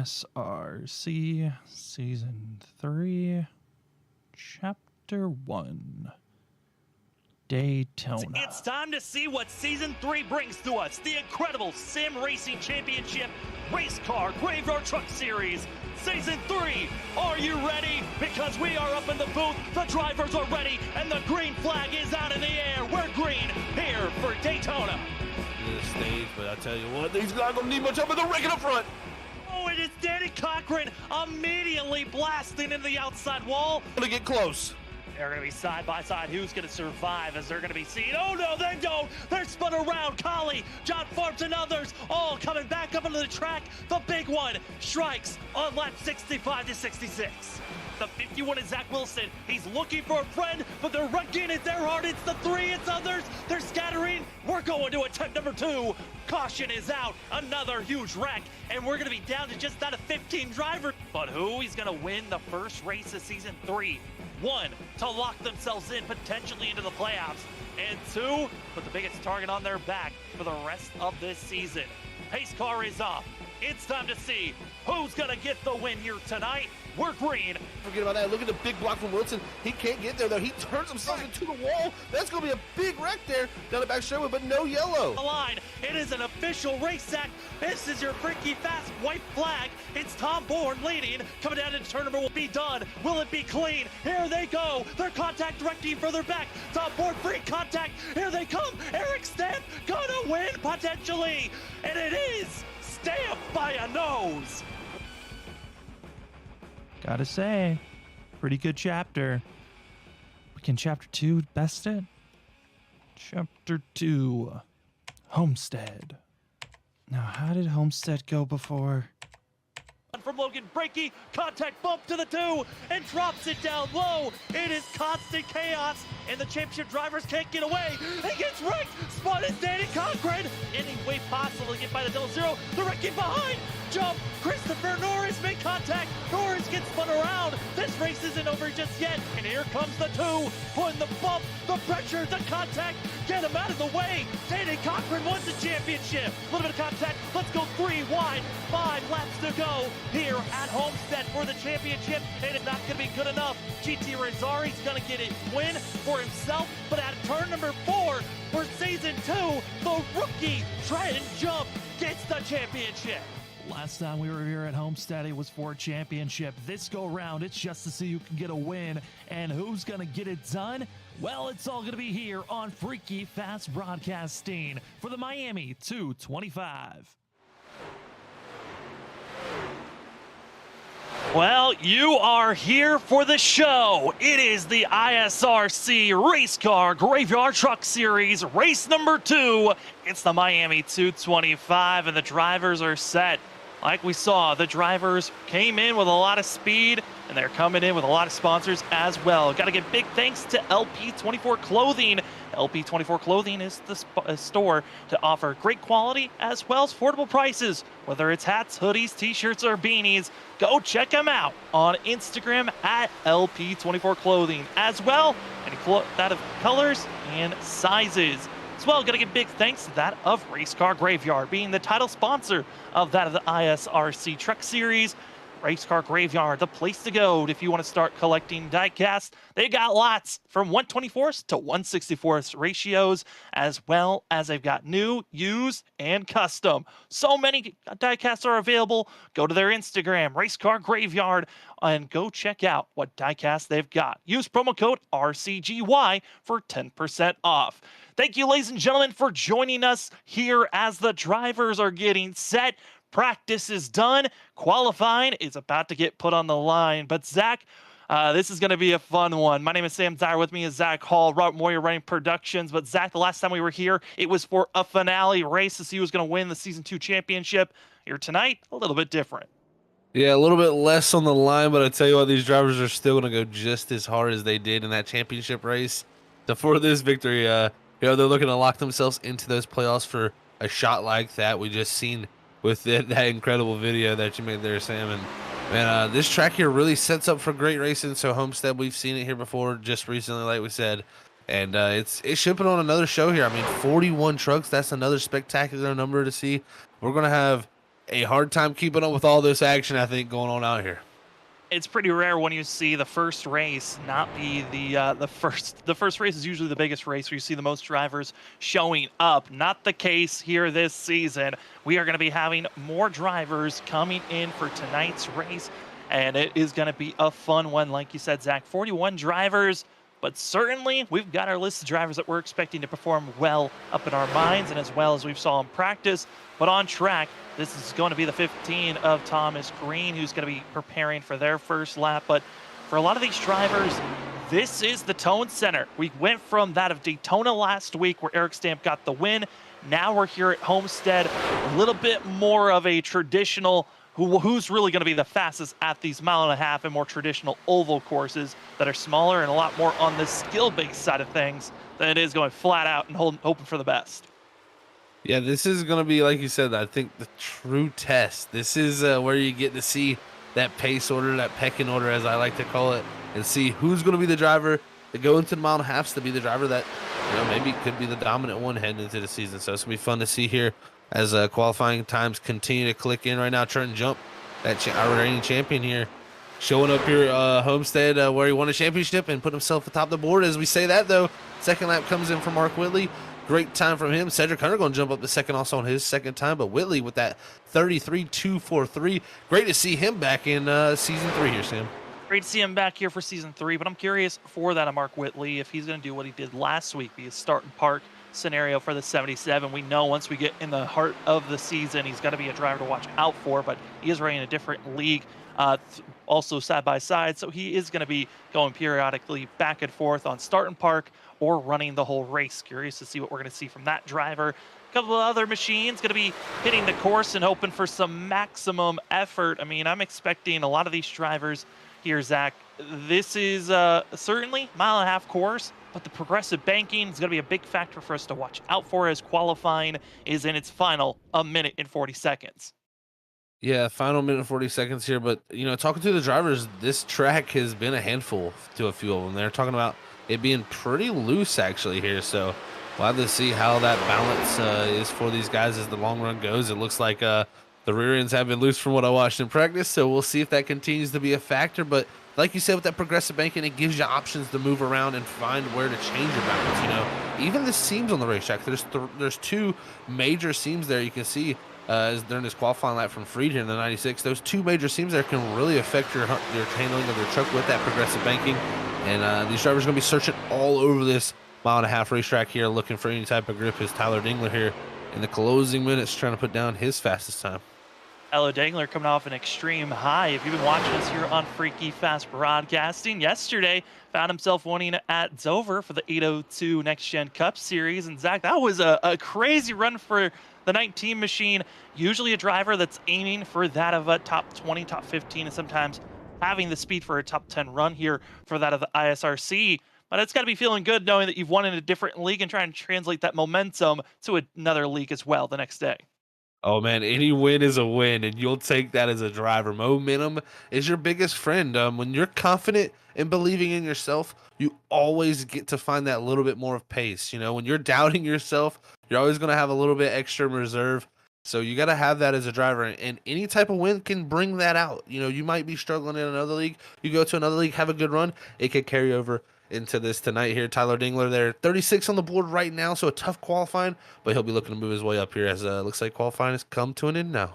ISRC Season 3, Chapter 1, Daytona. It's time to see what Season 3 brings to us. The incredible Sim Racing Championship Race Car Graveyard Truck Series. Season 3, are you ready? Because we are up in the booth, the drivers are ready, and the green flag is out in the air. We're green here for Daytona. The stage, but I tell you what, these guys don't need much help, but they're raking up front. Oh, it is Danny Cochran immediately blasting into the outside wall. Gonna get close. They're going to be side by side. Who's going to survive as they're going to be seen? Oh no, they don't. They're spun around. Collie, John Forbes, and others all coming back up into the track. The big one strikes on lap 65 to 66. The 51 is Zach Wilson. He's looking for a friend, but they're wrecking it. They're hard. It's the 3. It's others. They're scattering. We're going to attempt number 2. Caution is out. Another huge wreck, and we're going to be down to just not a 15 driver. But who is going to win the first race of Season 3? 1, to lock themselves in potentially into the playoffs, and 2, put the biggest target on their back for the rest of this season. Pace car is off. It's time to see who's gonna get the win here tonight. We're green. Forget about that. Look at the big block from Wilson. He can't get there, though. He turns himself into the wall. That's going to be a big wreck there down the back straightaway, but no yellow. The line. It is an official race sack. This is your freaky fast white flag. It's Tom Bourne leading. Coming down into turn number will be done. Will it be clean? Here they go. Their contact directing further back. Tom Bourne free contact. Here they come. Eric Stamp gonna win potentially. And it is Stamp by a nose. Gotta say, pretty good chapter. But can Chapter 2 best it? Chapter 2, Homestead. Now, how did Homestead go before? From Logan Breaky, contact bump to the 2 and drops it down low. It is constant chaos, and the championship drivers can't get away. He gets wrecked. Spot is Danny Cochran. Any way possible to get by the double zero. The wrecking behind. Jump. Christopher Norris made contact. Norris gets spun around. This race isn't over just yet. And here comes the 2. Putting the bump, the pressure, the contact. Get him out of the way. Danny Cochran wins the championship. A little bit of contact. Let's go 3 wide. 5 laps to go here at Homestead for the championship. And it's not going to be good enough. GT Rizari's going to get a win for himself. But at turn number 4 for Season 2, the rookie Trenton Jump gets the championship. Last time we were here at Homestead, it was for a championship. This go round, it's just to see who can get a win and who's going to get it done. Well, it's all going to be here on Freaky Fast Broadcasting for the Miami 225. Well, you are here for the show. It is the ISRC Race Car Graveyard Truck Series, race number 2. It's the Miami 225, and the drivers are set. Like we saw, the drivers came in with a lot of speed, and they're coming in with a lot of sponsors as well. Got to give big thanks to LP24 Clothing. LP24 Clothing is the store to offer great quality as well as affordable prices. Whether it's hats, hoodies, t-shirts, or beanies, go check them out on Instagram at LP24 Clothing. As well, any that of colors and sizes. As well, got to give big thanks to that of Race Car Graveyard, being the title sponsor of that of the ISRC Truck Series. Race Car Graveyard, the place to go if you want to start collecting diecast. They got lots from 1/24 to 1/64 ratios, as well as they've got new, used, and custom. So many diecasts are available. Go to their Instagram, Race Car Graveyard, and go check out what diecast they've got. Use promo code RCGY for 10% off. Thank you, ladies and gentlemen, for joining us here as the drivers are getting set. Practice is done. Qualifying is about to get put on the line. But Zach, this is going to be a fun one. My name is Sam Dyer. With me is Zach Hall, Robert Moyer running Productions. But Zach, the last time we were here, it was for a finale race to see who was going to win the Season 2 championship. Here tonight, a little bit different. Yeah, a little bit less on the line, but I tell you what, these drivers are still going to go just as hard as they did in that championship race. So for this victory, they're looking to lock themselves into those playoffs for a shot like that. We just seen with that incredible video that you made there, Sam. And man, this track here really sets up for great racing. So Homestead, we've seen it here before just recently, like we said. And it should put on another show here. I mean, 41 trucks, that's another spectacular number to see. We're going to have a hard time keeping up with all this action, I think, going on out here. It's pretty rare when you see the first race not be the first. The first race is usually the biggest race where you see the most drivers showing up. Not the case here this season. We are going to be having more drivers coming in for tonight's race, and it is going to be a fun one. Like you said, Zach, 41 drivers, but certainly we've got our list of drivers that we're expecting to perform well up in our minds, and as well as we've saw in practice. But on track, this is going to be the 15 of Thomas Green, who's going to be preparing for their first lap. But for a lot of these drivers, this is the tone center. We went from that of Daytona last week where Eric Stamp got the win. Now we're here at Homestead, a little bit more of a traditional who's really going to be the fastest at these 1.5 mile and more traditional oval courses that are smaller and a lot more on the skill-based side of things than it is going flat out and hoping for the best. Yeah, this is going to be, like you said, I think the true test. This is where you get to see that pace order, that pecking order, as I like to call it, and see who's going to be the driver to go into the 1.5 miles to be the driver that, maybe could be the dominant one heading into the season. So it's going to be fun to see here as qualifying times continue to click in right now. Trenton Jump, our reigning champion here, showing up here Homestead where he won a championship and put himself atop the board. As we say that, though, second lap comes in for Mark Whitley. Great time from him. Cedric Hunter going to jump up the second also on his second time, but Whitley with that 33.243. Great to see him back in season 3 here, Sam. Great to see him back here for season 3, but I'm curious for that of Mark Whitley if he's going to do what he did last week, be a start and park scenario for the 77. We know once we get in the heart of the season, he's got to be a driver to watch out for, but he is running a different league, also side by side, so he is going to be going periodically back and forth on start and park or running the whole race. Curious to see what we're going to see from that driver. A couple of other machines going to be hitting the course and hoping for some maximum effort. I mean, I'm expecting a lot of these drivers here, Zach. This is certainly 1.5 mile course, but the progressive banking is going to be a big factor for us to watch out for as qualifying is in its final 1 minute and 40 seconds. Yeah, final minute 40 seconds here. But, talking to the drivers, this track has been a handful to a few of them. They're talking about it being pretty loose, actually, here. So we'll have to see how that balance is for these guys as the long run goes. It looks like the rear ends have been loose from what I watched in practice. So we'll see if that continues to be a factor. But like you said, with that progressive banking, it gives you options to move around and find where to change your balance. Even the seams on the racetrack, there's 2 major seams there you can see during this qualifying lap from Freed here in the 96. Those 2 major seams there can really affect your handling of your truck with that progressive banking. And these drivers are going to be searching all over this 1.5 mile racetrack here, looking for any type of grip. Is Tyler Dingler here in the closing minutes trying to put down his fastest time. Tyler Dingler coming off an extreme high. If you've been watching us here on Freaky Fast Broadcasting, yesterday found himself winning at Dover for the 802 Next Gen Cup Series. And Zach, that was a crazy run for the 19 machine. Usually a driver that's aiming for that of a top 20, top 15, and sometimes having the speed for a top 10 run here for that of the ISRC. But it's got to be feeling good knowing that you've won in a different league and trying to translate that momentum to another league as well the next day. Oh, man, any win is a win, and you'll take that as a driver. Momentum is your biggest friend. When you're confident and believing in yourself, you always get to find that little bit more of pace. When you're doubting yourself, you're always going to have a little bit extra reserve. So you got to have that as a driver, and any type of win can bring that out. You might be struggling in another league. You go to another league, have a good run. It could carry over into this tonight here. Tyler Dingler there, 36 on the board right now, so a tough qualifying, but he'll be looking to move his way up here as looks like qualifying has come to an end now.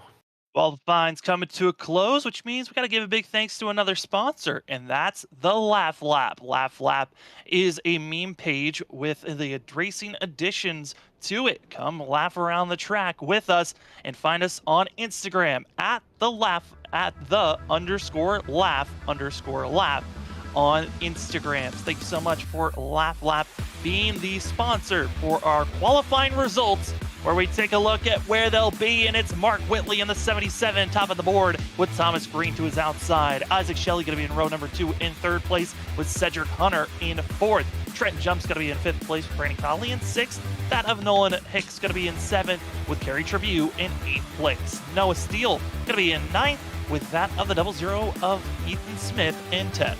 Qualifying's coming to a close, which means we got to give a big thanks to another sponsor, and that's the Laugh Lap. Laugh Lap is a meme page with the racing additions to it. Come laugh around the track with us and find us on Instagram at the laugh _laugh on Instagram. Thank you so much for Laugh Lap being the sponsor for our qualifying results, where we take a look at where they'll be, and it's Mark Whitley in the 77, top of the board, with Thomas Green to his outside. Isaac Shelley going to be in row number 2 in 3rd place, with Cedric Hunter in 4th. Trenton Jump's going to be in 5th place with Brandon Colley in 6th. That of Nolan Hicks going to be in 7th, with Kerry Tribute in 8th place. Noah Steele going to be in 9th, with that of the 00 of Ethan Smith in 10th.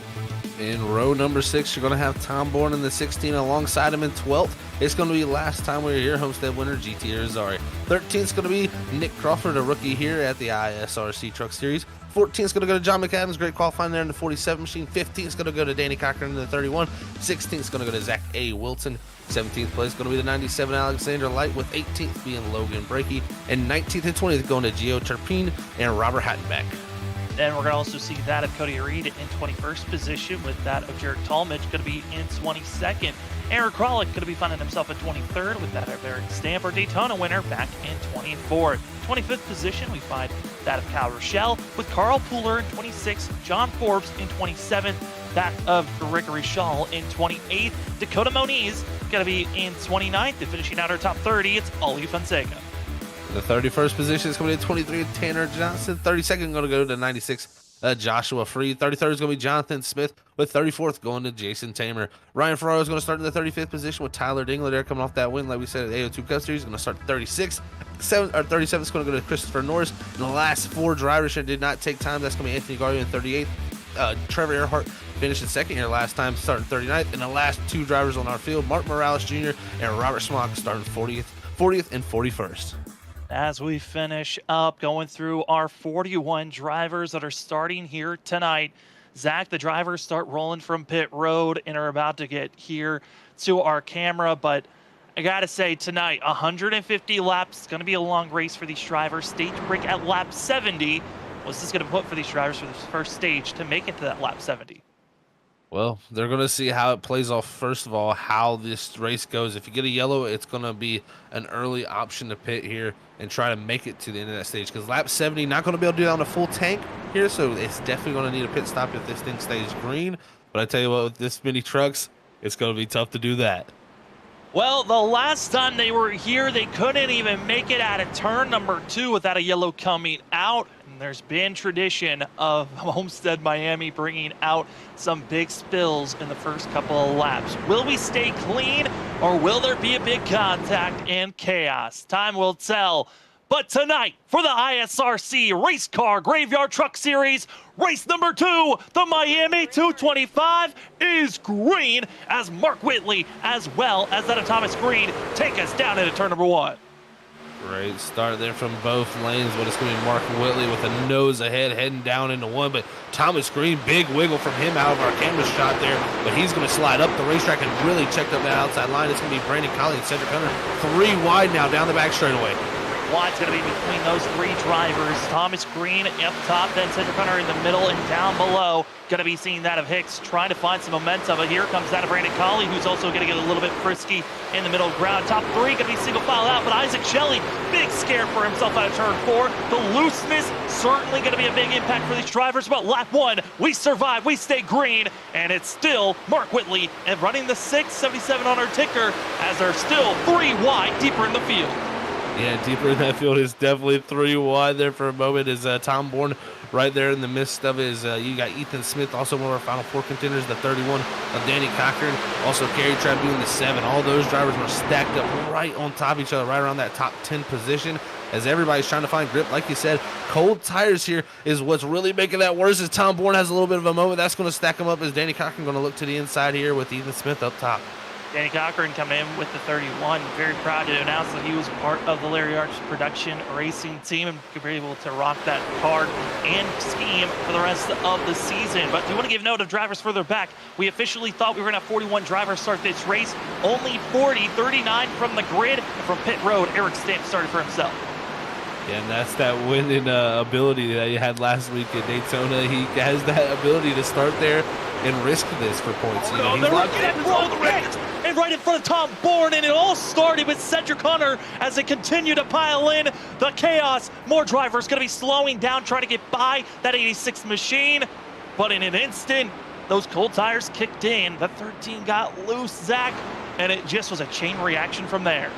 In row number 6, you're going to have Tom Bourne in the 16. Alongside him in 12th, it's going to be last time we were here, Homestead winner GT Irizarry. 13th is going to be Nick Crawford, a rookie here at the ISRC Truck Series. 14th is going to go to John McAdams, great qualifying there in the 47 machine. 15th is going to go to Danny Cochran in the 31. 16th is going to go to Zach A. Wilson. 17th place is going to be the 97 Alexander Light, with 18th being Logan Brakey, and 19th and 20th going to Gio Turpin and Robert Hattenbeck. Then we're going to also see that of Cody Reed in 21st position, with that of Jared Tallmadge going to be in 22nd. Aaron Krolick going to be finding himself at 23rd, with that of Eric Stamper, Daytona winner, back in 24th. 25th position, we find that of Cal Rochelle, with Carl Pooler in 26th, John Forbes in 27th, that of Rick Richal in 28th. Dakota Moniz going to be in 29th, and finishing out our top 30, it's Ollie Fonseca. The 31st position is going to be 23, Tanner Johnson. 32nd going to go to 96, Joshua Free. 33rd is going to be Jonathan Smith, with 34th going to Jason Tamer. Ryan Ferraro is going to start in the 35th position, with Tyler Dingler there coming off that win, like we said, at AO2 Cup Series. He's going to start 36th. 37th is going to go to Christopher Norris. And the last 4 drivers here did not take time. That's going to be Anthony Garcia in 38th. Trevor Earhart finished in 2nd here last time, starting 39th. And the last 2 drivers on our field, Mark Morales Jr. and Robert Smock, starting 40th and 41st. As we finish up going through our 41 drivers that are starting here tonight, Zach, the drivers start rolling from pit road and are about to get here to our camera. But I got to say, tonight, 150 laps, going to be a long race for these drivers. Stage break at lap 70. What's this going to put for these drivers for this first stage to make it to that lap 70? Well, they're going to see how it plays off, first of all, how this race goes. If you get a yellow, it's going to be an early option to pit here and try to make it to the end of that stage, because lap 70, not going to be able to do that on a full tank here, so it's definitely going to need a pit stop if this thing stays green. But I tell you what, with this many trucks, it's going to be tough to do that. Well, the last time they were here, they couldn't even make it out of turn number 2 without a yellow coming out. And there's been tradition of Homestead Miami bringing out some big spills in the first couple of laps. Will we stay clean, or will there be a big contact and chaos? Time will tell. But tonight, for the ISRC Race Car Graveyard Truck Series, race number 2, the Miami 225 is green, as Mark Whitley, as well as that of Thomas Green, take us down into turn number 1. Great start there from both lanes, but it's going to be Mark Whitley with a nose ahead, heading down into 1. But Thomas Green, big wiggle from him out of our camera shot there, but he's going to slide up the racetrack and really check up that outside line. It's going to be Brandon Colley and Cedric Hunter, 3 wide now down the back straightaway. Wide's going to be between those 3 drivers. Thomas Green up top, then Cedric Hunter in the middle, and down below, going to be seeing that of Hicks trying to find some momentum. But here comes that of Brandon Colley, who's also going to get a little bit frisky in the middle ground. Top 3 going to be single file out, but Isaac Shelley, big scare for himself out of turn 4. The looseness certainly going to be a big impact for these drivers. But lap 1, we survive, we stay green, and it's still Mark Whitley and running the 677 on our ticker, as they're still 3 wide deeper in the field. Yeah, deeper in that field is definitely 3 wide there for a moment. Is Tom Bourne right there in the midst of his. You got Ethan Smith, also one of our Final 4 contenders, the 31 of Danny Cochran. Also, Kerry Trabu in the 7. All those drivers were stacked up right on top of each other, right around that top 10 position, as everybody's trying to find grip. Like you said, cold tires here is what's really making that worse, as Tom Bourne has a little bit of a moment. That's going to stack him up, as Danny Cochran going to look to the inside here with Ethan Smith up top. Danny Cochran coming in with the 31. Very proud to announce that he was part of the Larry Arch production racing team and could be able to rock that car and scheme for the rest of the season. But do you want to give note of drivers further back? We officially thought we were going to have 41 drivers start this race. Only 40, 39 from the grid. And from pit road, Eric Stamp started for himself. Yeah, and that's that winning ability that he had last week at Daytona. He has that ability to start there and risk this for points. You know, he's locked in. And right in front of Tom Bourne, and it all started with Cedric Hunter as they continue to pile in the chaos. More drivers going to be slowing down, trying to get by that 86 machine. But in an instant, those cold tires kicked in. The 13 got loose, Zach, and it just was a chain reaction from there.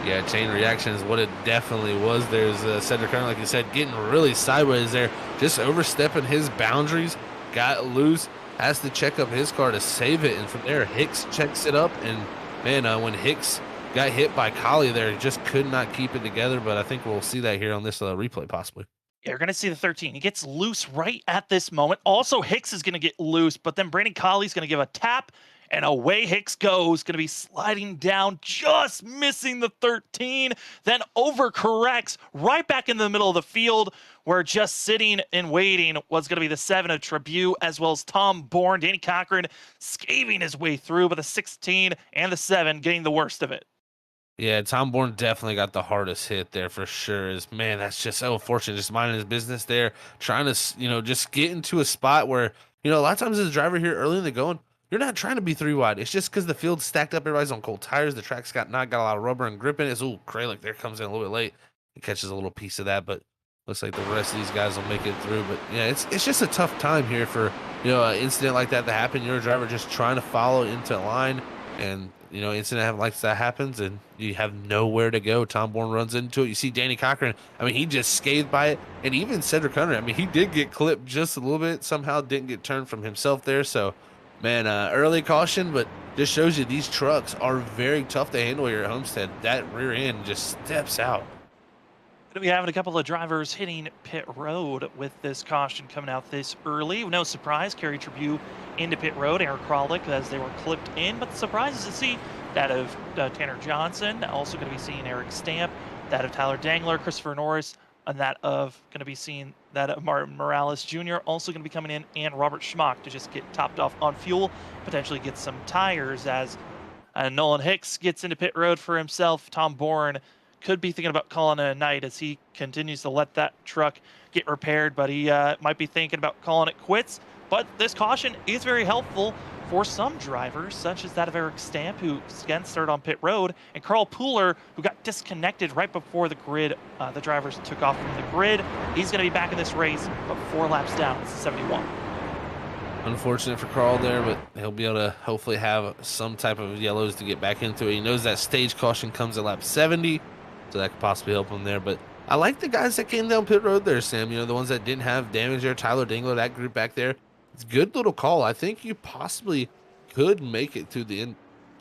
Yeah, chain reaction is what it definitely was. There's Cedric Hunter, like you said, getting really sideways there, just overstepping his boundaries, got loose, has to check up his car to save it, and from there, Hicks checks it up, and man, when Hicks got hit by Colley there, he just could not keep it together, but I think we'll see that here on this replay possibly. You're going to see the 13. He gets loose right at this moment. Also, Hicks is going to get loose, but then Brandon Colley's going to give a tap, and away Hicks goes. Going to be sliding down, just missing the 13, then overcorrects right back in the middle of the field, where just sitting and waiting was going to be the 7 of Tribute, as well as Tom Bourne. Danny Cochran scaving his way through, but the 16 and the 7 getting the worst of it. Yeah, Tom Bourne definitely got the hardest hit there for sure. Man, that's just so unfortunate. Just minding his business there, trying to, just get into a spot where, a lot of times as a driver here early in the going, you're not trying to be 3 wide. It's just because the field's stacked up. Everybody's on cold tires. The track's got a lot of rubber and grip in it. Ooh, Kralik there comes in a little bit late. He catches a little piece of that, but looks like the rest of these guys will make it through. But yeah, it's just a tough time here for, an incident like that to happen. You're a driver just trying to follow into line, and incident like that happens and you have nowhere to go. Tom Bourne runs into it. You see Danny Cochran, he just scathed by it. And even Cedric Hunter, he did get clipped just a little bit, somehow didn't get turned from himself there. So man, early caution, but just shows you these trucks are very tough to handle here at Homestead. That rear end just steps out. Going to be having a couple of drivers hitting pit road with this caution coming out this early. No surprise, Kerry Tribute into pit road, Eric Kralik as they were clipped in. But the surprise is to see that of Tanner Johnson, also going to be seeing Eric Stamp, that of Tyler Dangler, Christopher Norris, and that of going to be seeing that of Martin Morales Jr. also going to be coming in, and Robert Schmock to just get topped off on fuel, potentially get some tires as Nolan Hicks gets into pit road for himself. Tom Bourne could be thinking about calling it a night as he continues to let that truck get repaired, but he might be thinking about calling it quits. But this caution is very helpful for some drivers, such as that of Eric Stamp, who again started on pit road, and Carl Pooler, who got disconnected right before the grid. The drivers took off from the grid. He's going to be back in this race, but 4 laps down. It's 71. Unfortunate for Carl there, but he'll be able to hopefully have some type of yellows to get back into it. He knows that stage caution comes at lap 70. So that could possibly help him there. But I like the guys that came down pit road there, Sam. The ones that didn't have damage there. Tyler Dingler, that group back there. It's a good little call. I think you possibly could make it to the end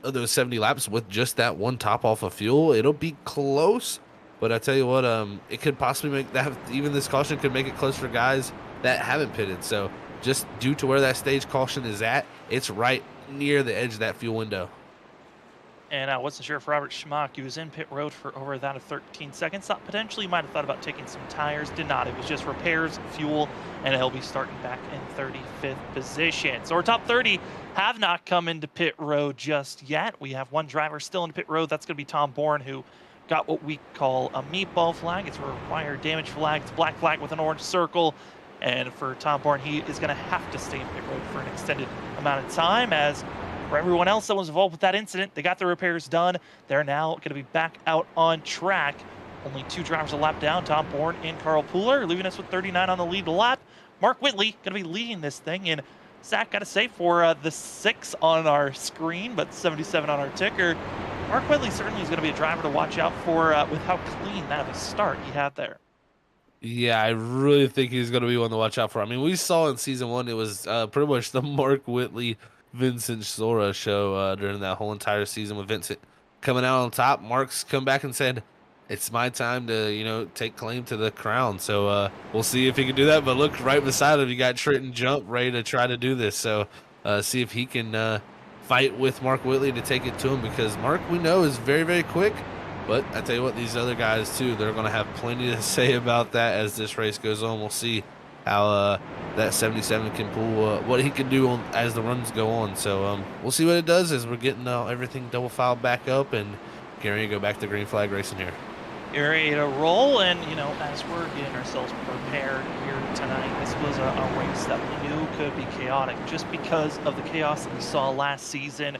of those 70 laps with just that one top off of fuel. It'll be close. But I tell you what, it could possibly make that, even this caution could make it close for guys that haven't pitted. So just due to where that stage caution is at, it's right near the edge of that fuel window. And I wasn't sure if Robert Schmock, he was in pit road for over that of 13 seconds. Thought potentially might have thought about taking some tires. Did not. It was just repairs, fuel, and he'll be starting back in 35th position. So our top 30 have not come into pit road just yet. We have one driver still in pit road. That's going to be Tom Bourne, who got what we call a meatball flag. It's a required damage flag. It's a black flag with an orange circle. And for Tom Bourne, he is going to have to stay in pit road for an extended amount of time, as for everyone else that was involved with that incident, they got their repairs done. They're now going to be back out on track. Only 2 drivers a lap down, Tom Bourne and Carl Pooler, leaving us with 39 on the lead lap. Mark Whitley going to be leading this thing. And Zach, got to say, for the 6 on our screen, but 77 on our ticker, Mark Whitley certainly is going to be a driver to watch out for with how clean that of a start he had there. Yeah, I really think he's going to be one to watch out for. We saw in season 1, it was pretty much the Mark Whitley Vincent Sora show during that whole entire season, with Vincent coming out on top. Mark's come back and said, it's my time to, take claim to the crown. So we'll see if he can do that. But look, right beside him, you got Trenton Jump ready to try to do this. So see if he can fight with Mark Whitley to take it to him, because Mark, we know, is very, very quick. But I tell you what, these other guys, too, they're going to have plenty to say about that as this race goes on. We'll see how that 77 can pull, what he can do as the runs go on. So we'll see what it does as we're getting everything double filed back up and getting ready to go back to green flag racing here. You're ready to roll, and as we're getting ourselves prepared here tonight, this was a race that we knew could be chaotic just because of the chaos that we saw last season,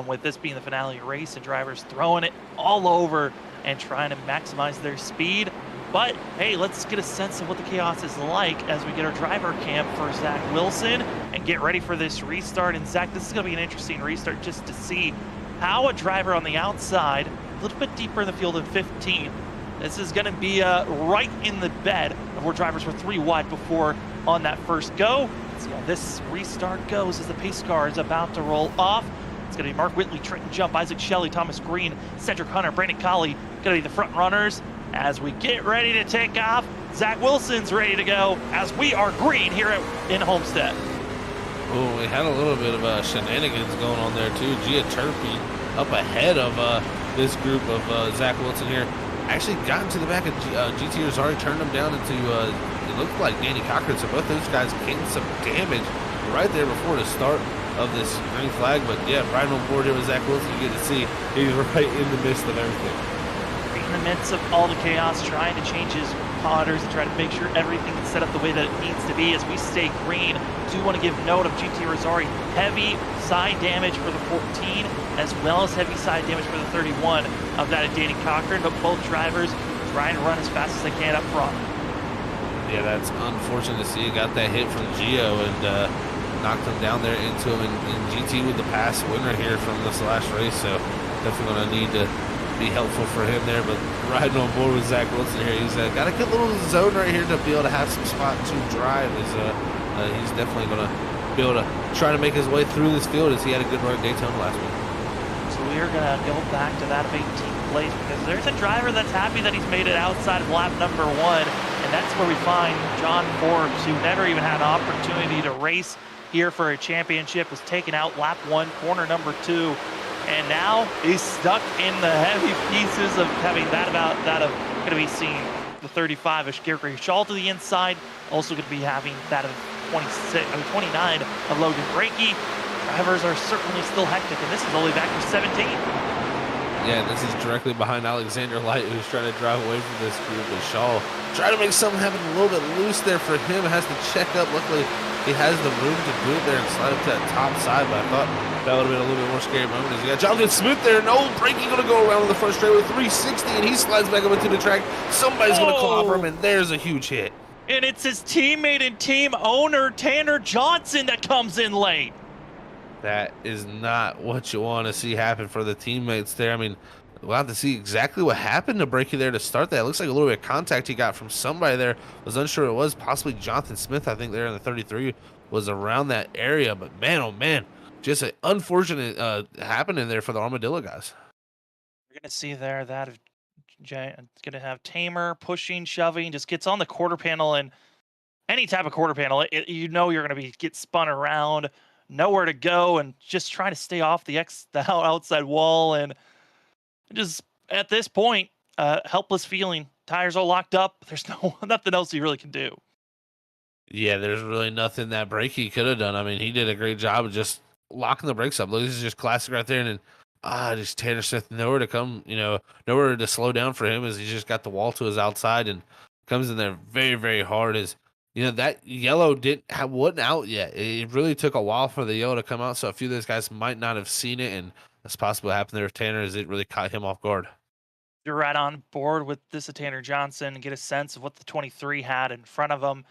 with this being the finale race and drivers throwing it all over and trying to maximize their speed. But hey, let's get a sense of what the chaos is like as we get our driver cam for Zach Wilson and get ready for this restart. And Zach, this is going to be an interesting restart just to see how a driver on the outside, a little bit deeper in the field than 15, this is going to be right in the bed of where drivers were 3 wide before on that first go. Let's see how this restart goes as the pace car is about to roll off. It's going to be Mark Whitley, Trenton Jump, Isaac Shelley, Thomas Green, Cedric Hunter, Brandon Colley going to be the front runners as we get ready to take off. Zach Wilson's ready to go as we are green here in Homestead. Oh, we had a little bit of shenanigans going on there too. Gia Turpin up ahead of this group of Zach Wilson here. Actually got into the back of GT Rosari, turned him down into, it looked like Danny Cochran. So both those guys gained some damage right there before the start of this green flag. But yeah, right on board here with Zach Wilson, you get to see he's right in the midst of everything. In the midst of all the chaos, trying to change his potters and try to make sure everything is set up the way that it needs to be as we stay green. Do want to give note of GT Rosari, heavy side damage for the 14 as well as heavy side damage for the 31 of that of Danny Cochran, but both drivers trying to run as fast as they can up front. Yeah, that's unfortunate to see. Got that hit from Gio and knocked him down there into him, and GT with the pass winner here from this last race, so definitely going to need to be helpful for him there. But riding on board with Zach Wilson here, he's got a good little zone right here to be able to have some spot to drive. He's definitely going to be able to try to make his way through this field as he had a good run at Daytona last week. So we're going to go back to that of 18th place because there's a driver that's happy that he's made it outside of lap number 1, and that's where we find John Forbes, who never even had an opportunity to race here for a championship, was taken out lap 1, corner number 2. And now he's stuck in the heavy pieces of having that of going to be seen the 35 of Gregory Shaw to the inside. Also going to be having that of 29 of Logan Brakey. Drivers are certainly still hectic, and this is only back to 17. Yeah, this is directly behind Alexander Light, who's trying to drive away from this group. And Shaw trying to make something happen a little bit loose there for him. Has to check up. Luckily, he has the room to do it there and slide up to that top side, but I thought that would have been a little bit more scary moment. As you got Jonathan Smith there, and Brakey going to go around on the front straightaway 360, and he slides back up into the track. Somebody's going to clobber him, and there's a huge hit. And it's his teammate and team owner, Tanner Johnson, that comes in late. That is not what you want to see happen for the teammates there. I mean, we'll have to see exactly what happened to Brakey there to start that. It looks like a little bit of contact he got from somebody there. Was unsure it was. Possibly Jonathan Smith, I think, there in the 33 was around that area. But man, oh man, just an unfortunate happening there for the Armadillo guys. You're going to see there that it's going to have Tamer pushing, shoving, just gets on the quarter panel, and any type of quarter panel, you know you're going to get spun around, nowhere to go, and just trying to stay off the outside wall. And just at this point, helpless feeling. Tires all locked up. There's nothing else he really can do. Yeah, there's really nothing that Brakey could have done. I mean, he did a great job of just locking the brakes up. Look, this is just classic right there. And then, just Tanner Smith, nowhere to come, nowhere to slow down for him as he just got the wall to his outside and comes in there very, very hard. As that yellow wasn't out yet. It really took a while for the yellow to come out. So a few of those guys might not have seen it. And that's possibly what happened there with Tanner, as it really caught him off guard. You're right on board with this of Tanner Johnson and get a sense of what the 23 had in front of him.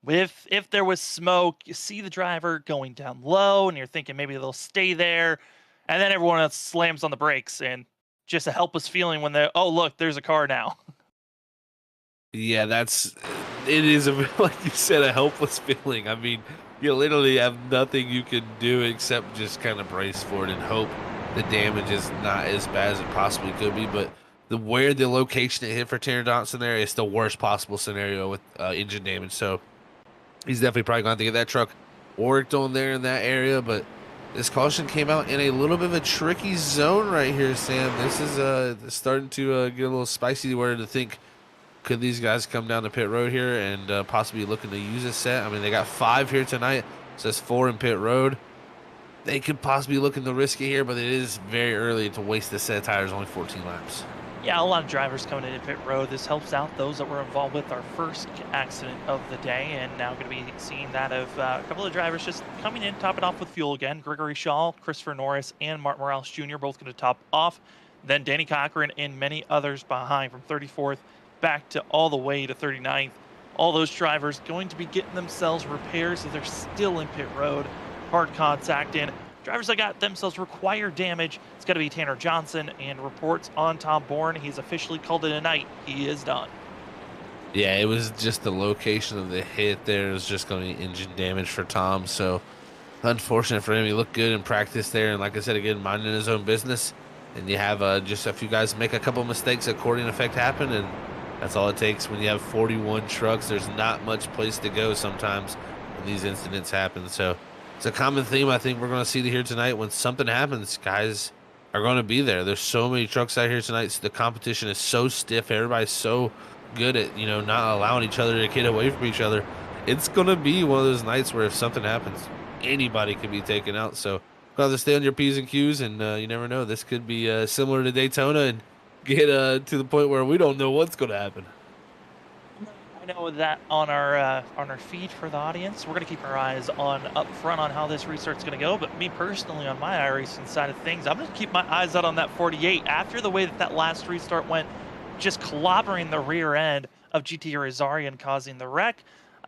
If there was smoke, you see the driver going down low, and you're thinking maybe they'll stay there, and then everyone else slams on the brakes, and just a helpless feeling when look, there's a car now. Yeah, it is, like you said, a helpless feeling. I mean, you literally have nothing you can do except just kind of brace for it and hope the damage is not as bad as it possibly could be. But where the location it hit for Tanner Johnson there is the worst possible scenario with engine damage. So he's definitely probably going to have to get that truck worked on there in that area. But this caution came out in a little bit of a tricky zone right here, Sam. This is starting to get a little spicy where to think, could these guys come down the pit road here and possibly looking to use this set? I mean, they got 5 here tonight. So that's 4 in pit road. They could possibly looking to risk it here, but it is very early to waste this set of tires, only 14 laps. Yeah, a lot of drivers coming into pit road. This helps out those that were involved with our first accident of the day, and now going to be seeing that of a couple of drivers just coming in, topping off with fuel again. Gregory Shaw, Christopher Norris, and Martin Morales Jr. both going to top off. Then Danny Cochran and many others behind from 34th back to all the way to 39th. All those drivers going to be getting themselves repairs, so they're still in pit road. Hard contact in. Drivers that got themselves required damage, it's got to be Tanner Johnson, and reports on Tom Bourne. He's officially called it a night. He is done. Yeah, it was just the location of the hit there. It was just going to be engine damage for Tom. So unfortunate for him. He looked good in practice there. And like I said, again, minding his own business. And you have just a few guys make a couple mistakes, a coordinating effect happen. And That's all it takes when you have 41 trucks. There's not much place to go sometimes when these incidents happen. So it's a common theme I think we're going to see here tonight. When something happens, guys are going to be there. There's so many trucks out here tonight. So the competition is so stiff. Everybody's so good at, not allowing each other to get away from each other. It's going to be one of those nights where if something happens, anybody can be taken out. So got to stay on your P's and Q's, and you never know. This could be similar to Daytona and get to the point where we don't know what's going to happen. I know that on our feed for the audience, we're going to keep our eyes on up front on how this restart's going to go. But me personally, on my iRacing side of things, I'm going to keep my eyes out on that 48. After the way that last restart went, just clobbering the rear end of GT Rosarian, causing the wreck.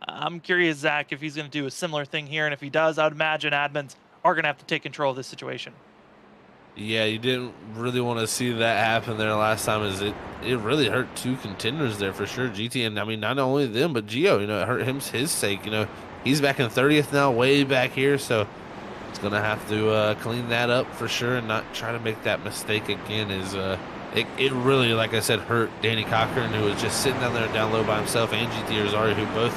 I'm curious, Zach, if he's going to do a similar thing here. And if he does, I'd imagine admins are going to have to take control of this situation. Yeah, you didn't really want to see that happen there last time. It really hurt two contenders there for sure. GT, and I mean, not only them, but Gio, it hurt his sake. He's back in 30th now, way back here. So it's going to have to clean that up for sure and not try to make that mistake again. It really, like I said, hurt Danny Cochran, who was just sitting down there down low by himself, and GT Rosario, who both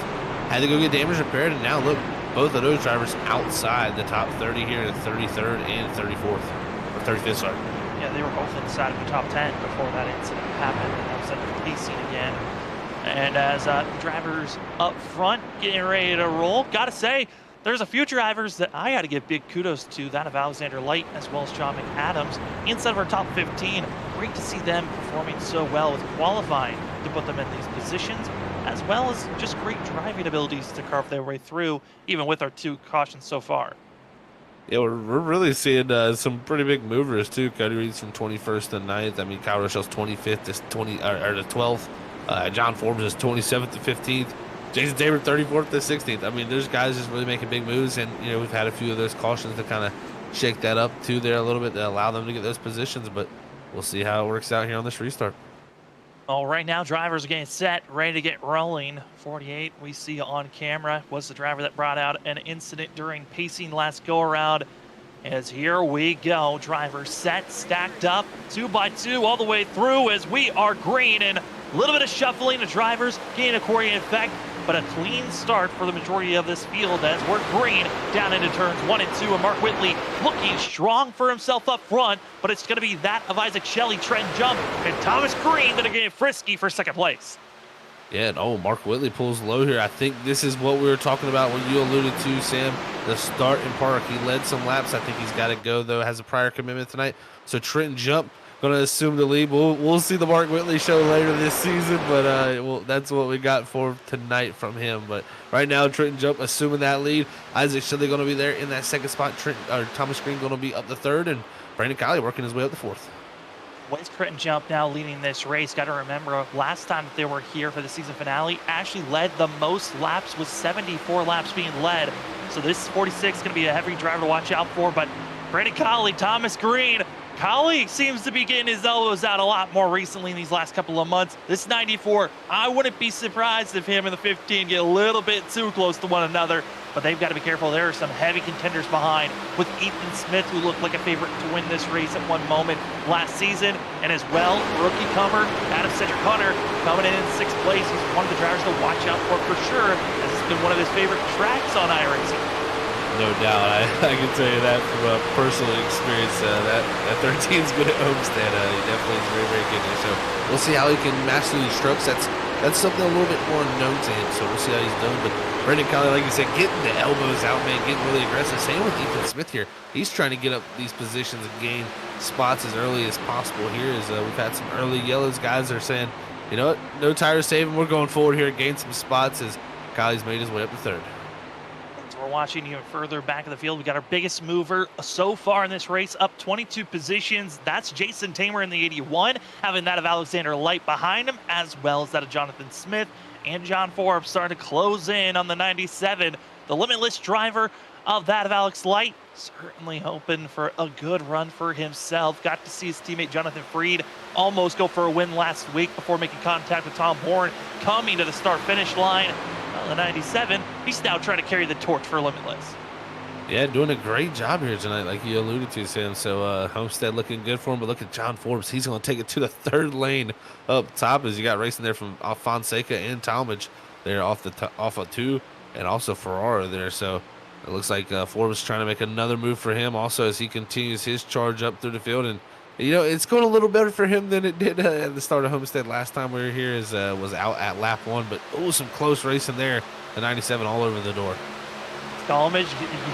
had to go get damage repaired. And now look, both of those drivers outside the top 30 here, the 33rd and 34th, or 35th, sorry. Yeah, they were both inside of the top 10 before that incident happened, and that was under pacing again. And as drivers up front getting ready to roll, gotta say, there's a few drivers that I got to give big kudos to, that of Alexander Light as well as John McAdams. Inside of our top 15, great to see them performing so well with qualifying to put them in these positions, as well as just great driving abilities to carve their way through, even with our two cautions so far. Yeah, we're really seeing some pretty big movers too. Cody Reed's from 21st to 9th. I mean, Kyle Rochelle's 25th to 12th. John Forbes is 27th to 15th. Jason Tabor 34th to 16th. I mean, there's guys just really making big moves, and we've had a few of those cautions to kind of shake that up too there a little bit to allow them to get those positions. But we'll see how it works out here on this restart. Well, right now, drivers are getting set, ready to get rolling. 48, we see on camera, was the driver that brought out an incident during pacing last go-around. As here we go, drivers set, stacked up, 2 by 2 all the way through as we are green, and a little bit of shuffling of drivers, getting a coordinated effect, but a clean start for the majority of this field as we're green down into turns 1 and 2, and Mark Whitley looking strong for himself up front, but it's going to be that of Isaac Shelley, Trent Jump, and Thomas Green that are getting frisky for second place. Yeah, Mark Whitley pulls low here. I think this is what we were talking about when you alluded to, Sam, the start in park. He led some laps. I think he's got to go, though, has a prior commitment tonight. So Trenton Jump going to assume the lead. We'll see the Mark Whitley show later this season, but that's what we got for tonight from him. But right now, Trenton Jump assuming that lead. Isaac Shelley going to be there in that second spot. Thomas Green going to be up the third, and Brandon Kiley working his way up the fourth. Wes Trenton Jump now leading this race. Got to remember, last time that they were here for the season finale, actually led the most laps with 74 laps being led. So this 46 is going to be a heavy driver to watch out for. But Brandon Kiley, Thomas Green, Kiley seems to be getting his elbows out a lot more recently in these last couple of months. This 94, I wouldn't be surprised if him and the 15 get a little bit too close to one another. But they've got to be careful. There are some heavy contenders behind, with Ethan Smith, who looked like a favorite to win this race at one moment last season. And as well, rookie comer Adam Cedric Hunter coming in 6th place. He's one of the drivers to watch out for sure, as it's been one of his favorite tracks on iRacing. No doubt. I can tell you that from a personal experience. That 13 is good at Homestead. He definitely is very, very good there. So we'll see how he can master these strokes. That's something a little bit more unknown to him. So we'll see how he's doing. But Brandon Kiley, like you said, getting the elbows out, man, getting really aggressive. Same with Ethan Smith here. He's trying to get up these positions and gain spots as early as possible here. As we've had some early yellows. Guys are saying, you know what, no tires saving. We're going forward here, gain some spots as Kiley's made his way up to third. We're watching even further back in the field. We got our biggest mover so far in this race, up 22 positions. That's Jason Tamer in the 81, having that of Alexander Light behind him, as well as that of Jonathan Smith. And John Forbes starting to close in on the 97. The limitless driver of that of Alex Light, certainly hoping for a good run for himself. Got to see his teammate Jonathan Freed almost go for a win last week before making contact with Tom Horn coming to the start-finish line. The 97, he's now trying to carry the torch for Limitless. Yeah, doing a great job here tonight, like you alluded to, Sam. So Homestead looking good for him, but look at John Forbes. He's going to take it to the third lane up top as you got racing there from Fonseca and Talmadge there off of 2, and also Ferrara there. So it looks like Forbes trying to make another move for him also as he continues his charge up through the field. And it's going a little better for him than it did at the start of Homestead last time we were here. As was out at lap 1, but some close racing there. The 97 all over the door. Talmadge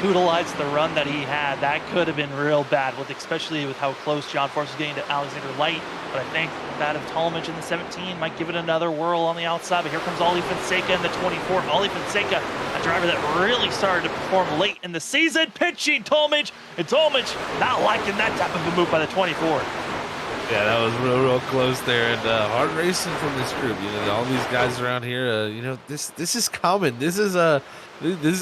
utilized the run that he had. That could have been real bad, especially with how close John Forbes was getting to Alexander Light. But I think that of Talmadge in the 17 might give it another whirl on the outside. But here comes Ollie Fonseca in the 24. Ollie Fonseca, a driver that really started to perform late in the season, pitching Talmadge, and Talmadge not liking that type of a move by the 24. Yeah, that was real close there, and hard racing from this group. All these guys around here. This is common. This is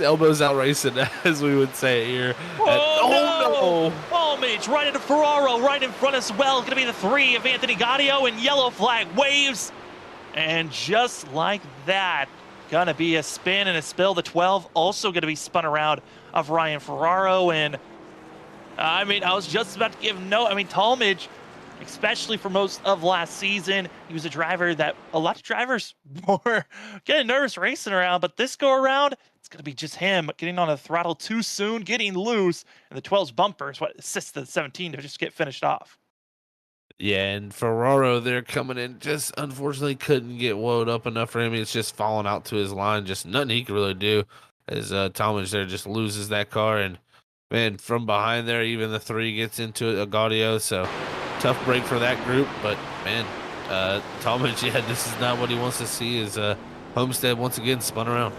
elbows out racing, as we would say here. No! Talmadge right into Ferraro, right in front as well. Going to be the 3 of Anthony Gaudio, and yellow flag waves, and just like that, going to be a spin and a spill. The 12 also going to be spun around of Ryan Ferraro, and I was just about to give Talmadge, especially for most of last season, he was a driver that a lot of drivers were getting nervous racing around, but this go around, it's going to be just him getting on the throttle too soon, getting loose, and the 12's bumper is what assists the 17 to just get finished off. Yeah, and Ferraro there coming in just unfortunately couldn't get woed up enough for him. It's just falling out to his line, just nothing he could really do as Talmadge there just loses that car. And man, from behind there, even the 3 gets into a Gaudio, so tough break for that group. But man, Talmadge, this is not what he wants to see, as Homestead once again spun around.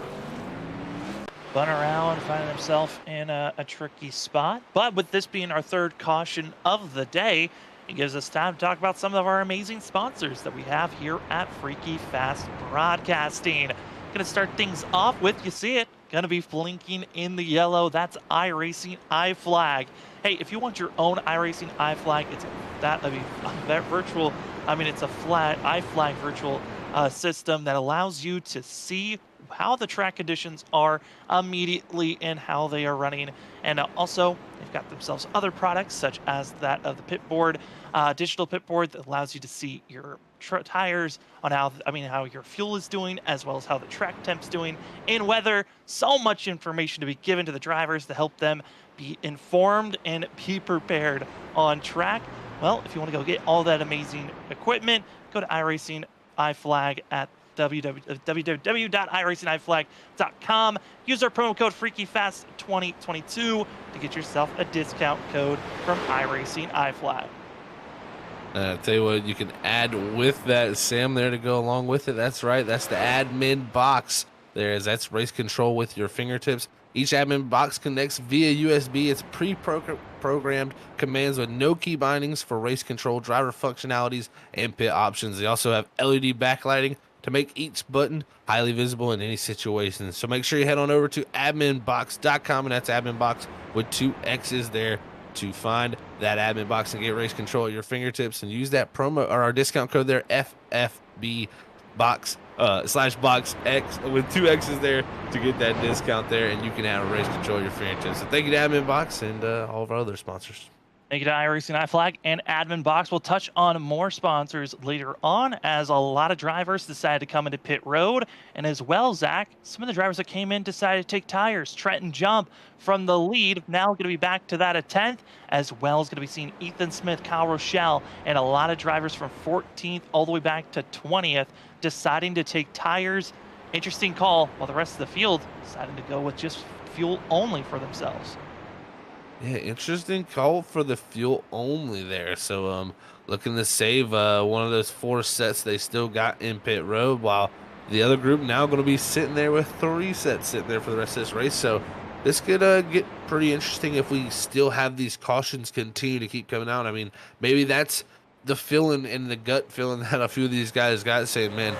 Finding himself in a tricky spot. But with this being our 3rd caution of the day, it gives us time to talk about some of our amazing sponsors that we have here at Freaky Fast Broadcasting. Going to start things off with, you see it, going to be blinking in the yellow. That's iRacing iFlag. Hey, if you want your own iRacing iFlag, it's it's a flat iFlag virtual system that allows you to see how the track conditions are immediately and how they are running. And also, they've got themselves other products such as that of the pit board, digital pit board that allows you to see your tires on how your fuel is doing, as well as how the track temp's doing in weather. So much information to be given to the drivers to help them be informed and be prepared on track. Well, if you want to go get all that amazing equipment, go to iRacing iFlag at www.iracingiflag.com. Use our promo code FreakyFast2022 to get yourself a discount code from iRacing iFlag. I'll tell you what, you can add with that, Sam, there to go along with it. That's right. That's the admin box. That's race control with your fingertips. Each admin box connects via USB. It's pre-programmed commands with no key bindings for race control, driver functionalities, and pit options. They also have LED backlighting to make each button highly visible in any situation. So make sure you head on over to adminbox.com, and that's adminbox with 2 X's there, to find that admin box and get race control at your fingertips, and use that promo or our discount code there, FFB box /box X with 2 X's there to get that discount there, and you can have race control at your fingertips. So thank you to Admin Box and all of our other sponsors. Thank you to iRacing iFlag and Admin Box. We'll touch on more sponsors later on, as a lot of drivers decided to come into pit road. And as well, Zach, some of the drivers that came in decided to take tires. Trenton Jump from the lead, now going to be back to that at 10th, as well as going to be seeing Ethan Smith, Kyle Rochelle, and a lot of drivers from 14th all the way back to 20th deciding to take tires. Interesting call, while the rest of the field decided to go with just fuel only for themselves. Yeah, interesting call for the fuel only there. So looking to save one of those 4 sets they still got in pit road, while the other group now going to be sitting there with 3 sets sitting there for the rest of this race. So this could get pretty interesting if we still have these cautions continue to keep coming out. I mean, maybe that's the feeling and the gut feeling that a few of these guys got, saying, man,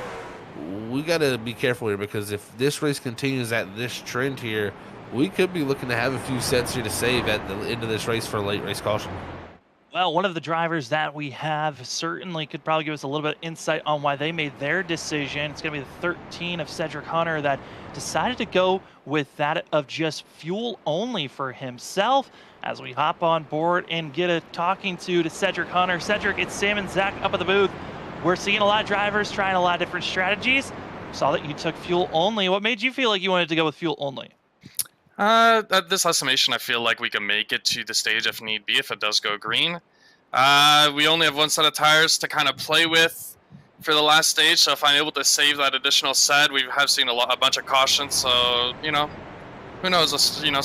we got to be careful here, because if this race continues at this trend here, we could be looking to have a few sets here to save at the end of this race for a late race caution. Well, one of the drivers that we have certainly could probably give us a little bit of insight on why they made their decision. It's going to be the 13 of Cedric Hunter that decided to go with that of just fuel only for himself. As we hop on board and get a talking to Cedric Hunter. Cedric, it's Sam and Zach up at the booth. We're seeing a lot of drivers trying a lot of different strategies. Saw that you took fuel only. What made you feel like you wanted to go with fuel only? At this estimation, I feel like we can make it to the stage if need be, if it does go green. We only have one set of tires to kind of play with for the last stage, so if I'm able to save that additional set, we have seen a bunch of cautions, so, you know, who knows,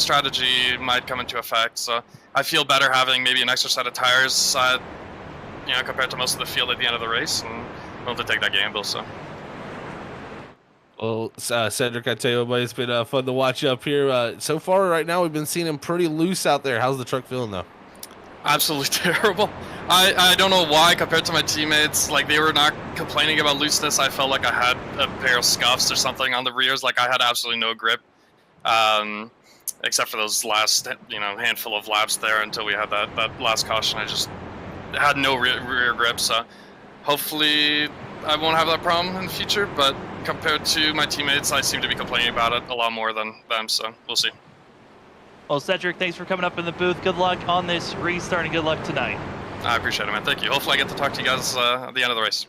strategy might come into effect, so I feel better having maybe an extra set of tires, compared to most of the field at the end of the race, and willing to take that gamble, so. Well, Cedric, I tell you what, buddy, it's been fun to watch you up here. So far, right now, we've been seeing him pretty loose out there. How's the truck feeling, though? Absolutely terrible. I don't know why, compared to my teammates, like, they were not complaining about looseness. I felt like I had a pair of scuffs or something on the rears. Like, I had absolutely no grip, except for those last, handful of laps there until we had that last caution. I just had no rear grip, so hopefully I won't have that problem in the future, but compared to my teammates, I seem to be complaining about it a lot more than them, so we'll see. Well, Cedric, thanks for coming up in the booth. Good luck on this restart and good luck tonight. I appreciate it, man. Thank you. Hopefully I get to talk to you guys at the end of the race.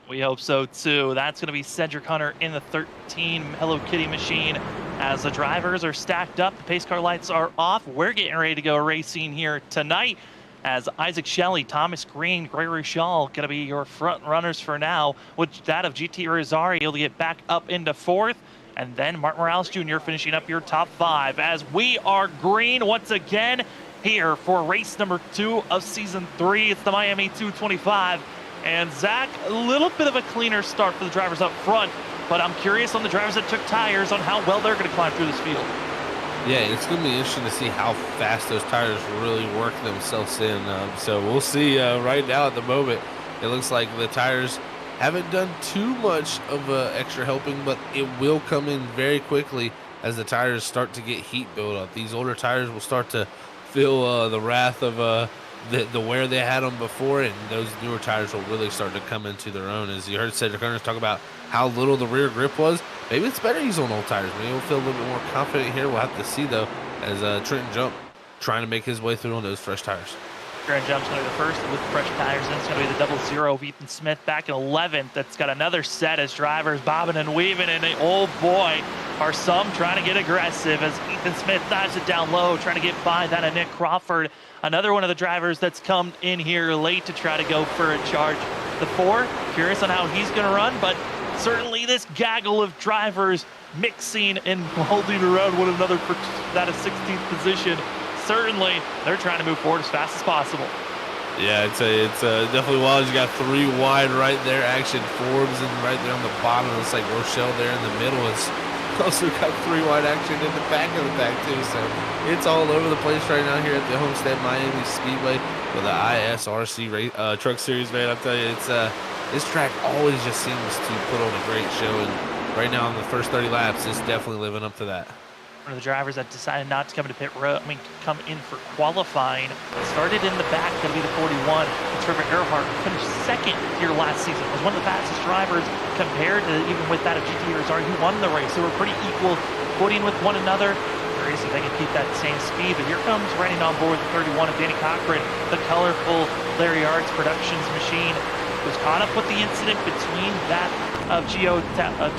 We hope so, too. That's going to be Cedric Hunter in the 13 Hello Kitty machine. As the drivers are stacked up, the pace car lights are off. We're getting ready to go racing here tonight. As Isaac Shelley, Thomas Green, Gregory Shaw going to be your front runners for now, with that of GT Rosario able to get back up into fourth. And then Martin Morales Jr. finishing up your top five. As we are green once again here for race number 2 of season 3. It's the Miami 225. And Zach, a little bit of a cleaner start for the drivers up front, but I'm curious on the drivers that took tires on how well they're going to climb through this field. Yeah, it's going to be interesting to see how fast those tires really work themselves in. So we'll see. Right now at the moment, it looks like the tires haven't done too much of extra helping, but it will come in very quickly as the tires start to get heat build up. These older tires will start to feel the wrath of the wear they had on before, and those newer tires will really start to come into their own. As you heard Cedric Hunter talk about how little the rear grip was, maybe it's better he's on old tires. Maybe he'll feel a little bit more confident here. We'll have to see, though, as Trenton Jump trying to make his way through on those fresh tires. Trenton Jump's going to be the first with fresh tires, and it's going to be the 00 of Ethan Smith back in 11th. That's got another set as drivers bobbing and weaving, and oh boy, are some trying to get aggressive as Ethan Smith dives it down low, trying to get by that of Nick Crawford. Another one of the drivers that's come in here late to try to go for a charge. The 4, curious on how he's going to run, but certainly this gaggle of drivers mixing and holding around one another for that of 16th position. Certainly, they're trying to move forward as fast as possible. Yeah, I'd say it's definitely wild. You got 3 wide right there, action. Forbes and right there on the bottom. It's like Rochelle there in the middle. It's also got 3 wide action in the back of the pack too. So it's all over the place right now here at the Homestead Miami Speedway for the ISRC Truck Series, man. I'll tell you, it's this track always just seems to put on a great show, and right now in the first 30 laps, it's definitely living up to that. One of the drivers that decided not to come come in for qualifying started in the back. That'll be the 41. Trevor Earhart finished second here last season. Was one of the fastest drivers compared to even with that of GT Rosario, who won the race. They were pretty equal footing with one another. Curious if they can keep that same speed. But here comes running on board the 31 of Danny Cochran, the colorful Larry Arts Productions machine, who's caught up with the incident between that of Gio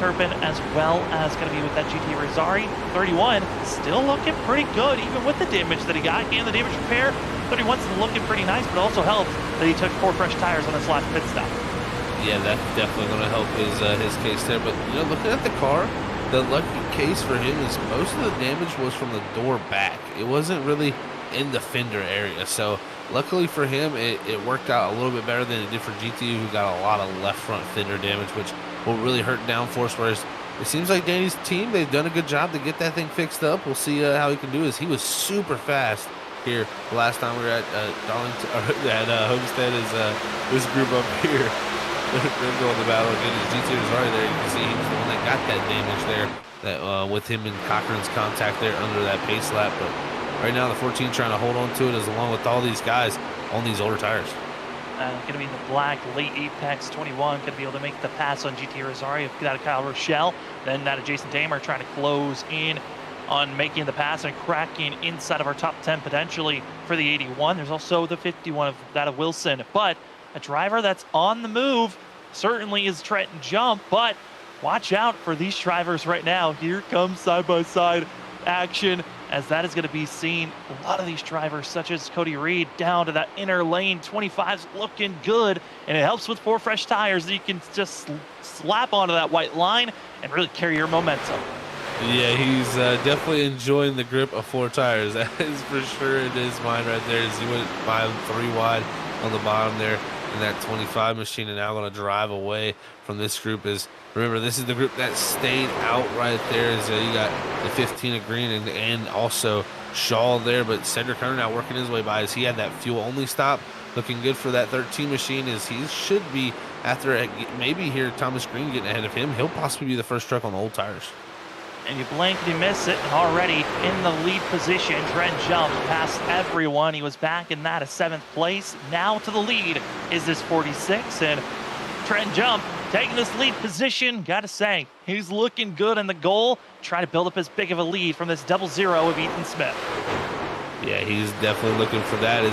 Turpin as well as going to be with that GT Rosario. 31 still looking pretty good even with the damage that he got and the damage repair. 31's looking pretty nice, but also helps that he took 4 fresh tires on his last pit stop. Yeah, that's definitely going to help his case there. But looking at the car, the lucky case for him is most of the damage was from the door back. It wasn't really in the fender area. So luckily for him, it worked out a little bit better than it did for GT, who got a lot of left front fender damage, which will really hurt downforce. Whereas it seems like Danny's team, they've done a good job to get that thing fixed up. We'll see how he can do this. He was super fast here the last time we were at Homestead. Is this group up here? They're going to battle against GT Rosario there. You can see he was the one that got that damage there, that with him and Cochran's contact there under that pace lap. But right now the 14 trying to hold on to it as along with all these guys on these older tires. Going to be in the black, late Apex 21, going to be able to make the pass on GT Rosario. That of Kyle Rochelle, then that of Jason Damer trying to close in on making the pass and cracking inside of our top 10 potentially for the 81. There's also the 51 of that of Wilson, but a driver that's on the move certainly is Trenton Jump, but watch out for these drivers right now. Here comes side-by-side action, as that is going to be seen. A lot of these drivers, such as Cody Reed, down to that inner lane. 25's looking good, and it helps with 4 fresh tires that you can just slap onto that white line and really carry your momentum. Yeah, he's definitely enjoying the grip of 4 tires. That is for sure in his mind right there, as he went by 3 wide on the bottom there in that 25 machine, and now going to drive away from this group. Is remember, this is the group that stayed out right there. Is you got the 15 of Green and also Shaw there, but Cedric Hunter now working his way by as he had that fuel only stop. Looking good for that 13 machine, as he should be, after maybe here Thomas Green getting ahead of him, he'll possibly be the first truck on the old tires. And you blink and you miss it, and already in the lead position, Trent Jump past everyone. He was back in that 7th place. Now to the lead is this 46, and Trent Jump taking this lead position. Gotta say, he's looking good in the goal. Try to build up as big of a lead from this 00 of Ethan Smith. Yeah, he's definitely looking for that.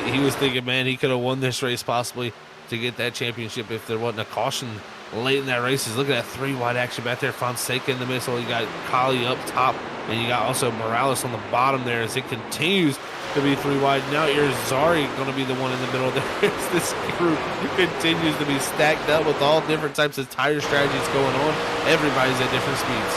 He was thinking, man, he could have won this race possibly to get that championship if there wasn't a caution late in that race. Is look at that 3 wide action back there. Fonseca in the middle. You got Kali up top, and you got also Morales on the bottom there as it continues to be 3 wide. Now here's Zari going to be the one in the middle. There's this group continues to be stacked up with all different types of tire strategies going on. Everybody's at different speeds.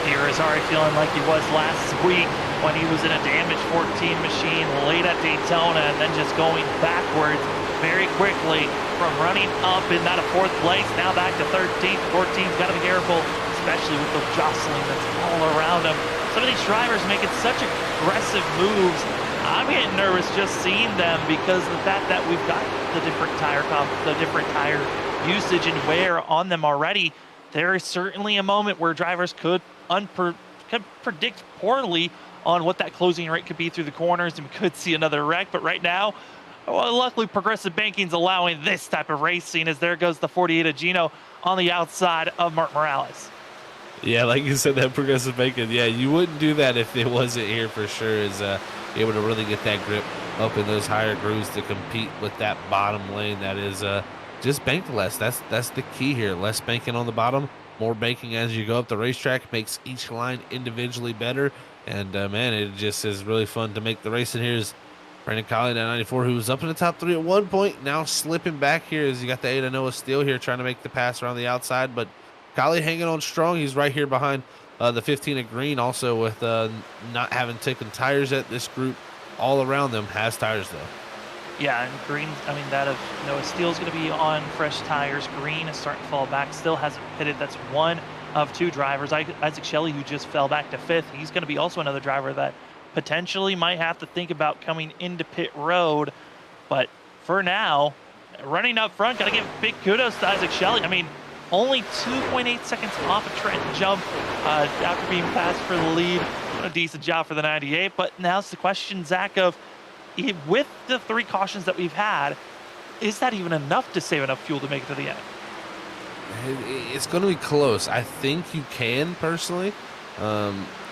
Here is Zari feeling like he was last week when he was in a damaged 14 machine late at Daytona, and then just going backwards very quickly from running up in that 4th place, now back to 13th. 14's got to be careful, especially with the jostling that's all around him. Some of these drivers making such aggressive moves. I'm getting nervous just seeing them because of the fact that we've got the different tire usage and wear on them already. There is certainly a moment where drivers could predict poorly on what that closing rate could be through the corners, and we could see another wreck. But right now, well, luckily, Progressive Banking's allowing this type of racing, as there goes the 48 of Gino on the outside of Mark Morales. Yeah, like you said, that Progressive Banking, yeah, you wouldn't do that if it wasn't here for sure, is able to really get that grip up in those higher grooves to compete with that bottom lane. That is just bank less. That's the key here. Less banking on the bottom, more banking as you go up the racetrack, makes each line individually better. And, man, it just is really fun to make the race. And here's Brandon Colley, that 94, who was up in the top 3 at one point, now slipping back here as you got the 8 of Noah Steele here trying to make the pass around the outside. But Colley hanging on strong. He's right here behind the 15 of Green, also with not having taken tires at this group. All around them has tires, though. Yeah, and Green, I mean, that of Noah Steele is going to be on fresh tires. Green is starting to fall back, still hasn't pitted. That's one of 2 drivers. Isaac Shelley, who just fell back to 5th, he's going to be also another driver that potentially might have to think about coming into pit road. But for now, running up front, got to give big kudos to Isaac Shelley. I mean, only 2.8 seconds off a Trenton Jump after being passed for the lead. A decent job for the 98. But now's the question, Zach, of with the 3 cautions that we've had, is that even enough to save enough fuel to make it to the end? It's going to be close. I think you can, personally.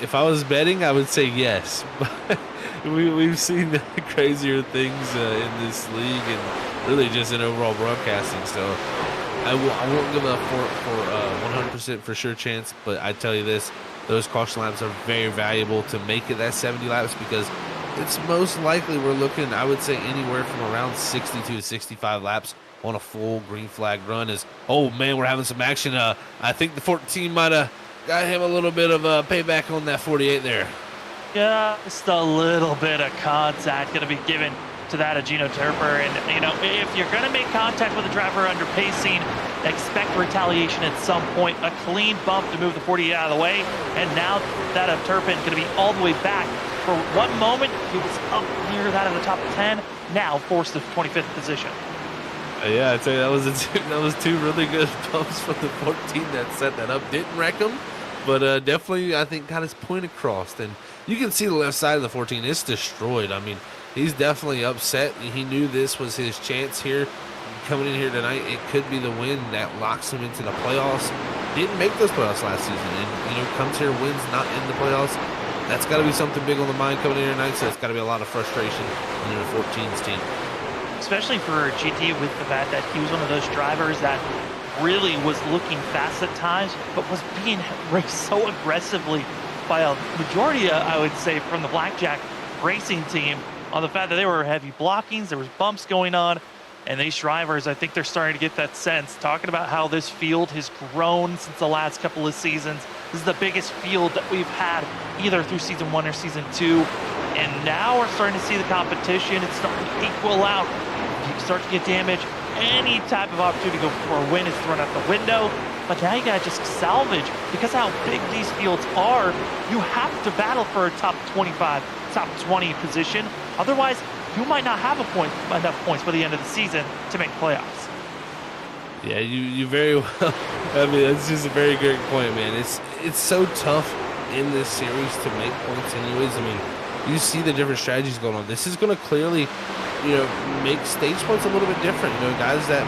If I was betting, I would say yes. But we've seen crazier things in this league and really just in overall broadcasting. So I won't give a 100% for sure chance, but I tell you this, those caution laps are very valuable to make it that 70 laps, because it's most likely we're looking, I would say, anywhere from around 62 to 65 laps on a full green flag run. Is, oh man, we're having some action. I think the 14 might have got him a little bit of payback on that 48 there. Yeah, just a little bit of contact going to be given to that of Gino Turper. And, you know, if you're going to make contact with a driver under pacing, expect retaliation at some point. A clean bump to move the 48 out of the way. And now that of Turpin going to be all the way back. For one moment, he was up near that of the top 10, now forced to 25th position. Yeah, I'd say that was 2 really good bumps from the 14 that set that up. Didn't wreck him, but definitely, I think, got his point across. And you can see the left side of the 14. It's destroyed. I mean, he's definitely upset. He knew this was his chance here. Coming in here tonight, it could be the win that locks him into the playoffs. Didn't make those playoffs last season, and comes here, wins, not in the playoffs. That's got to be something big on the mind coming in here tonight. So it's got to be a lot of frustration in the 14's team, especially for GT, with the fact that he was one of those drivers that really was looking fast at times, but was being raced so aggressively by a majority, I would say, from the Blackjack racing team, on the fact that there were heavy blockings, there was bumps going on. And these drivers, I think they're starting to get that sense, talking about how this field has grown since the last couple of seasons. This is the biggest field that we've had either through season 1 or season 2. And now we're starting to see the competition. It's starting to equal out. If you start to get damage, any type of opportunity to go for a win is thrown out the window. But now you gotta just salvage. Because how big these fields are, you have to battle for a top 25, top 20 position. Otherwise, you might not have enough points by the end of the season to make playoffs. Yeah, you very well. I mean, that's just a very great point, man. It's so tough in this series to make points anyways. I mean, you see the different strategies going on. This is going to clearly, make stage points a little bit different. Guys that,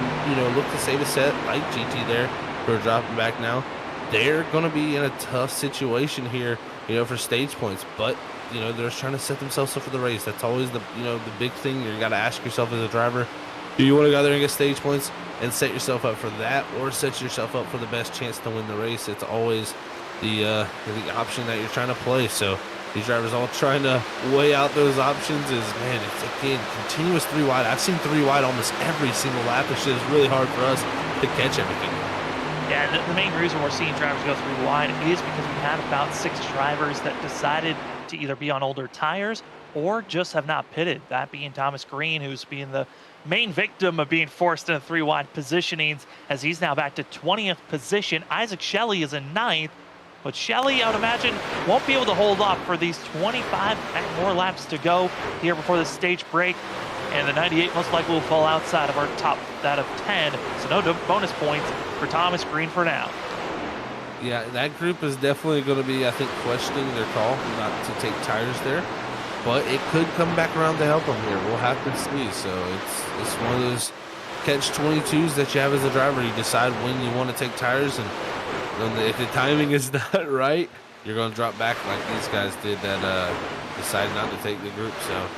look to save a set, like GT there, who are dropping back now, they're going to be in a tough situation here, for stage points. But they're trying to set themselves up for the race. That's always the big thing. You got to ask yourself as a driver, do you want to go out there and get stage points and set yourself up for that, or set yourself up for the best chance to win the race? It's always the option that you're trying to play. So these drivers all trying to weigh out those options. It's again continuous 3 wide. I've seen 3 wide almost every single lap. It's just really hard for us to catch everything. Yeah, the main reason we're seeing drivers go 3 wide is because we had about 6 drivers that decided to either be on older tires or just have not pitted. That being Thomas Green, who's being the main victim of being forced into 3 wide positionings, as he's now back to 20th position. Isaac Shelley is in 9th, but Shelley, I would imagine, won't be able to hold off for these 25 and more laps to go here before the stage break. And the 98 most likely will fall outside of our top, that of 10. So no bonus points for Thomas Green for now. Yeah, that group is definitely going to be, I think, questioning their call not to take tires there. But it could come back around to help them here. We'll have to see. So it's one of those catch-22s that you have as a driver. You decide when you want to take tires, and if the timing is not right, you're going to drop back like these guys did that decided not to take the group. So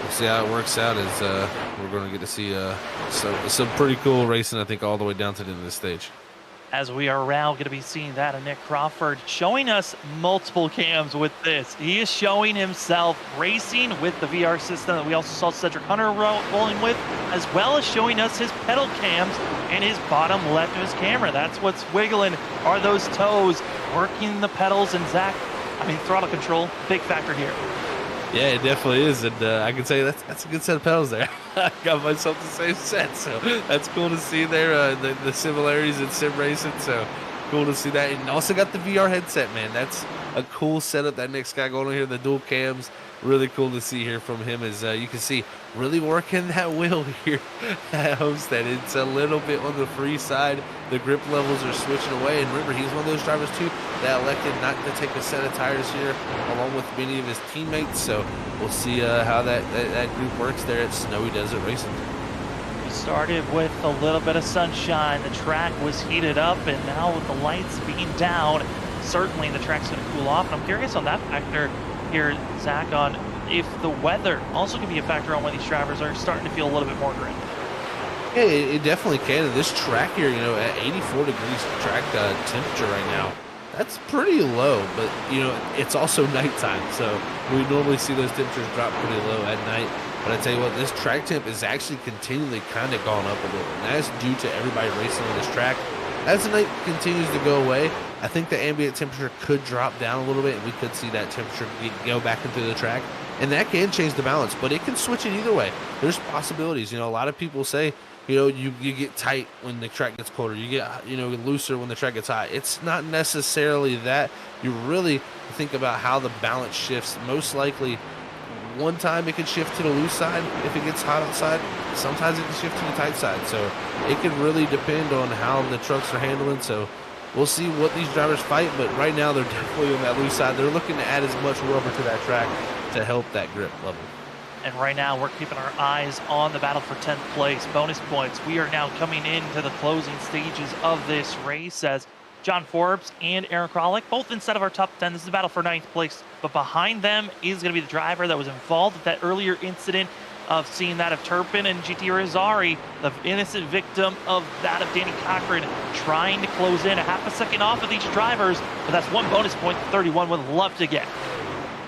we'll see how it works out, as we're going to get to see some pretty cool racing, I think, all the way down to the end of the stage. As we are now going to be seeing that of Nick Crawford showing us multiple cams with this. He is showing himself racing with the VR system that we also saw Cedric Hunter rolling with, as well as showing us his pedal cams and his bottom left of his camera. That's what's wiggling, are those toes, working the pedals. And Zach, throttle control, big factor here. Yeah, it definitely is, and I can say that's a good set of pedals there. I got myself the same set, so that's cool to see there, the similarities in sim racing, so cool to see that. And also got the VR headset, man. That's a cool setup that Nick's got going on here, the dual cams. Really cool to see here from him, as you can see, really working that wheel here at Homestead. It's a little bit on the free side. The grip levels are switching away, and remember, he's one of those drivers too that elected not to take a set of tires here along with many of his teammates. So we'll see how that group works there at Snowy Desert Racing. We started with a little bit of sunshine. The track was heated up, and now with the lights being down, certainly the track's going to cool off. And I'm curious on that factor here, Zach, on if the weather also can be a factor on when these drivers are starting to feel a little bit more grim. Yeah, it definitely can. And this track here, at 84 degrees track temperature right now, that's pretty low. But, it's also nighttime. So we normally see those temperatures drop pretty low at night. But I tell you what, this track temp is actually continually kind of gone up a little. And that's due to everybody racing on this track. As the night continues to go away, I think the ambient temperature could drop down a little bit, and we could see that temperature go back into the track. And that can change the balance, but it can switch it either way. There's possibilities. A lot of people say, you get tight when the track gets colder. You get, looser when the track gets hot. It's not necessarily that. You really think about how the balance shifts. Most likely, one time it could shift to the loose side if it gets hot outside. Sometimes it can shift to the tight side. So it can really depend on how the trucks are handling. So we'll see what these drivers fight, but right now they're definitely on that loose side. They're looking to add as much rubber to that track to help that grip level. And right now we're keeping our eyes on the battle for 10th place. Bonus points. We are now coming into the closing stages of this race as John Forbes and Aaron Kralik, both inside of our top 10. This is a battle for 9th place, but behind them is going to be the driver that was involved with that earlier incident of seeing that of Turpin and GT Rizari, the innocent victim of that of Danny Cochran, trying to close in a half a second off of these drivers, but that's one bonus point that 31 would love to get.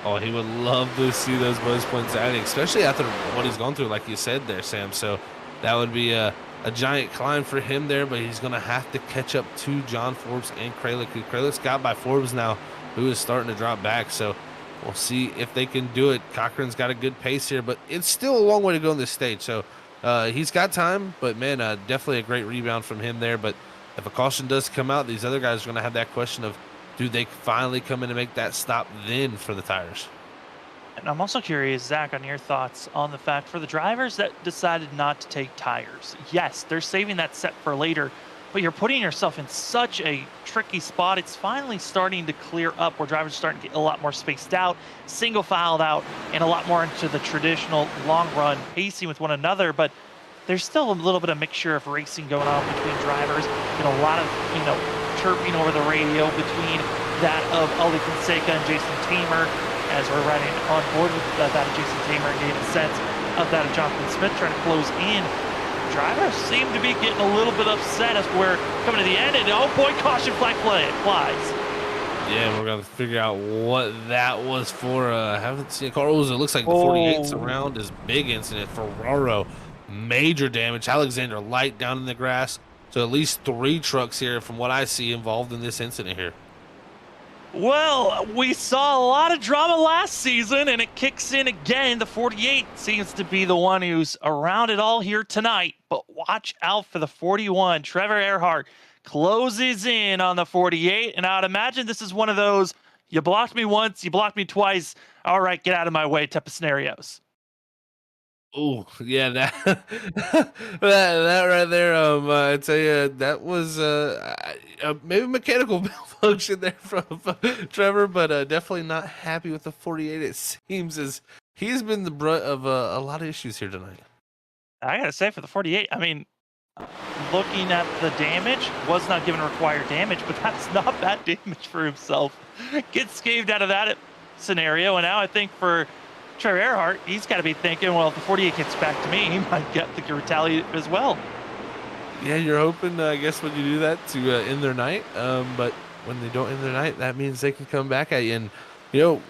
Oh, he would love to see those bonus points adding, especially after what he's gone through, like you said there, Sam. So that would be a giant climb for him there, but he's going to have to catch up to John Forbes and Kralik. Kralik's got by Forbes now, who is starting to drop back. So we'll see if they can do it. Cochran's got a good pace here, but it's still a long way to go on this stage. So he's got time, but, man, definitely a great rebound from him there. But if a caution does come out, these other guys are going to have that question of, do they finally come in and make that stop then for the tires? And I'm also curious, Zach, on your thoughts on the fact for the drivers that decided not to take tires. Yes, they're saving that set for later, but you're putting yourself in such a tricky spot. It's finally starting to clear up where drivers are starting to get a lot more spaced out, single filed out, and a lot more into the traditional long run pacing with one another. But there's still a little bit of mixture of racing going on between drivers, and a lot of, chirping over the radio between that of Ali Fonseca and Jason Tamer as we're riding on board with that of Jason Tamer and getting a sense of that of Jonathan Smith trying to close in. Drivers seem to be getting a little bit upset as we're coming to the end, and oh boy, caution flag flies. Yeah, we're going to figure out what that was for. I haven't seen Carlos. It looks like the 48's around is big incident. Ferraro, major damage. Alexander Light down in the grass. So at least 3 trucks here from what I see involved in this incident here. Well, we saw a lot of drama last season, and it kicks in again. The 48 seems to be the one who's around it all here tonight, but watch out for the 41. Trevor Earhart closes in on the 48, and I would imagine this is one of those, you blocked me once, you blocked me twice, all right, get out of my way type of scenarios. Oh, yeah, that that right there, I tell you, that was maybe mechanical malfunction there from Trevor, but definitely not happy with the 48. It seems as he's been the brunt of a lot of issues here tonight. I gotta say, for the 48, I mean, looking at the damage, was not given required damage, but that's not bad damage for himself. Gets scathed out of that scenario, and now I think for Trevor Earhart, he's got to be thinking, well, if the 48 gets back to me, he might get the retaliate as well. Yeah, you're hoping, I guess, when you do that to end their night. But when they don't end their night, that means they can come back at you. And,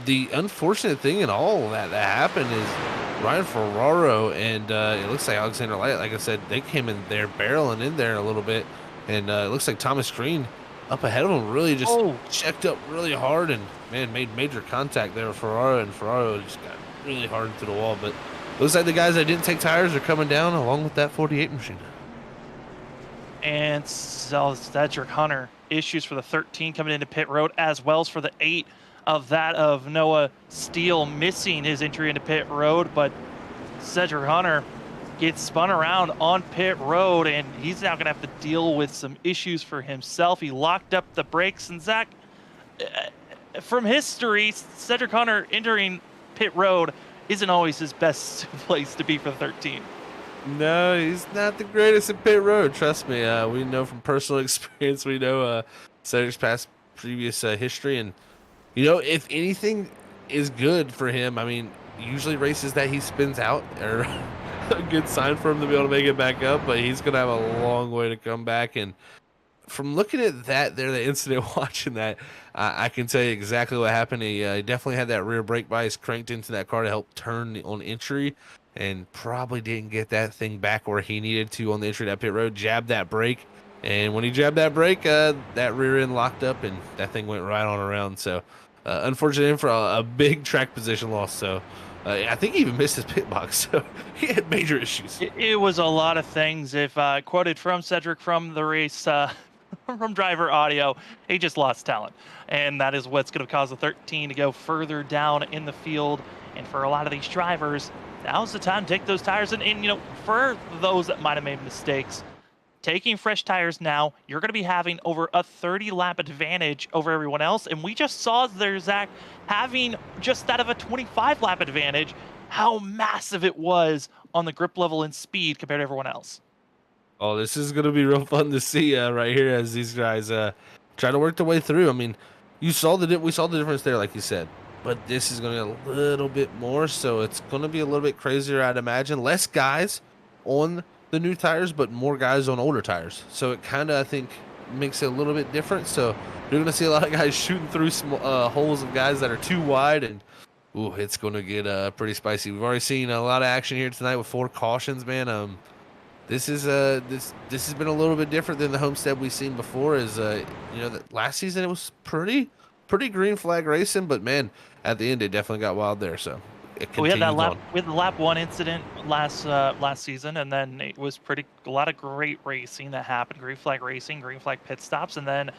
the unfortunate thing in all that happened is Ryan Ferraro and it looks like Alexander Light, like I said, they came in there barreling in there a little bit. And it looks like Thomas Green up ahead of him really just checked up really hard and, man, made major contact there with Ferraro, and Ferraro just got really hard into the wall. But looks like the guys that didn't take tires are coming down along with that 48 machine. And so Cedric Hunter, issues for the 13 coming into pit road, as well as for the 8 of that of Noah Steele missing his entry into pit road. But Cedric Hunter gets spun around on pit road, and he's now going to have to deal with some issues for himself. He locked up the brakes, and Zach, from history, Cedric Hunter entering pit road isn't always his best place to be for the 13. No, he's not the greatest at pit road. Trust me. We know from personal experience. We know Cedric's past previous history, and if anything is good for him, I mean, usually races that he spins out are a good sign for him to be able to make it back up. But he's gonna have a long way to come back. And from looking at that there, the incident, watching that, I can tell you exactly what happened. He definitely had that rear brake bias cranked into that car to help turn on entry, and probably didn't get that thing back where he needed to on the entry to that pit road. Jabbed that brake, and when he jabbed that brake, that rear end locked up, and that thing went right on around. So unfortunately for a big track position loss. So I think he even missed his pit box, so he had major issues. It was a lot of things. If quoted from Cedric from the race, from driver audio, he just lost talent. And that is what's going to cause the 13 to go further down in the field. And for a lot of these drivers, now's the time to take those tires. And for those that might have made mistakes, taking fresh tires now, you're going to be having over a 30 lap advantage over everyone else. And we just saw there, Zach, having just out of a 25 lap advantage, how massive it was on the grip level and speed compared to everyone else. Oh, this is going to be real fun to see right here as these guys try to work their way through. I mean, we saw the difference there, like you said, but this is going to be a little bit more. So it's going to be a little bit crazier, I'd imagine. Less guys on the new tires, but more guys on older tires. So it kind of, I think, makes it a little bit different. So you're going to see a lot of guys shooting through holes of guys that are too wide, and ooh, it's going to get pretty spicy. We've already seen a lot of action here tonight with 4 cautions, man. This is this has been a little bit different than the Homestead we've seen before. As that last season it was pretty green flag racing, but man, at the end it definitely got wild there. So it continues We had that on. we had the lap 1 incident last season, and then it was a lot of great racing that happened. Green flag racing, green flag pit stops, and then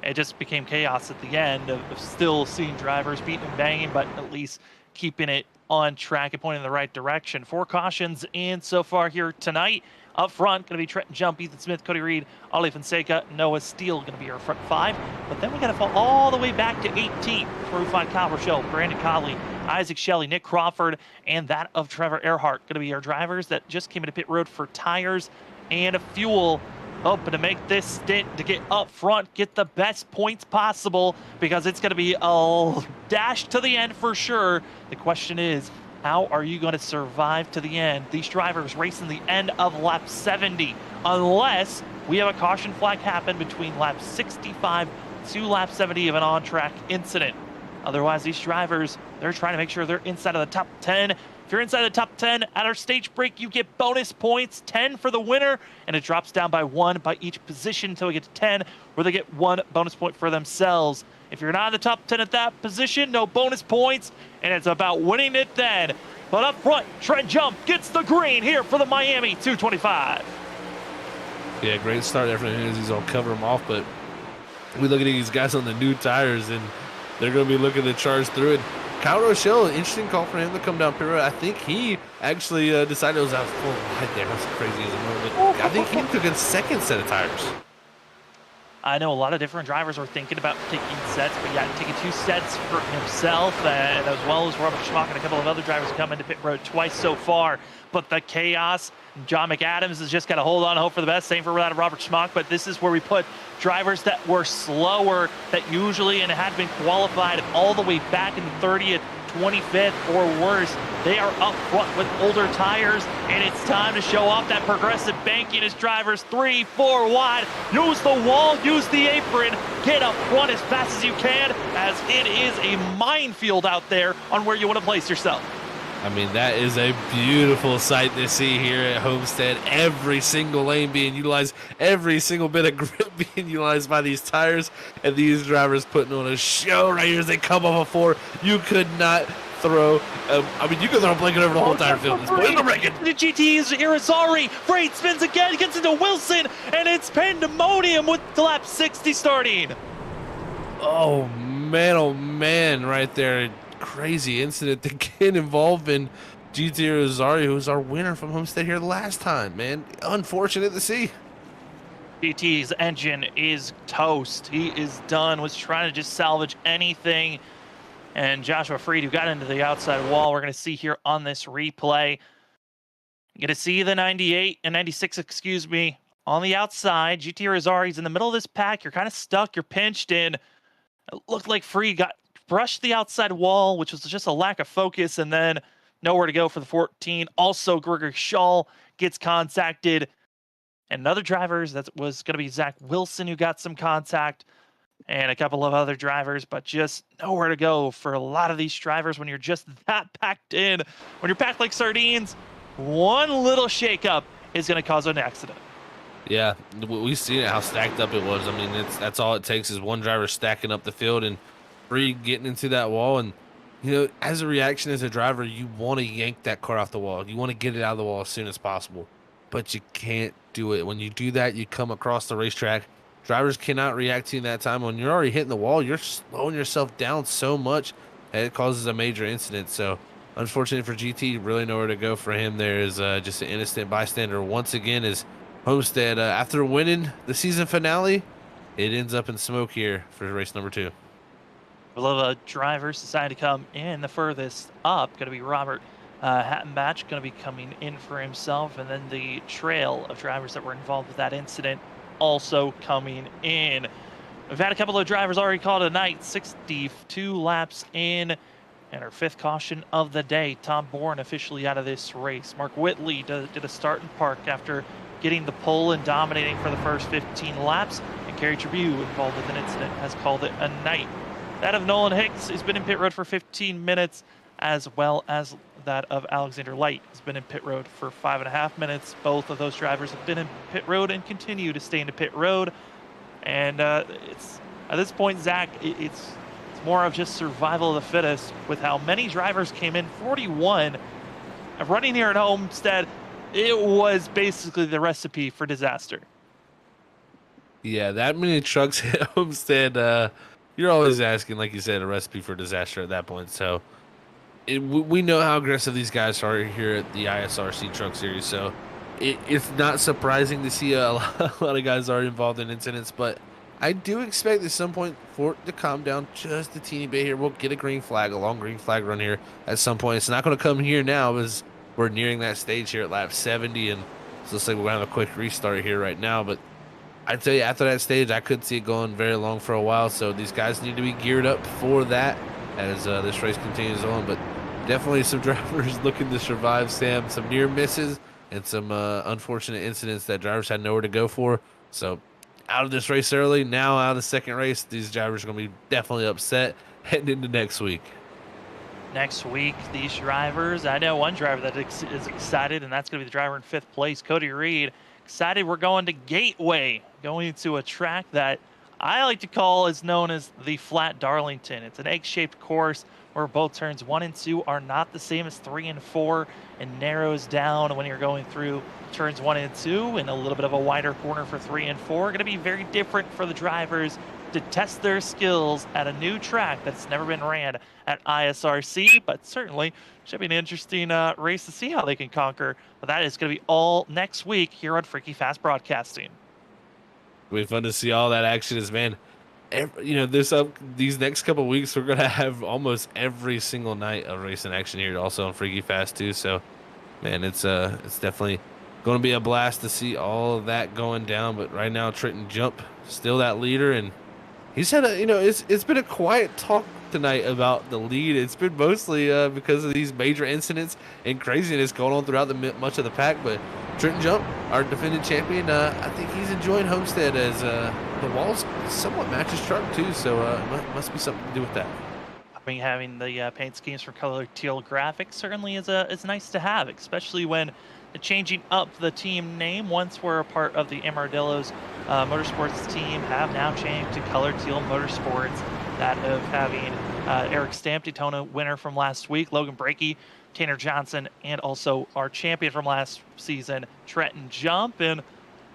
it just became chaos at the end of still seeing drivers beating and banging, but at least keeping it on track and pointing in the right direction. 4 cautions in so far here tonight. Up front, going to be Trenton Jump, Ethan Smith, Cody Reed, Ollie Fonseca, Noah Steele going to be our front 5. But then we got to fall all the way back to 18th, where we find Kyle Rochelle, Brandon Colley, Isaac Shelley, Nick Crawford, and that of Trevor Earhart. Going to be our drivers that just came into pit road for tires and fuel, hoping to make this stint to get up front, get the best points possible, because it's going to be a dash to the end for sure. The question is, how are you going to survive to the end? These drivers racing the end of lap 70, unless we have a caution flag happen between lap 65 to lap 70 of an on-track incident. Otherwise, these drivers, they're trying to make sure they're inside of the top 10. If you're inside the top 10 at our stage break, you get bonus points, 10 for the winner, and it drops down by 1 by each position until we get to 10, where they get 1 bonus point for themselves. If you're not in the top 10 at that position, no bonus points, and it's about winning it then. But up front, Trent Jump gets the green here for the Miami 225. Yeah, great start there for him as he's all cover them off, but we look at these guys on the new tires, and they're going to be looking to charge through it. Kyle Rochelle, interesting call for him to come down pit road. I think he actually decided it was out full wide there. That's crazy as a moment. I think he took a second set of tires. I know a lot of different drivers are thinking about taking sets, but yeah, taking 2 sets for himself, and as well as Robert Schmock and a couple of other drivers come into pit road twice so far. But the chaos, John McAdams has just got to hold on, hope for the best. Same for Robert Schmock, but this is where we put drivers that were slower, that usually and had been qualified all the way back in the 30th, 25th or worse. They are up front with older tires, and it's time to show off that progressive banking as drivers 3, 4 wide. Use the wall, use the apron, get up front as fast as you can, as it is a minefield out there on where you want to place yourself. I mean, that is a beautiful sight to see here at Homestead. Every single lane being utilized, every single bit of grip being utilized by these tires, and these drivers putting on a show right here as they come off a 4. You could not throw, you could throw a blanket over the whole tire field. It's the GT's Irizarry. Freight spins again, gets into Wilson, and it's pandemonium with lap 60 starting. Oh man, right there. Crazy incident again involving GT Rosario, who's our winner from Homestead here last time, man. Unfortunate to see. GT's engine is toast. He is done. Was trying to just salvage anything. And Joshua Freed, who got into the outside wall, we're going to see here on this replay. You're going to see the 98 and 96, excuse me, on the outside. GT Rosary's in the middle of this pack. You're kind of stuck. You're pinched in. It looked like Freed got brushed the outside wall, which was just a lack of focus, and then nowhere to go for the 14. Also, Gregory Shaw gets contacted. And other drivers, that was going to be Zach Wilson, who got some contact, and a couple of other drivers, but just nowhere to go for a lot of these drivers when you're just that packed in. When you're packed like sardines, one little shakeup is going to cause an accident. Yeah, we've seen it, how stacked up it was. I mean, that's all it takes is one driver stacking up the field and Freed getting into that wall. And, as a reaction as a driver, you want to yank that car off the wall. You want to get it out of the wall as soon as possible. But you can't do it. When you do that, you come across the racetrack. Drivers cannot react to you in that time. When you're already hitting the wall, you're slowing yourself down so much that it causes a major incident. So, unfortunate for GT, really nowhere to go for him. There is just an innocent bystander once again as Homestead, after winning the season finale, it ends up in smoke here for race number 2. A lot of drivers decided to come in. The furthest up going to be Robert Hattenbatch, going to be coming in for himself, and then the trail of drivers that were involved with that incident also coming in. We've had a couple of drivers already called tonight, 62 laps in, and our 5th caution of the day. Tom Bourne officially out of this race. Mark Whitley did a start and park after getting the pole and dominating for the first 15 laps, and Kerry Tribune, involved with an incident, has called it a night. That of Nolan Hicks has been in pit road for 15 minutes, as well as that of Alexander Light has been in pit road for 5.5 minutes. Both of those drivers have been in pit road and continue to stay in pit road. And it's at this point, Zach, it's more of just survival of the fittest with how many drivers came in. 41 running here at Homestead. It was basically the recipe for disaster. Yeah, that many trucks at Homestead. You're always asking, like you said, a recipe for disaster at that point. So we know how aggressive these guys are here at the ISRC Truck Series. So it's not surprising to see a lot of guys are involved in incidents. But I do expect at some point for it to calm down just a teeny bit here. We'll get a green flag, a long green flag run here at some point. It's not going to come here now as we're nearing that stage here at lap 70. And so it looks like we're going to have a quick restart here right now. But I'd tell you, after that stage, I could see it going very long for a while. So these guys need to be geared up for that as this race continues on. But definitely some drivers looking to survive, Sam. Some near misses and some unfortunate incidents that drivers had nowhere to go for. So out of this race early, now out of the second race, these drivers are going to be definitely upset heading into next week. Next week, these drivers, I know one driver that is excited, and that's going to be the driver in 5th place, Cody Reed. Excited we're going to Gateway, going to a track that I like to call is known as the Flat Darlington. It's an egg-shaped course where both turns 1 and 2 are not the same as 3 and 4 and narrows down when you're going through turns 1 and 2 and a little bit of a wider corner for 3 and 4. Going to be very different for the drivers to test their skills at a new track that's never been ran at ISRC, but certainly should be an interesting race to see how they can conquer. But that is going to be all next week here on Freaky Fast Broadcasting. It'll be fun to see all that action as, man. These next couple of weeks, we're going to have almost every single night of racing action here also on Freaky Fast too. So, man, it's definitely going to be a blast to see all of that going down. But right now, Trenton Jump still that leader, and he's had it's been a quiet talk tonight about the lead. It's been mostly because of these major incidents and craziness going on throughout much of the pack. But Trenton Jump, our defending champion, I think he's enjoying Homestead as the walls somewhat match his truck too. So it must be something to do with that. I mean, having the paint schemes from Color Teal Graphics certainly is nice to have, especially when changing up the team name. Once we're a part of the Amardello's Motorsports team, have now changed to Color Teal Motorsports. That of having Eric Stamp, Daytona winner from last week, Logan Brakey, Tanner Johnson, and also our champion from last season, Trenton Jump. And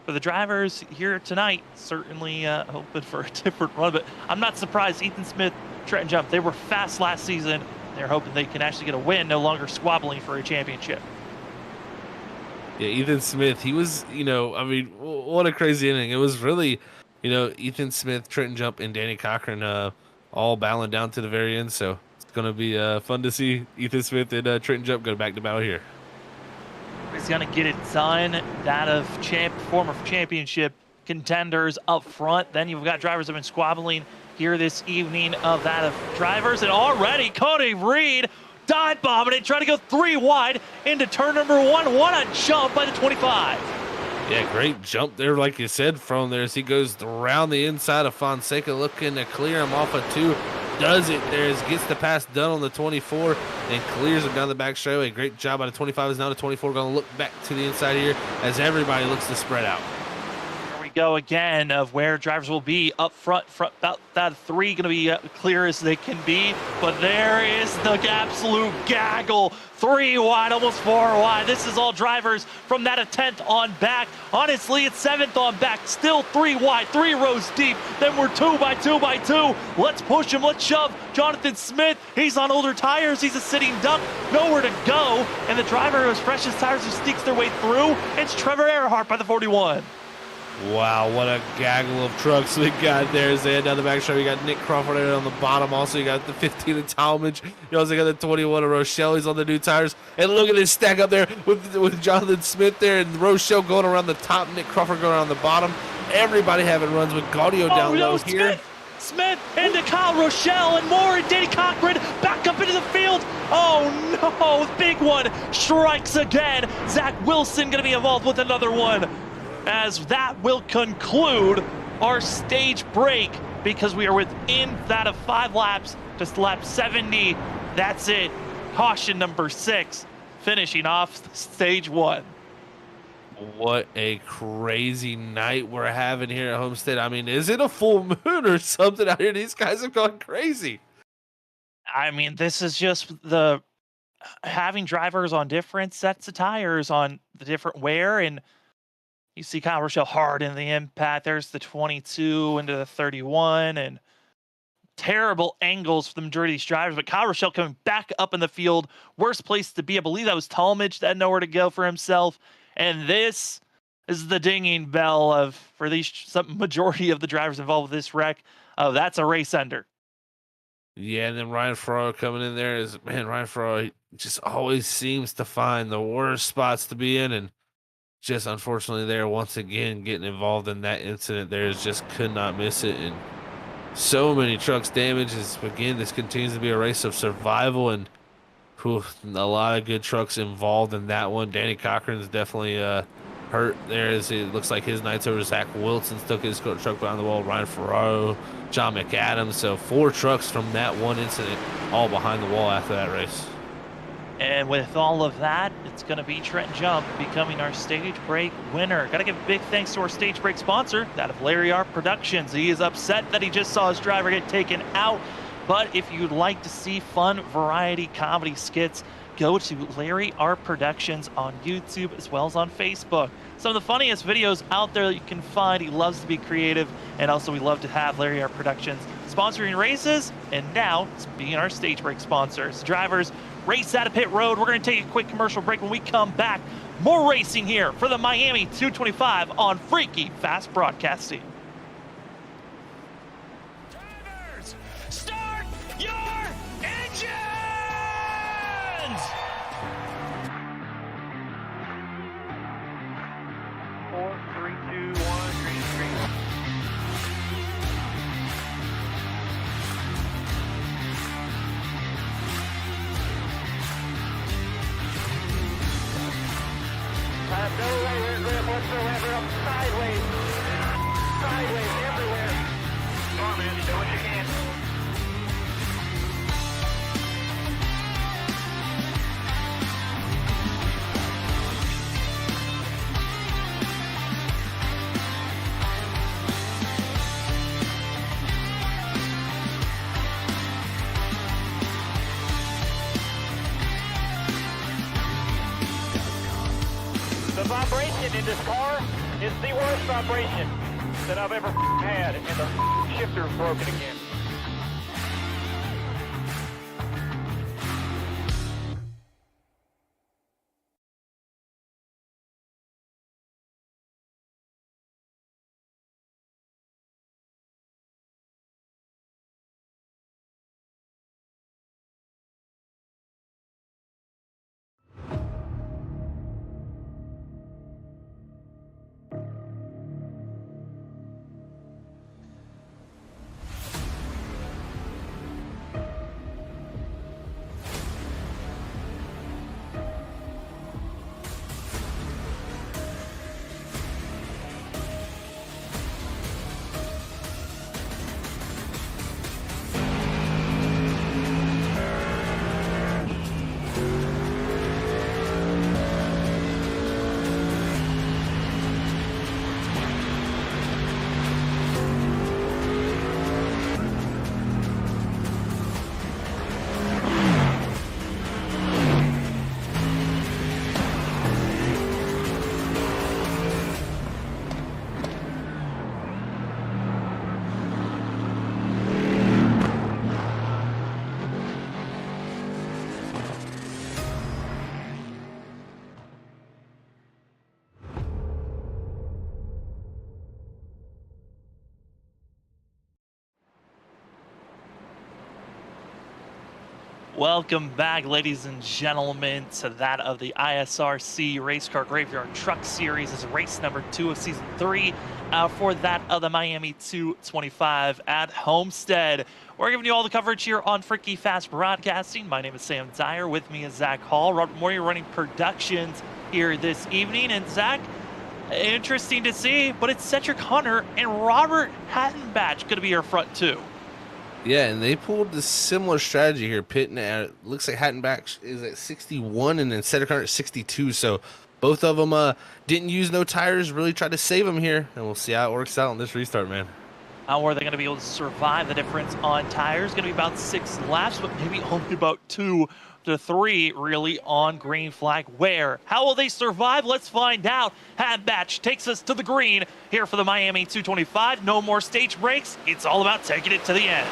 for the drivers here tonight, certainly hoping for a different run. But I'm not surprised. Ethan Smith, Trenton Jump, they were fast last season. They're hoping they can actually get a win, no longer squabbling for a championship. Yeah, Ethan Smith, he was, what a crazy inning. It was really, Ethan Smith, Trenton Jump, and Danny Cochran all battling down to the very end. So it's going to be fun to see Ethan Smith and Trenton Jump go back to battle here. He's going to get it done. That of former championship contenders up front. Then you've got drivers that have been squabbling here this evening of that of drivers. And already Cody Reed dive bombing it, trying to go 3 wide into turn number 1. What a jump by the 25. Yeah, great jump there, like you said, from there as he goes around the inside of Fonseca, looking to clear him off of 2. Does it there as gets the pass done on the 24 and clears him down the back straightaway. Great job by the 25. Is now the 24 going to look back to the inside here as everybody looks to spread out. Here we go again of where drivers will be up front. About that 3 going to be clear as they can be. But there is the absolute gaggle. 3 wide, almost 4 wide. This is all drivers from that 10th on back. Honestly, it's 7th on back. Still 3 wide, 3 rows deep. Then we're 2 by 2 by 2. Let's push him. Let's shove. Jonathan Smith, he's on older tires. He's a sitting duck. Nowhere to go. And the driver who's fresh as tires who sneaks their way through, it's Trevor Earhart by the 41. Wow, what a gaggle of trucks we got there as they head down the back straight. We got Nick Crawford there on the bottom. Also, you got the 15 of Talmadge. You also got the 21 of Rochelle. He's on the new tires. And look at this stack up there with Jonathan Smith there and Rochelle going around the top, Nick Crawford going around the bottom. Everybody having runs with Gaudio down low here. Smith into Kyle Rochelle and more, and Danny Cochran back up into the field. Oh no, big one strikes again. Zach Wilson going to be involved with another one, as that will conclude our stage break because we are within that of 5 laps, just lap 70. That's it. Caution number 6, finishing off stage 1. What a crazy night we're having here at Homestead. I mean, is it a full moon or something out here? These guys have gone crazy. I mean, this is just the having drivers on different sets of tires on the different wear, and you see Kyle Rochelle hard in the impact. There's the 22 into the 31, and terrible angles for the majority of these drivers. But Kyle Rochelle coming back up in the field, worst place to be. I believe that was Talmadge that had nowhere to go for himself. And this is the dinging bell of for these some majority of the drivers involved with this wreck. Oh, that's a race ender. Yeah, and then Ryan Ferraro coming in there is, man, Ryan Ferraro just always seems to find the worst spots to be in, and just unfortunately there once again getting involved in that incident there is just could not miss it. And so many trucks damaged. Again, this continues to be a race of survival, and a lot of good trucks involved in that one. Danny Cochran's definitely hurt there as it looks like his night's over. Zach Wilson took his truck behind the wall. Ryan Ferraro, John McAdams. So 4 trucks from that one incident all behind the wall after that race. And with all of that, it's going to be Trent Jump becoming our stage break winner. Got to give a big thanks to our stage break sponsor, that of Larry R Productions. He is upset that he just saw his driver get taken out. But if you'd like to see fun variety comedy skits, go to Larry R Productions on YouTube as well as on Facebook. Some of the funniest videos out there that you can find. He loves to be creative, and also we love to have Larry R Productions sponsoring races, and now it's being our stage break sponsors. Drivers, race out of pit road. We're going to take a quick commercial break. When we come back, more racing here for the Miami 225 on Freaky Fast Broadcasting. Drivers, start your engines! 4, 3, 2, 1, green screen. No right grip whatsoever, up sideways everywhere. Come on, man, do what you can. The vibration in this car is the worst vibration that I've ever had, and the shifter's broken again. Welcome back, ladies and gentlemen, to that of the ISRC Race Car Graveyard Truck Series. This is race number 2 of Season 3 for that of the Miami 225 at Homestead. We're giving you all the coverage here on Freaky Fast Broadcasting. My name is Sam Dyer. With me is Zach Hall. Robert Moyer running productions here this evening. And Zach, interesting to see, but it's Cedric Hunter and Robert Hattenbatch going to be here front too. Yeah, and they pulled this similar strategy here. Pitting at, looks like Hattenbatch is at 61 and then Cedric Hunter at 62. So both of them didn't use no tires, really tried to save them here. And we'll see how it works out on this restart, man. How are they going to be able to survive the difference on tires? Going to be about 6 laps, but maybe only about 2 to 3 really on green flag wear. How will they survive? Let's find out. Hattenbatch takes us to the green here for the Miami 225. No more stage breaks. It's all about taking it to the end.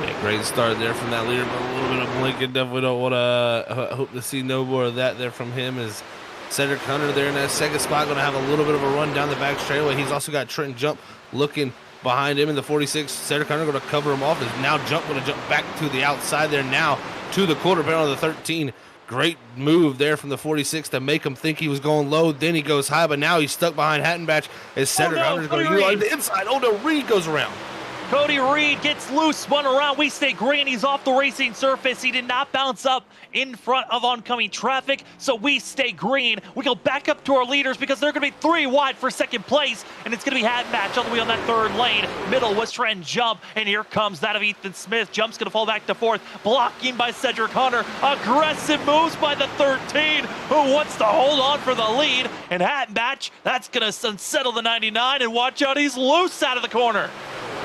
Yeah, great start there from that leader, but a little bit of blinking. Definitely don't want to hope to see no more of that there from him. As Cedric Hunter there in that second spot, going to have a little bit of a run down the back straightaway. He's also got Trenton Jump looking behind him in the 46. Cedric Hunter going to cover him off. Is now Jump going to jump back to the outside there now to the quarter panel of the 13. Great move there from the 46 to make him think he was going low. Then he goes high, but now he's stuck behind Hattenbatch as Cedric Hunter's going to on the inside. Oh no, Reed goes around. Cody Reed gets loose, spun around. We stay green. He's off the racing surface. He did not bounce up in front of oncoming traffic, so we stay green. We go back up to our leaders because they're going to be 3 wide for second place, and it's going to be Hattenbatch all the way on that 3rd lane. Middle was Trent Jump, and here comes that of Ethan Smith. Jump's going to fall back to 4th, blocking by Cedric Hunter. Aggressive moves by the 13, who wants to hold on for the lead, and Hattenbatch, that's going to unsettle the 99, and watch out, he's loose out of the corner.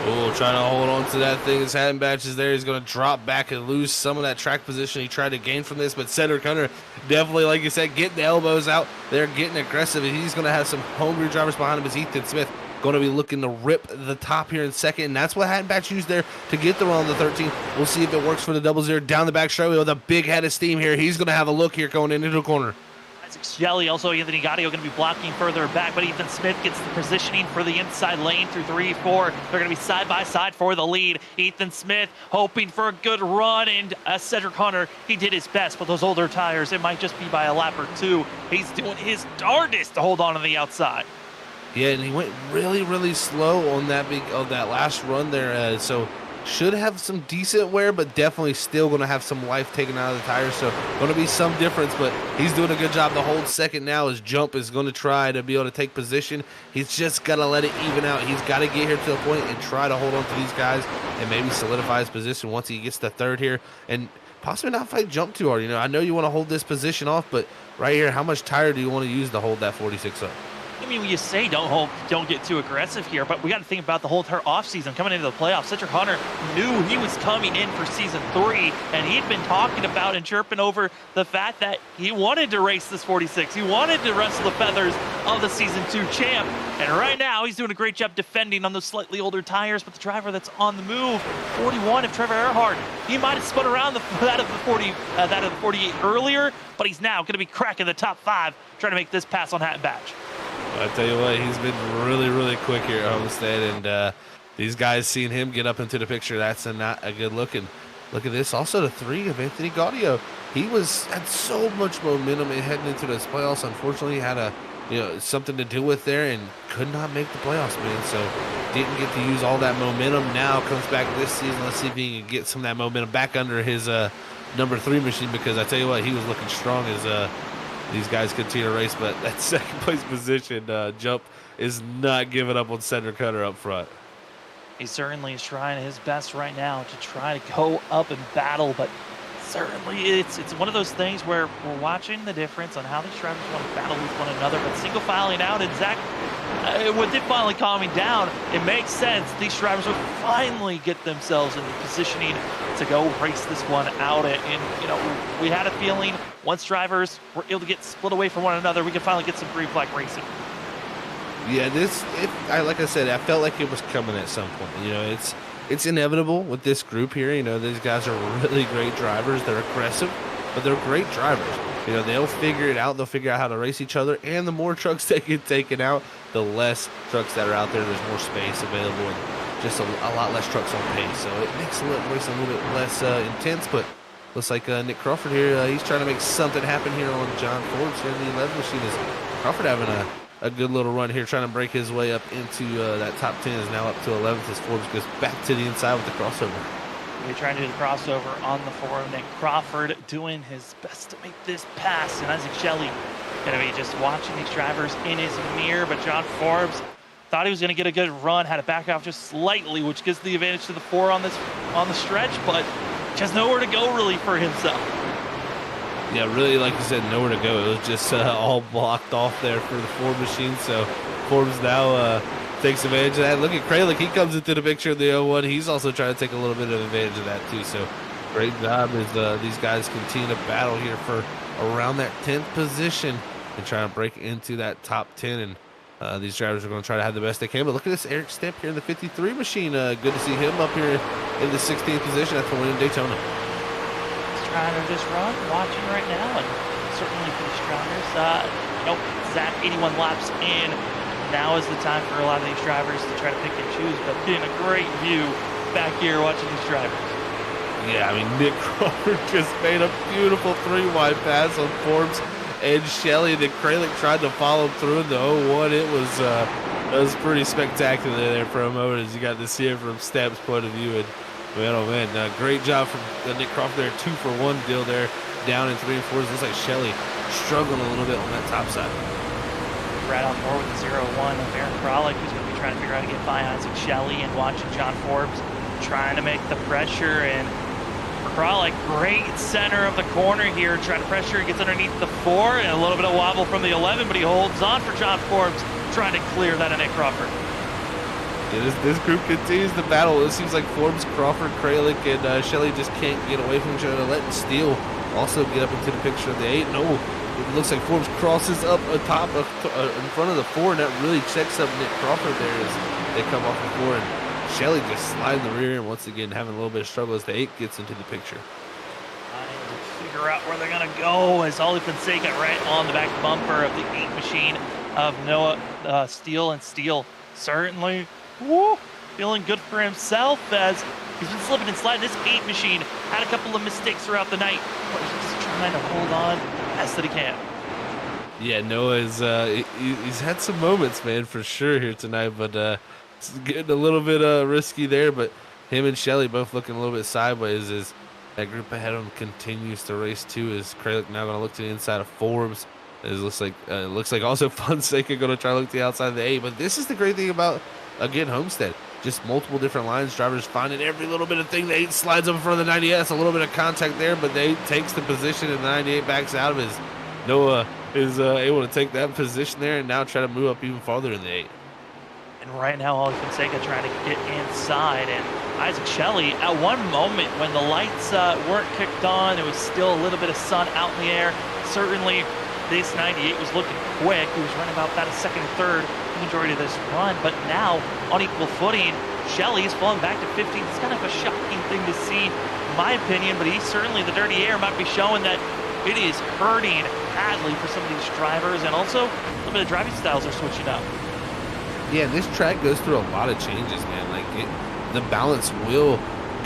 Oh, trying to hold on to that thing as Hattenbatch is there. He's going to drop back and lose some of that track position he tried to gain from this. But Cedric Hunter definitely, like you said, getting the elbows out. They're getting aggressive, and he's going to have some hungry drivers behind him as Ethan Smith going to be looking to rip the top here in second. And that's what Hattenbatch used there to get the run on the 13. We'll see if it works for the double zero down the back straightaway with a big head of steam here. He's going to have a look here going into the corner. Shelley, also Anthony Gaudio going to be blocking further back, but Ethan Smith gets the positioning for the inside lane through 3, 4. They're going to be side by side for the lead. Ethan Smith hoping for a good run, and Cedric Hunter, he did his best with those older tires. It might just be by a lap or 2. He's doing his darndest to hold on the outside. Yeah, and he went really, really slow on that that last run there, so should have some decent wear, but definitely still going to have some life taken out of the tires. So going to be some difference, but he's doing a good job to hold second now. His Jump is going to try to be able to take position. He's just got to let it even out. He's got to get here to the point and try to hold on to these guys and maybe solidify his position once he gets to 3rd here and possibly not fight Jump too hard. You know, I know you want to hold this position off, but right here, how much tire do you want to use to hold that 46 up? I mean, when you say don't get too aggressive here, but we got to think about the whole entire offseason coming into the playoffs. Cedric Hunter knew he was coming in for Season 3, and he'd been talking about and chirping over the fact that he wanted to race this 46. He wanted to wrestle the feathers of the Season 2 champ, and right now he's doing a great job defending on those slightly older tires, but the driver that's on the move, 41 of Trevor Earhart, he might have spun around that of the 48 earlier, but he's now going to be cracking the top 5, trying to make this pass on Hattenbatch. I tell you what, he's been really, really quick here at Homestead, and these guys seeing him get up into the picture, that's not a good look. And look at this, also the 3 of Anthony Gaudio. He had so much momentum heading into this playoffs. Unfortunately, he had something to deal with there and could not make the playoffs, man. So didn't get to use all that momentum. Now comes back this season. Let's see if he can get some of that momentum back under his number 3 machine, because I tell you what, he was looking strong as these guys continue to race. But that second place position, Jump is not giving up on Cedric Hunter up front. He certainly is trying his best right now to try to go up and battle, but certainly it's one of those things where we're watching the difference on how these drivers want to battle with one another, but single filing out, and Zach, with it finally calming down, it makes sense. These drivers would finally get themselves in the positioning to go race this one out. And you know, we had a feeling once drivers were able to get split away from one another, we could finally get some green flag racing. Yeah, like I said, I felt like it was coming at some point. You know, it's inevitable with this group here. You know, these guys are really great drivers. They're aggressive, but they're great drivers. You know, they'll figure it out. They'll figure out how to race each other. And the more trucks they get taken out, the less trucks that are out there. There's more space available and just a lot less trucks on pace. So it makes racing a little bit less intense. But looks like Nick Crawford here, he's trying to make something happen here on John Forbes here in the 11 machine. Is Crawford having a good little run here, trying to break his way up into that top 10, is now up to 11th as Forbes goes back to the inside with the crossover. We're trying to do the crossover on the 4. Nick Crawford doing his best to make this pass, and Isaac Shelley going to be just watching these drivers in his mirror, but John Forbes thought he was going to get a good run, had to back off just slightly, which gives the advantage to the 4 on the stretch, but just nowhere to go really for himself. Yeah, really, like you said, nowhere to go. It was just all blocked off there for the 4 machine, so Forbes now takes advantage of that. Look at Kralik, he comes into the picture of the 0-1. He's also trying to take a little bit of advantage of that too, so great job as these guys continue to battle here for around that 10th position and trying to break into that top 10, and these drivers are going to try to have the best they can. But look at this Eric Stemp here in the 53 machine. Good to see him up here in the 16th position after winning Daytona. He's trying to just run, watching right now, and certainly for these drivers. Nope, Zach 81 laps in. Now is the time for a lot of these drivers to try to pick and choose, but getting a great view back here watching these drivers. Yeah, I mean, Nick Crawford just made a beautiful 3-wide pass on Forbes and Shelley. Then Kralik tried to follow through in the 0-1. It was pretty spectacular there for a moment as you got to see it from Stemp's point of view. And man, oh man, great job from Nick Crawford there. 2-for-1 deal there, down in 3 and 4s. Looks like Shelley struggling a little bit on that top side. Right on board with the 0-1 of Aaron Kralik, who's going to be trying to figure out how to get by Isaac Shelley, and watching John Forbes trying to make the pressure. And for Kralik, great center of the corner here, trying to pressure. He gets underneath the 4 and a little bit of wobble from the 11, but he holds on for John Forbes, trying to clear that of Nick Crawford. Yeah, this group continues the battle. It seems like Forbes, Crawford, Kralik, and Shelley just can't get away from each other. Letting Steele also get up into the picture of the 8. No, it looks like Forbes crosses up atop in front of the 4, and that really checks up Nick Crawford there as they come off the 4. And Shelley just sliding the rear end once again, having a little bit of struggle as the 8 gets into the picture. Trying to figure out where they're going to go as Ollie Fonseca right on the back bumper of the 8 machine of Noah Steele, and Steele certainly feeling good for himself as he's been slipping and sliding. This 8 machine had a couple of mistakes throughout the night, but he's just trying to hold on best that he can. Yeah, Noah's he's had some moments, man, for sure here tonight, but it's getting a little bit risky there. But him and Shelley both looking a little bit sideways as that group ahead of him continues to race too. Is Kralik now going to look to the inside of Forbes? It looks like also Fonseca going to try to look to the outside of the 8. But this is the great thing about, again, Homestead. Just multiple different lines, drivers finding every little bit of thing. The 8 slides up in front of the 98. A little bit of contact there, but the 8 takes the position and the 98 backs out of his. Noah is able to take that position there and now try to move up even farther in the 8. And right now, Ollie Fonseca trying to get inside, and Isaac Shelley, at one moment when the lights weren't kicked on, there was still a little bit of sun out in the air. Certainly, this 98 was looking quick. He was running about a second or third the majority of this run, but now on equal footing, Shelley is falling back to 15th. It's kind of a shocking thing to see, in my opinion, but he's certainly, the dirty air might be showing that it is hurting badly for some of these drivers, and also a little bit of driving styles are switching up. Yeah, this track goes through a lot of changes, man. Like the balance will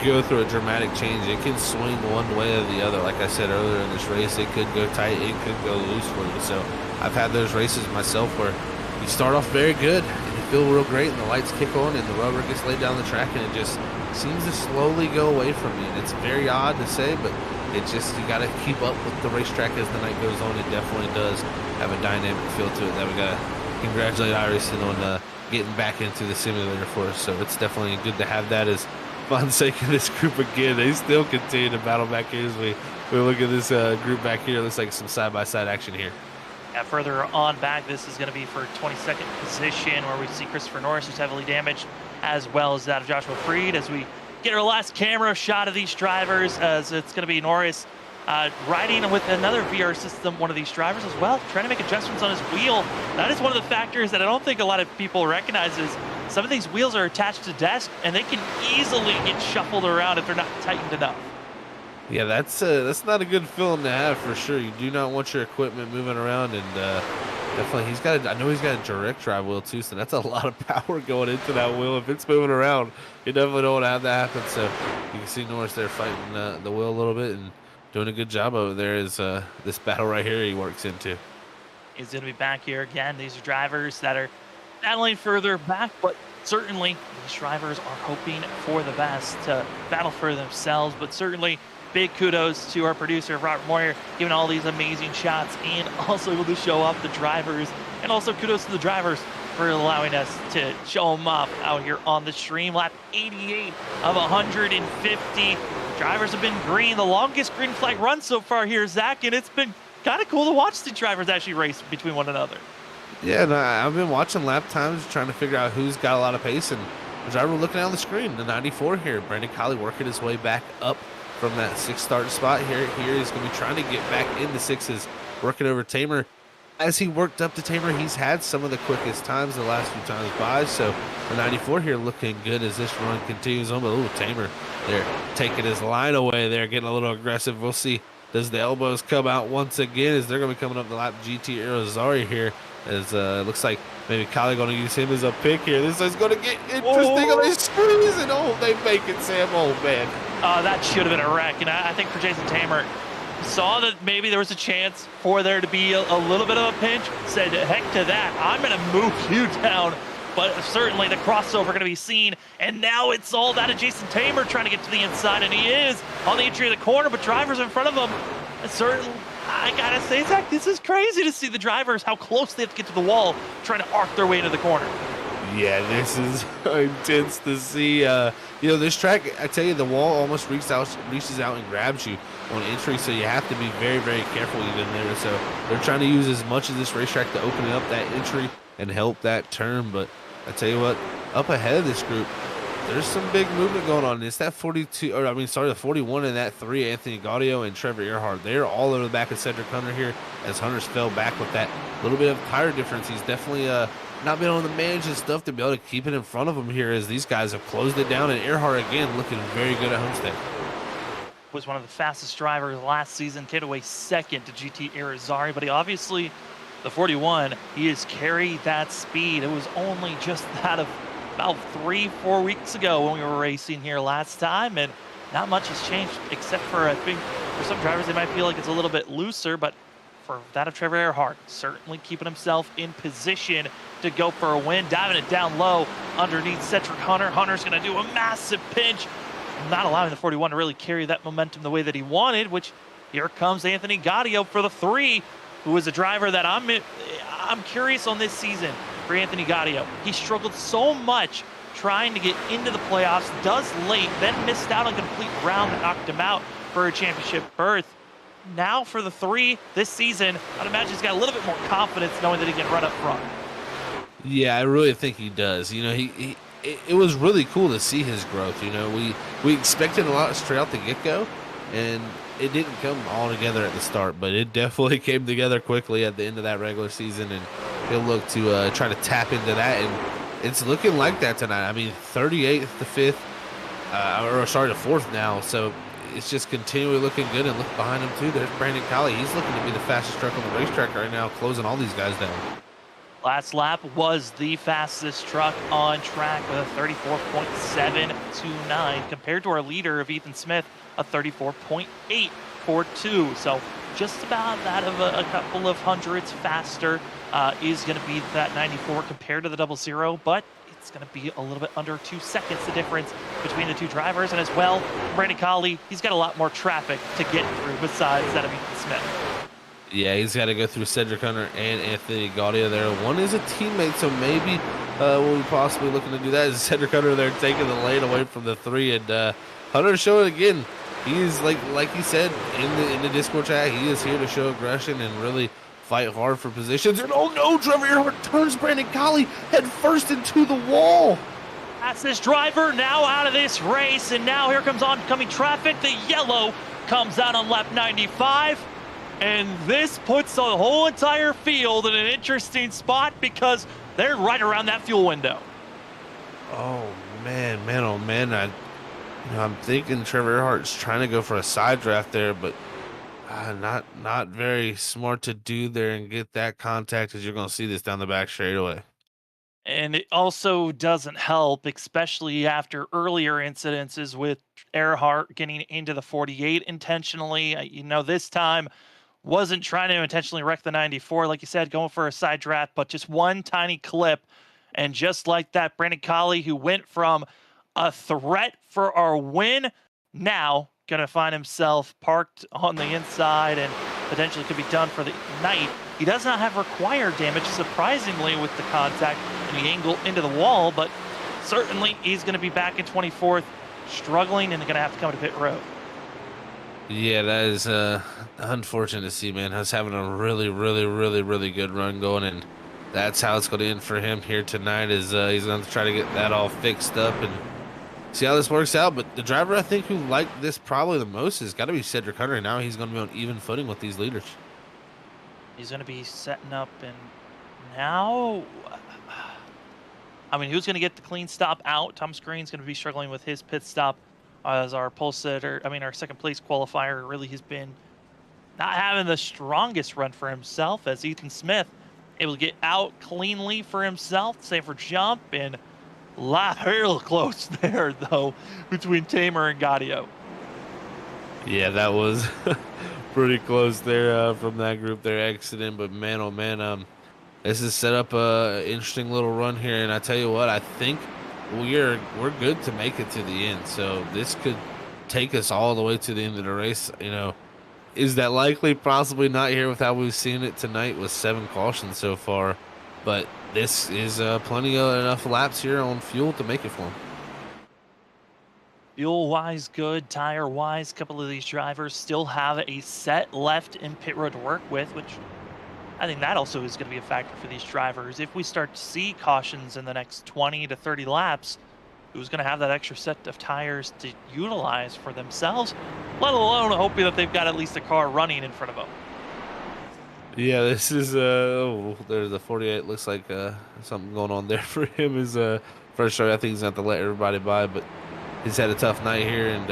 go through a dramatic change. It can swing one way or the other. Like I said earlier in this race, it could go tight, it could go loose for you. So I've had those races myself where you start off very good and you feel real great, and the lights kick on and the rubber gets laid down the track, and it just seems to slowly go away from you. And it's very odd to say, but it just, you got to keep up with the racetrack as the night goes on. It definitely does have a dynamic feel to it that we got to congratulate iRacing on getting back into the simulator for us. So it's definitely good to have that as Fonseca and this group again. They still continue to battle back here as we look at this group back here. It looks like some side-by-side action here. Yeah, further on back, this is going to be for 22nd position, where we see Christopher Norris, who's heavily damaged, as well as that of Joshua Freed, as we get our last camera shot of these drivers, as it's going to be Norris riding with another VR system, one of these drivers as well, trying to make adjustments on his wheel. That is one of the factors that I don't think a lot of people recognize is some of these wheels are attached to desk, and they can easily get shuffled around if they're not tightened enough. Yeah, that's not a good feeling to have for sure. You do not want your equipment moving around, and definitely I know he's got a direct drive wheel too, so that's a lot of power going into that wheel. If it's moving around, you definitely don't want to have that happen. So you can see Norris there fighting the wheel a little bit, and doing a good job over there as this battle right here he works into. He's going to be back here again. These are drivers that are battling further back, but certainly these drivers are hoping for the best to battle for themselves. But certainly big kudos to our producer, Robert Moyer, giving all these amazing shots and also able to show off the drivers. And also kudos to the drivers for allowing us to show them off out here on the stream. Lap 88 of 150. Drivers have been green, the longest green flag run so far here, Zach, and it's been kind of cool to watch the drivers actually race between one another. Yeah, and I've been watching lap times, trying to figure out who's got a lot of pace, and the driver looking on the screen, the 94 here, Brandon Colley working his way back up from that 6th start spot here. He's going to be trying to get back into 6s, working over Tamer. As he worked up to Tamer, he's had some of the quickest times the last few times by, so the 94 here looking good as this run continues on. But ooh, Tamer, they're taking his line away there, getting a little aggressive. We'll see, does the elbows come out once again as they're going to be coming up the lap. GT Irizarry here, as it looks like maybe Kylie going to use him as a pick here. This is going to get interesting on his squeeze, and oh, they make it, Sam. Oh, man. That should have been a wreck, and I think for Jason Tamer, saw that maybe there was a chance for there to be a little bit of a pinch, said heck to that, I'm going to move you down. But certainly the crossover going to be seen, and now it's all that of Jason Tamer trying to get to the inside, and he is on the entry of the corner, but drivers in front of him. And certainly, I gotta say, Zach, this is crazy to see the drivers, how close they have to get to the wall, trying to arc their way into the corner. Yeah, this is intense to see. This track, I tell you, the wall almost reaches out and grabs you on entry, so you have to be very, very careful even there. So they're trying to use as much of this racetrack to open up that entry and help that turn. But I tell you what, up ahead of this group, there's some big movement going on. It's that the 41 and that 3, Anthony Gaudio and Trevor Earhart. They're all over the back of Cedric Hunter here as Hunter's fell back with that little bit of tire difference. He's definitely not been able to manage his stuff to be able to keep it in front of him here as these guys have closed it down. And Earhart again looking very good at Homestead. Was one of the fastest drivers last season, came away second to GT Irizarry, but he obviously, the 41, he has carried that speed. It was only just that of about 3-4 weeks ago when we were racing here last time, and not much has changed except for, I think, for some drivers they might feel like it's a little bit looser, but for that of Trevor Earhart, certainly keeping himself in position to go for a win, diving it down low underneath Cedric Hunter. Hunter's going to do a massive pinch, not allowing the 41 to really carry that momentum the way that he wanted, which here comes Anthony Gaudio for the 3, who is a driver that I'm curious on this season for Anthony Gaudio. He struggled so much trying to get into the playoffs, does late, then missed out on a complete round that knocked him out for a championship berth. Now for the 3 this season, I'd imagine he's got a little bit more confidence knowing that he can run up front. Yeah, I really think he does. It was really cool to see his growth. We expected a lot straight out the get-go, and it didn't come all together at the start, but it definitely came together quickly at the end of that regular season, and he'll look to try to tap into that, and it's looking like that tonight. I mean, 38th to 5th, to 4th now, so it's just continually looking good. And look behind him too, there's Brandon Colley. He's looking to be the fastest truck on the racetrack right now, closing all these guys down. Last lap was the fastest truck on track with a 34.729 compared to our leader of Ethan Smith, a 34.842. So just about that of a couple of hundredths faster is going to be that 94 compared to the 00, but it's going to be a little bit under 2 seconds the difference between the two drivers. And as well, Brandon Colley, he's got a lot more traffic to get through besides that of Ethan Smith. Yeah, he's got to go through Cedric Hunter and Anthony Gaudio there. One is a teammate, so maybe we'll be possibly looking to do that. Is Cedric Hunter there taking the lane away from the 3, and Hunter showing again. He's like he said in the Discord chat, he is here to show aggression and really fight hard for positions. And oh no, Trevor Earhart turns Brandon Colley head first into the wall. That's this driver now out of this race, and now here comes oncoming traffic. The yellow comes out on lap 95. And this puts the whole entire field in an interesting spot because they're right around that fuel window. Oh man, oh man! I'm thinking Trevor Earhart's trying to go for a side draft there, but not very smart to do there and get that contact, as you're going to see this down the back straightaway. And it also doesn't help, especially after earlier incidences with Earhart getting into the 48 intentionally. This time wasn't trying to intentionally wreck the 94, like you said, going for a side draft, but just one tiny clip. And just like that, Brandon Colley, who went from a threat for our win, now going to find himself parked on the inside and potentially could be done for the night. He does not have required damage, surprisingly, with the contact and the angle into the wall, but certainly he's going to be back in 24th, struggling and going to have to come to pit road. Yeah, that is unfortunate to see, man. He's having a really, really, really, really good run going, and that's how it's going to end for him here tonight. Is he's going to try to get that all fixed up and see how this works out. But the driver I think who liked this probably the most has got to be Cedric Hunter. Now he's going to be on even footing with these leaders. He's going to be setting up, and now, who's going to get the clean stop out? Thomas Green's going to be struggling with his pit stop as our pole sitter. Our second place qualifier really has been not having the strongest run for himself, as Ethan Smith able to get out cleanly for himself, save for jump, and real close there, though, between Tamer and Gaudio. Yeah, that was pretty close there from that group there exiting. But man, oh man, this is set up a interesting little run here. And I tell you what, I think we're good to make it to the end. So this could take us all the way to the end of the race. Is that likely? Possibly not here with how we've seen it tonight with 7 cautions so far. But this is plenty of enough laps here on fuel to make it for them. Fuel-wise good, tire-wise, a couple of these drivers still have a set left in pit road to work with, which I think that also is going to be a factor for these drivers. If we start to see cautions in the next 20 to 30 laps, who's going to have that extra set of tires to utilize for themselves, let alone hoping that they've got at least a car running in front of them. Yeah, this is there's a 48. Looks like something going on there for him. Is first start. I think he's going to have to let everybody by, but he's had a tough night here, and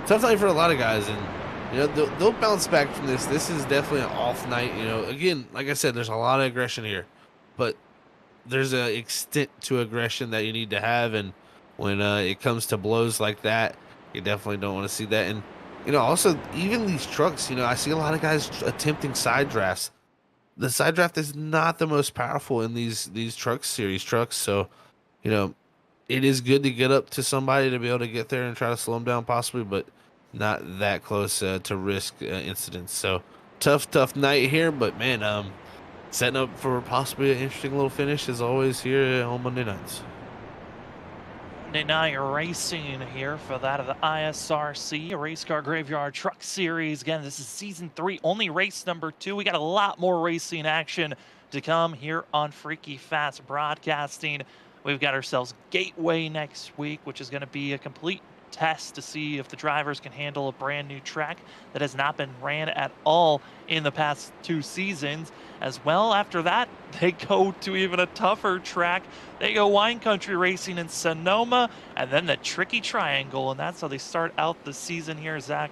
tough night for a lot of guys. And they'll bounce back from this. This is definitely an off night. Again, like I said, there's a lot of aggression here, but there's an extent to aggression that you need to have, and when it comes to blows like that, you definitely don't want to see that. And also even these trucks, I see a lot of guys attempting side drafts. The side draft is not the most powerful in these truck series trucks, so it is good to get up to somebody to be able to get there and try to slow them down possibly, but not that close to risk incidents. So tough night here, but man, setting up for possibly an interesting little finish as always here on Monday nights. Monday night racing here for that of the ISRC, a Race Car Graveyard Truck Series. Again, this is season 3, only race number 2. We got a lot more racing action to come here on Freaky Fast Broadcasting. We've got ourselves Gateway next week, which is going to be a complete test to see if the drivers can handle a brand new track that has not been ran at all in the past 2 seasons. As well, after that, they go to even a tougher track. They go wine country racing in Sonoma, and then the Tricky Triangle, and that's how they start out the season here, Zach.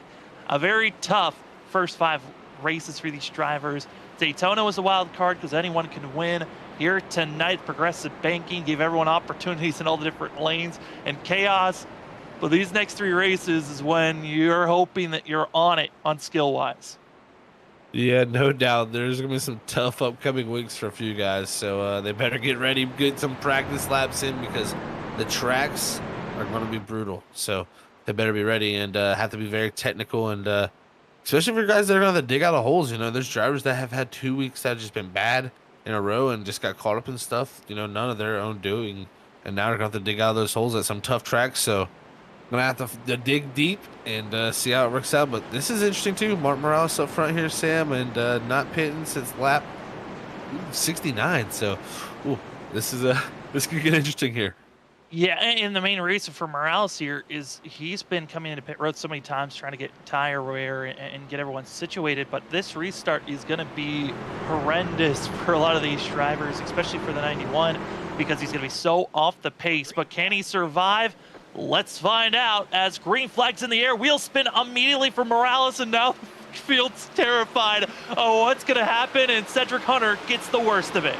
A very tough first 5 races for these drivers. Daytona was a wild card because anyone can win. Here tonight, progressive banking gave everyone opportunities in all the different lanes and chaos. But these next 3 races is when you're hoping that you're on it on skill-wise. Yeah, no doubt. There's going to be some tough upcoming weeks for a few guys, so they better get ready, get some practice laps in, because the tracks are going to be brutal. So they better be ready and have to be very technical, and especially for guys that are going to dig out of holes. There's drivers that have had 2 weeks that have just been bad in a row and just got caught up in stuff, none of their own doing, and now they're going to have to dig out of those holes at some tough tracks. So gonna have to dig deep and see how it works out. But this is interesting too. Mark Morales up front here, Sam, and not pitting since lap 69. So this could get interesting here. Yeah, and the main reason for Morales here is he's been coming into pit road so many times trying to get tire wear and get everyone situated, but this restart is going to be horrendous for a lot of these drivers, especially for the 91, because he's going to be so off the pace. But can he survive? Let's find out as green flags in the air. Wheel spin immediately for Morales, and now the field's terrified of what's going to happen, and Cedric Hunter gets the worst of it.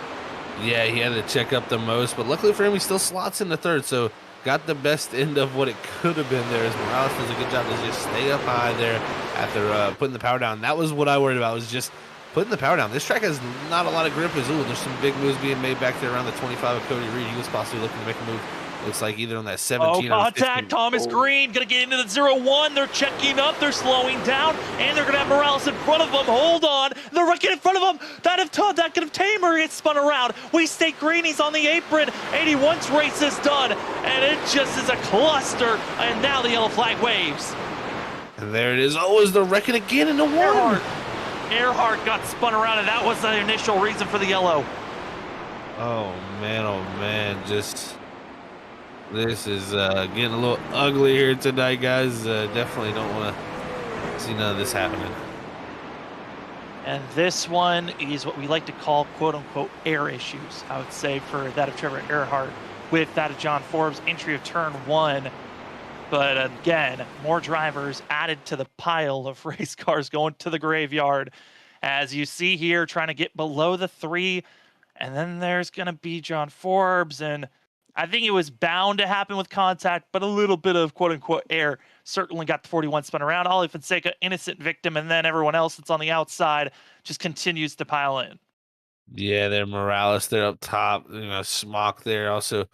Yeah, he had to check up the most, but luckily for him, he still slots in the third, so got the best end of what it could have been there. As Morales does a good job to just stay up high there after putting the power down. That was what I worried about, was just putting the power down. This track has not a lot of grip. There's some big moves being made back there around the 25 of Cody Reed. He was possibly looking to make a move. Looks like either on that 17 Oh, or contact. Thomas Green going to get into the 0-1. They're checking up. They're slowing down. And they're going to have Morales in front of them. Hold on. They're right in front of them. That could have Tamer gets spun around. We stay green. He's on the apron. 81's race is done. And it just is a cluster. And now the yellow flag waves. And there it is. Oh, is the wrecking again in the one? Earhart got spun around, and that was the initial reason for the yellow. Oh, man. This is getting a little ugly here tonight, guys. Definitely don't want to see none of this happening. And this one is what we like to call quote-unquote air issues, I would say, for that of Trevor Earhart with that of John Forbes, entry of turn 1. But again, more drivers added to the pile of race cars going to the graveyard. As you see here, trying to get below the 3. And then there's going to be John Forbes, and I think it was bound to happen with contact, but a little bit of quote-unquote air certainly got the 41 spun around. Ollie Fonseca, innocent victim, and then everyone else that's on the outside just continues to pile in. Yeah, there Morales there up top, Smock there. Also,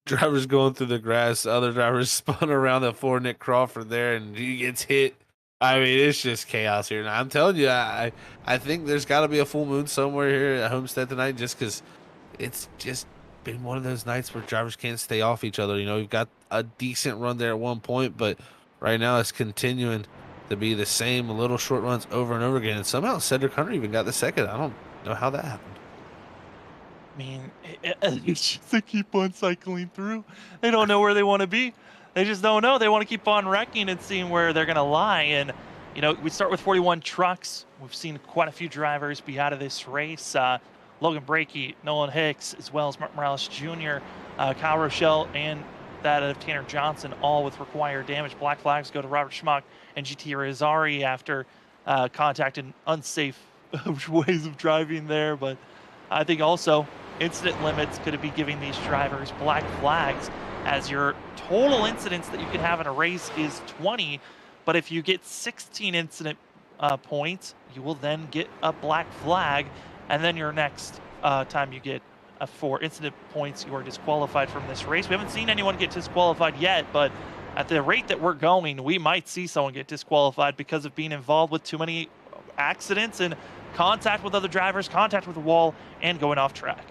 drivers going through the grass. Other drivers spun around the 4 Nick Crawford there, and he gets hit. I mean, it's just chaos here. And I'm telling you, I think there's got to be a full moon somewhere here at Homestead tonight, just because it's just been one of those nights where drivers can't stay off each other. We've got a decent run there at one point, but right now it's continuing to be the same little short runs over and over again. And somehow Cedric Hunter even got the second. I don't know how that happened. I mean, it's just they keep on cycling through. They don't know where they want to be. They just don't know. They want to keep on wrecking and seeing where they're going to lie. And, we start with 41 trucks. We've seen quite a few drivers be out of this race. Logan Brakey, Nolan Hicks, as well as Mark Morales Jr., Kyle Rochelle, and that of Tanner Johnson, all with required damage. Black flags go to Robert Schmuck and GT Rizzari after contacting unsafe ways of driving there. But I think also incident limits could be giving these drivers black flags, as your total incidents that you can have in a race is 20. But if you get 16 incident points, you will then get a black flag. And then your next time you get 4 incident points, you are disqualified from this race. We haven't seen anyone get disqualified yet, but at the rate that we're going, we might see someone get disqualified because of being involved with too many accidents and contact with other drivers, contact with the wall, and going off track.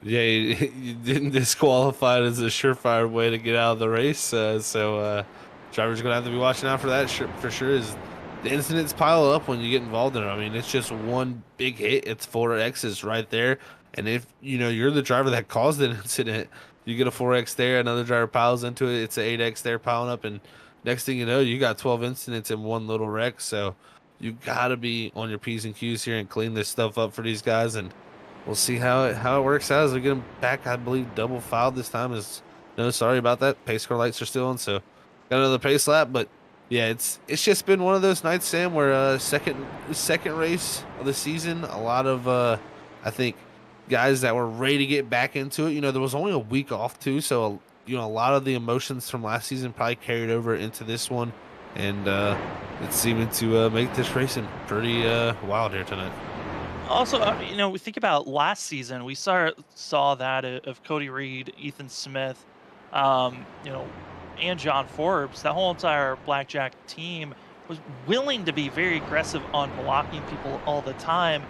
Yeah, you didn't disqualify as a surefire way to get out of the race. So drivers are going to have to be watching out for that for sure. Is the incidents pile up when you get involved in it. I mean, it's just one big hit. It's 4 X's right there. And if, you're the driver that caused an incident, you get a 4X there, another driver piles into it, it's an 8X there piling up, and next thing you know, you got 12 incidents in one little wreck. So you got to be on your P's and Q's here and clean this stuff up for these guys, and we'll see how it works out as we get them back. I believe double filed this time. Sorry about that. Pace car lights are still on, so got another pace lap, but yeah, it's just been one of those nights, Sam, where second race of the season, a lot of I think guys that were ready to get back into it. There was only a week off too, so a lot of the emotions from last season probably carried over into this one, and it's seeming to make this racing pretty wild here tonight. Also, we think about last season, we saw that of Cody Reed, Ethan Smith, and John Forbes. That whole entire Blackjack team was willing to be very aggressive on blocking people all the time.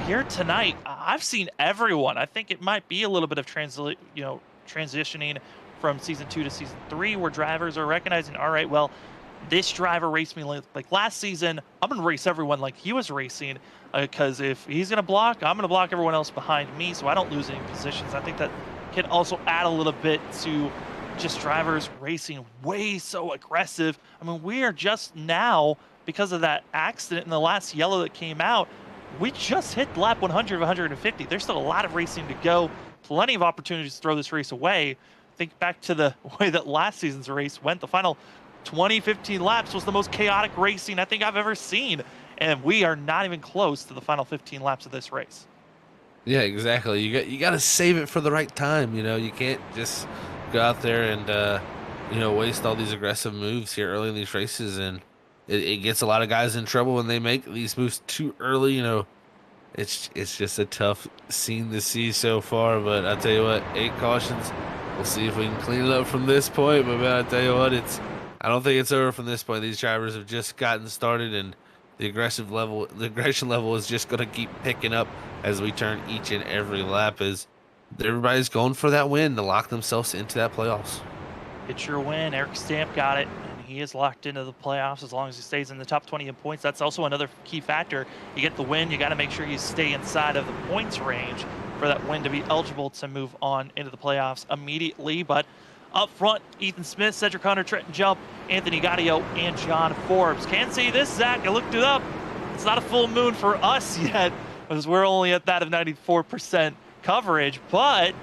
Here tonight, I've seen everyone. I think it might be a little bit of transitioning from season 2 to season 3, where drivers are recognizing, all right, well, this driver raced me like last season. I'm going to race everyone like he was racing, because if he's going to block, I'm going to block everyone else behind me so I don't lose any positions. I think that can also add a little bit to just drivers racing way so aggressive. I mean, we are just now, because of that accident in the last yellow that came out, we just hit lap 100, 150. There's still a lot of racing to go. Plenty of opportunities to throw this race away. Think back to the way that last season's race went. The final 15 laps was the most chaotic racing I think I've ever seen. And we are not even close to the final 15 laps of this race. Yeah, exactly. You got to save it for the right time. You can't just go out there and waste all these aggressive moves here early in these races, and it gets a lot of guys in trouble when they make these moves too early. It's just a tough scene to see so far. But I tell you what, 8 cautions. We'll see if we can clean it up from this point. But man, I tell you what, I don't think it's over from this point. These drivers have just gotten started, and the aggression level is just going to keep picking up as we turn each and every lap. As everybody's going for that win to lock themselves into that playoffs. It's your win. Eric Stamp got it, and he is locked into the playoffs as long as he stays in the top 20 in points. That's also another key factor. You get the win, you got to make sure you stay inside of the points range for that win to be eligible to move on into the playoffs immediately. But up front, Ethan Smith, Cedric Hunter, Trenton Jump, Anthony Gaudio, and John Forbes. Can't see this, Zach. I looked it up. It's not a full moon for us yet, because we're only at that of 94% coverage. But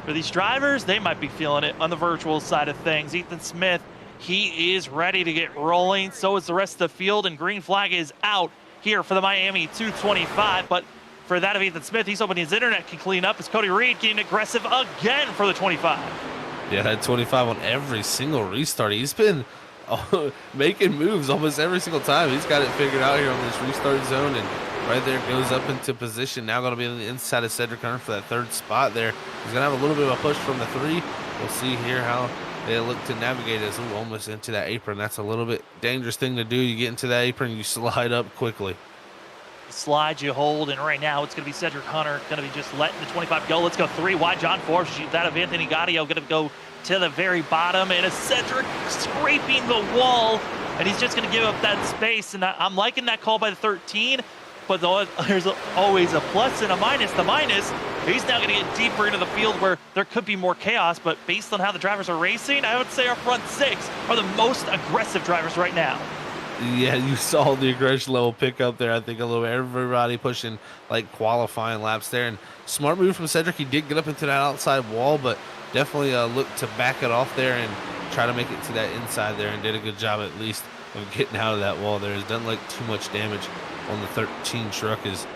for these drivers, they might be feeling it on the virtual side of things. Ethan Smith, he is ready to get rolling. So is the rest of the field, and green flag is out here for the Miami 225. But for that of Ethan Smith, he's hoping his internet can clean up as Cody Reed getting aggressive again for the 25. Yeah, that 25 on every single restart. He's been making moves almost every single time. He's got it figured out here on this restart zone, and right there goes up into position. Now going to be on the inside of Cedric Hunter for that third spot there. He's going to have a little bit of a push from the 3. We'll see here how they look to navigate as almost into that apron. That's a little bit dangerous thing to do. You get into that apron, you slide up quickly. Slide, you hold, and right now it's going to be Cedric Hunter going to be just letting the 25 go. Let's go 3 wide. John Forbes, that of Anthony Gaudio going to go to the very bottom, and a Cedric scraping the wall, and he's just going to give up that space. And I'm liking that call by the 13, but there's always a plus and a minus. The minus, he's now going to get deeper into the field where there could be more chaos, but based on how the drivers are racing, I would say our front 6 are the most aggressive drivers right now. Yeah, you saw the aggression level pick up there. I think a little bit. Everybody pushing like qualifying laps there. And smart move from Cedric. He did get up into that outside wall, but definitely looked to back it off there and try to make it to that inside there, and did a good job at least of getting out of that wall there. He's done like too much damage on the 13 truck as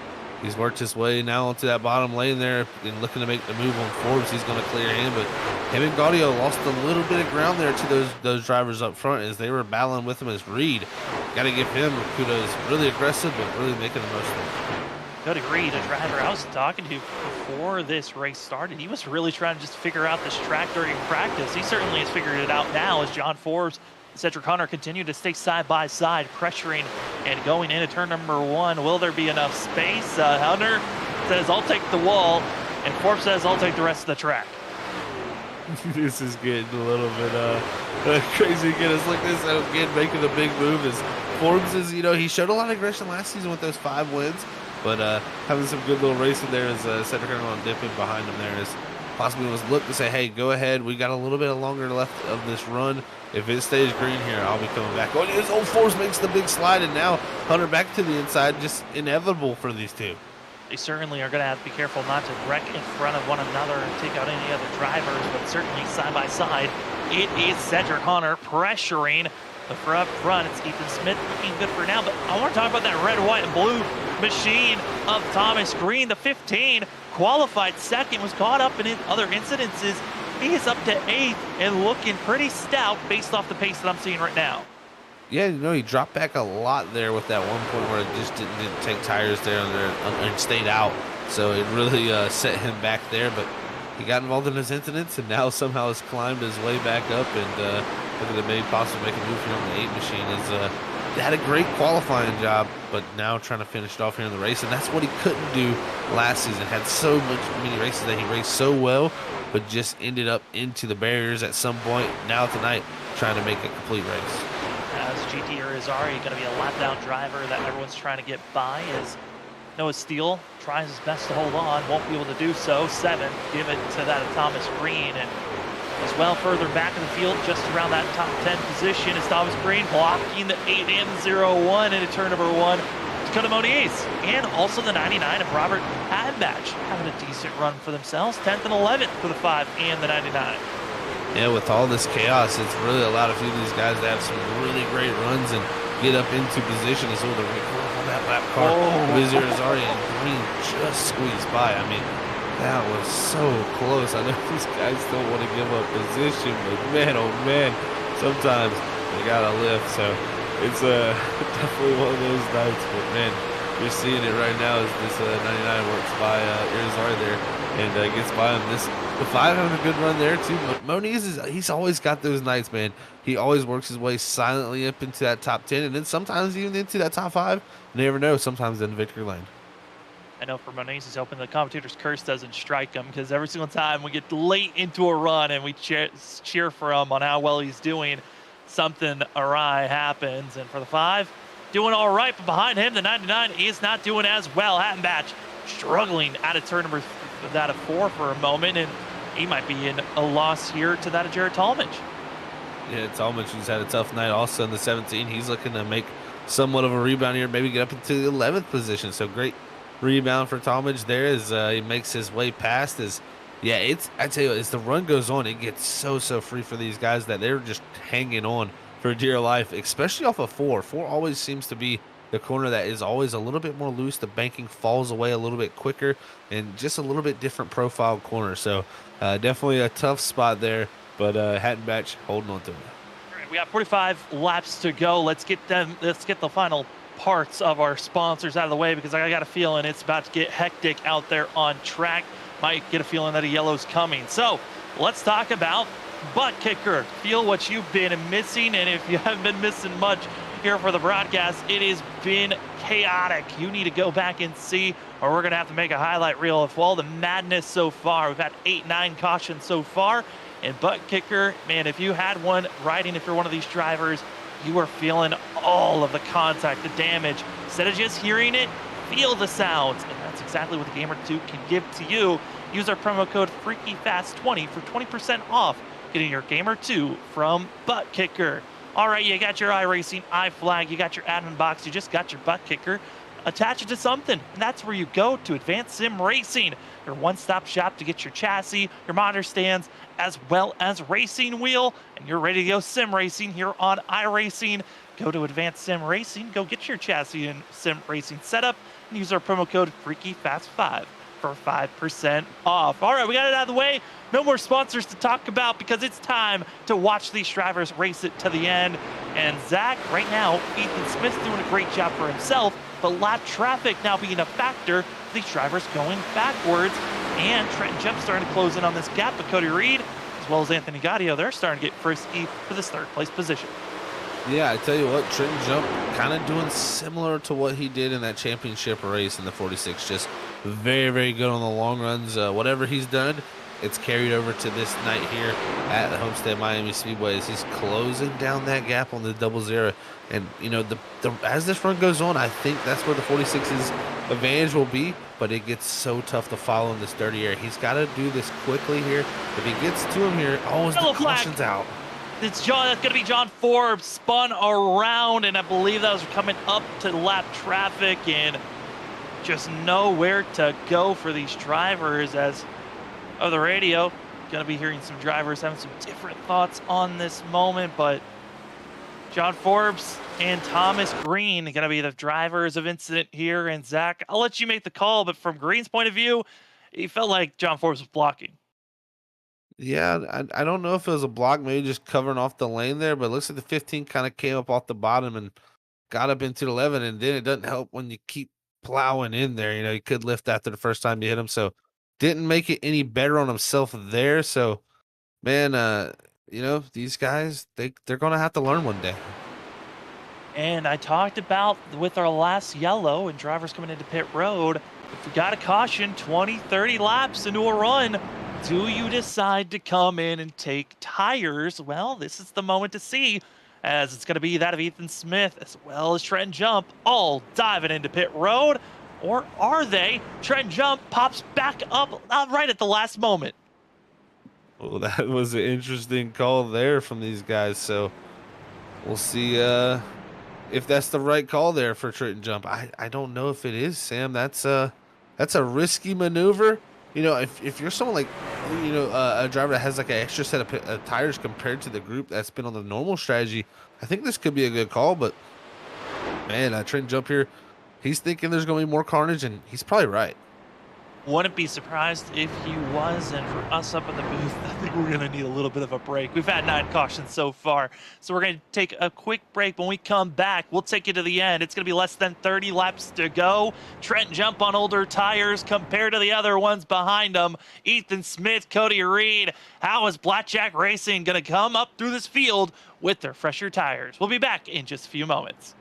he's worked his way now onto that bottom lane there and looking to make the move on Forbes. He's going to clear him, but him and Gaudio lost a little bit of ground there to those drivers up front as they were battling with him as Reed. Got to give him kudos. Really aggressive, but really making the most of it. Cody Reed, a driver I was talking to before this race started, he was really trying to just figure out this track during practice. He certainly has figured it out now as John Forbes and Cedric Hunter continue to stay side by side, pressuring and going into turn number 1. Will there be enough space? Hunter says, I'll take the wall, and Forbes says, I'll take the rest of the track. This is getting a little bit crazy again. It's like this again, making the big move. As Forbes is, he showed a lot of aggression last season with those 5 wins, but having some good little racing there as Cedric Hunter on dipping behind him there is possibly was look to say, hey, go ahead. We got a little bit longer left of this run. If it stays green here, I'll be coming back. Oh, his old Forbes makes the big slide, and now Hunter back to the inside. Just inevitable for these two. They certainly are going to have to be careful not to wreck in front of one another and take out any other drivers, but certainly side by side, it is Cedric Hunter pressuring the up front. It's Ethan Smith looking good for now, but I want to talk about that red, white, and blue machine of Thomas Green. The 15 qualified second, was caught up in other incidences. He is up to 8th and looking pretty stout based off the pace that I'm seeing right now. Yeah, he dropped back a lot there with that one point where it just didn't take tires there and stayed out. So it really set him back there, but he got involved in his incidents and now somehow has climbed his way back up and look at the maybe possibly make a move here on the 8 machine. He had a great qualifying job, but now trying to finish it off here in the race, and that's what he couldn't do last season. Had so many races that he raced so well, but just ended up into the barriers at some point. Now tonight, trying to make a complete race. As GT Irizarry going to be a lap down driver that everyone's trying to get by as Noah Steele tries his best to hold on, won't be able to do so. 7, give it to that of Thomas Green, and as well further back in the field, just around that top 10 position is Thomas Green blocking the 8 and 0-1 into turn number 1. Dakota Moniz and also the 99 of Robert Hadbatch having a decent run for themselves. 10th and 11th for the 5 and the 99. Yeah, with all this chaos, it's really allowed a few of these guys to have some really great runs and get up into position as well to recover on that that lap car of ISRC, and Green just squeezed by. I mean, that was so close. I know these guys don't want to give up position, but man, oh man, sometimes they gotta lift. So it's definitely one of those nights. But man, you're seeing it right now as this 99 works by ISRC there and gets by him. The 5 having a good run there too. But Moniz he's always got those nights, man. He always works his way silently up into that top 10, and then sometimes even into that top 5. You never know. Sometimes in victory lane. I know for Moniz, he's hoping the commentator's curse doesn't strike him, because every single time we get late into a run and we cheer for him on how well he's doing, something awry happens. And for the 5, doing all right, but behind him, the 99 is not doing as well. Hattenbatch struggling out of turn number that of 4 for a moment, and he might be in a loss here to that of Jared Talmadge. Yeah, Talmadge, who's had a tough night also in the 17. He's looking to make somewhat of a rebound here, maybe get up into the 11th position. So great rebound for Talmadge there as he makes his way past. I tell you what, as the run goes on, it gets so free for these guys that they're just hanging on for dear life, especially off of 4. 4 always seems to be the corner that is always a little bit more loose. The banking falls away a little bit quicker and just a little bit different profile corner. So definitely a tough spot there, but Hattenbatch holding on to it. All right, we got 45 laps to go. Let's get the final parts of our sponsors out of the way, because I got a feeling it's about to get hectic out there on track. Might get a feeling that a yellow's coming. So let's talk about ButtKicker. Feel what you've been missing, and if you haven't been missing much here for the broadcast, it has been chaotic. You need to go back and see, or we're gonna have to make a highlight reel of all the madness so far. We've had 8-9 cautions so far, and ButtKicker, man, if you had one riding, if you're one of these drivers, you are feeling all of the contact, the damage. Instead of just hearing it, feel the sounds, and that's exactly what the Gamer 2 can give to you. Use our promo code FreakyFast20 for 20% off getting your Gamer 2 from ButtKicker. All right, you got your iRacing, iFlag, you got your admin box, you just got your ButtKicker. Attach it to something, and that's where you go to Advanced Sim Racing, your one-stop shop to get your chassis, your monitor stands, as well as racing wheel, and you're ready to go sim racing here on iRacing. Go to Advanced Sim Racing, go get your chassis and sim racing setup, and use our promo code FreakyFast5 for 5% off. All right, we got it out of the way. No more sponsors to talk about, because it's time to watch these drivers race it to the end. And Zach, right now, Ethan Smith's doing a great job for himself, but lap traffic now being a factor, these drivers going backwards, and Trenton Jump starting to close in on this gap, but Cody Reed, as well as Anthony Gaudio, they're starting to get frisky for this 3rd place position. Yeah, I tell you what, Trenton Jump kind of doing similar to what he did in that championship race in the 46. Just very good on the long runs. Whatever he's done, it's carried over to this night here at the Homestead Miami Speedway as he's closing down that gap on the 00. And, you know, as this run goes on, I think that's where the 46's advantage will be, but it gets so tough to follow in this dirty area. He's got to do this quickly here. If he gets to him here, the caution's out. That's going to be John Forbes, spun around, and I believe that was coming up to lap traffic, and just nowhere to go for these drivers. As of the radio, going to be hearing some drivers having some different thoughts on this moment, but John Forbes and Thomas Green are going to be the drivers of incident here. And Zach, I'll let you make the call, but from Green's point of view, he felt like John Forbes was blocking. Yeah, I don't know if it was a block, maybe just covering off the lane there, but it looks like the 15 kind of came up off the bottom and got up into the 11, and then it doesn't help when you keep plowing in there. You know, he could lift after the first time you hit him, so didn't make it any better on himself there. So, man, you know, these guys, they're going to have to learn one day. And I talked about with our last yellow and drivers coming into pit road, if we got a caution 20, 30 laps into a run, do you decide to come in and take tires? Well, this is the moment to see, as it's going to be that of Ethan Smith as well as Trenton Jump, all diving into pit road. Or are they? Trenton Jump pops back up right at the last moment. Well, that was an interesting call there from these guys. So we'll see if that's the right call there for Trenton Jump. I don't know if it is, Sam. That's a risky maneuver. You know, if you're someone like, you know, a driver that has like an extra set of tires compared to the group that's been on the normal strategy, I think this could be a good call. But man, Trenton Jump here he's thinking there's going to be more carnage, and he's probably right. Wouldn't be surprised if he was, and for us up in the booth, I think we're going to need a little bit of a break. We've had 9 cautions so far, so we're going to take a quick break. When we come back, we'll take you to the end. It's going to be less than 30 laps to go. Trent Jump on older tires compared to the other ones behind him. Ethan Smith, Cody Reed. How is Blackjack Racing going to come up through this field with their fresher tires? We'll be back in just a few moments.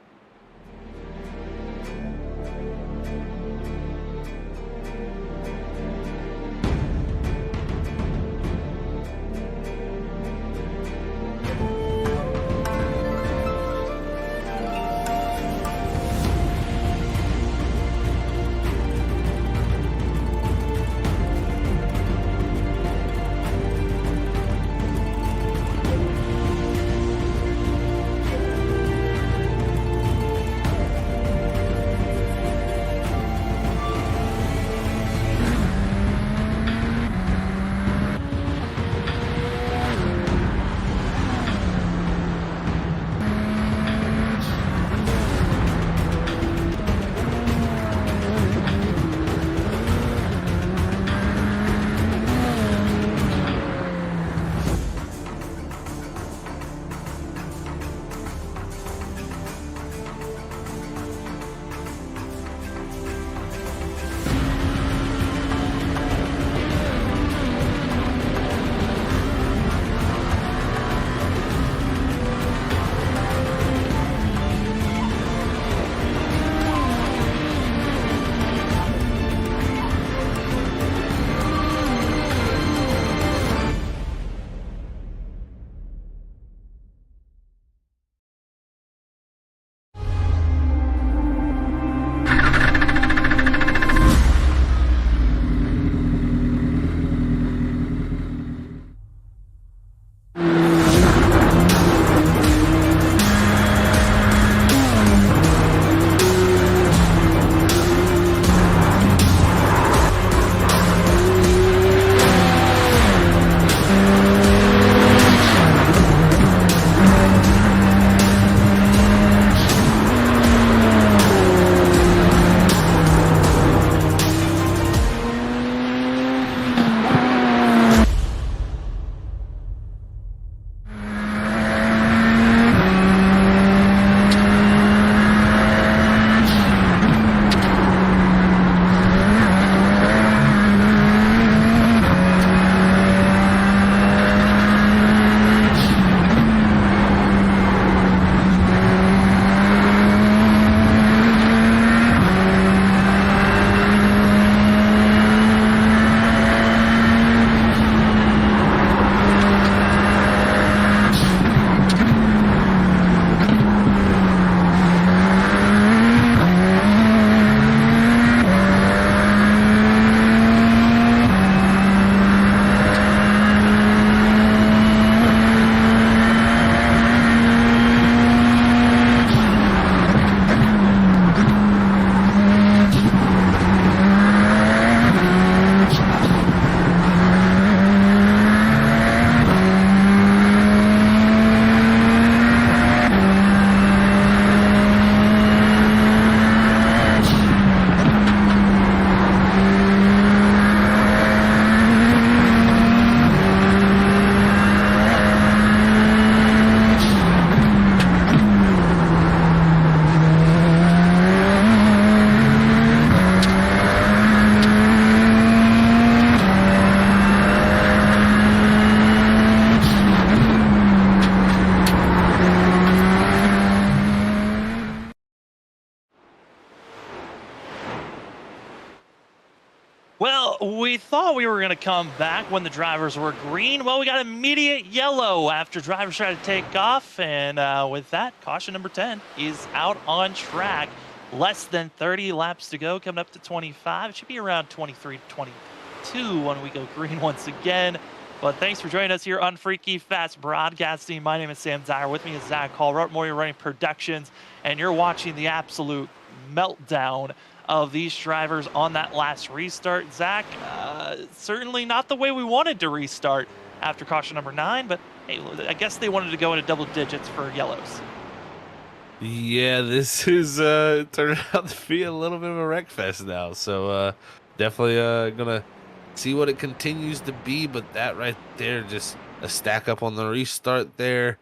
Well, we thought we were going to come back when the drivers were green. Well, we got immediate yellow after drivers tried to take off. And with that, caution number 10 is out on track. Less than 30 laps to go, coming up to 25. It should be around 23 to 22 when we go green once again. But thanks for joining us here on Freaky Fast Broadcasting. My name is Sam Dyer. With me is Zach Hall. More running productions. And you're watching the absolute meltdown of these drivers on that last restart. Zach, certainly not the way we wanted to restart after caution number 9, but hey, I guess they wanted to go into double digits for yellows. Yeah, this is turning out to be a little bit of a wreck fest now. So definitely gonna see what it continues to be. But that right there, just a stack up on the restart there,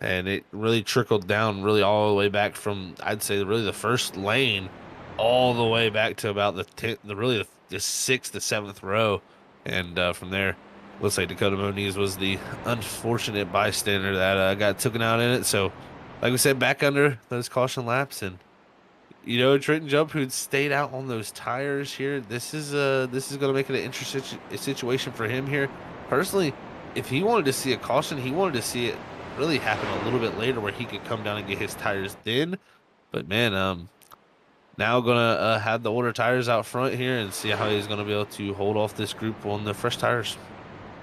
and it really trickled down really all the way back from, I'd say, really the first lane all the way back to about the 10th, the 6th to 7th row, and from there, looks like Dakota Moniz was the unfortunate bystander that got taken out in it. So, like we said, back under those caution laps, and Trenton Jump, who'd stayed out on those tires here, this is going to make it an interesting situation for him here. Personally, if he wanted to see a caution, he wanted to see it really happen a little bit later, where he could come down and get his tires then. But man, now gonna have the older tires out front here and see how he's gonna be able to hold off this group on the fresh tires.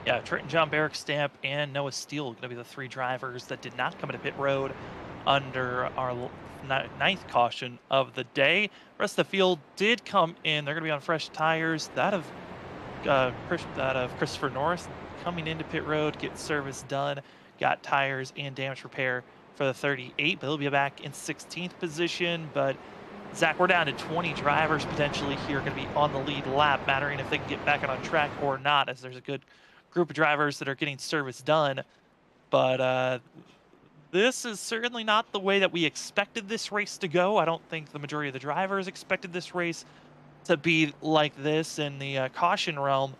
Yeah, Trenton Jump, Eric Stamp, and Noah Steele going to be the 3 drivers that did not come into pit road under our 9th caution of the day. The rest of the field did come in. They're going to be on fresh tires. That of Christopher Norris coming into pit road, get service done, got tires and damage repair for the 38, but he'll be back in 16th position. But Zach, we're down to 20 drivers potentially here going to be on the lead lap, mattering if they can get back on track or not, as there's a good group of drivers that are getting service done. But this is certainly not the way that we expected this race to go. I don't think the majority of the drivers expected this race to be like this in the caution realm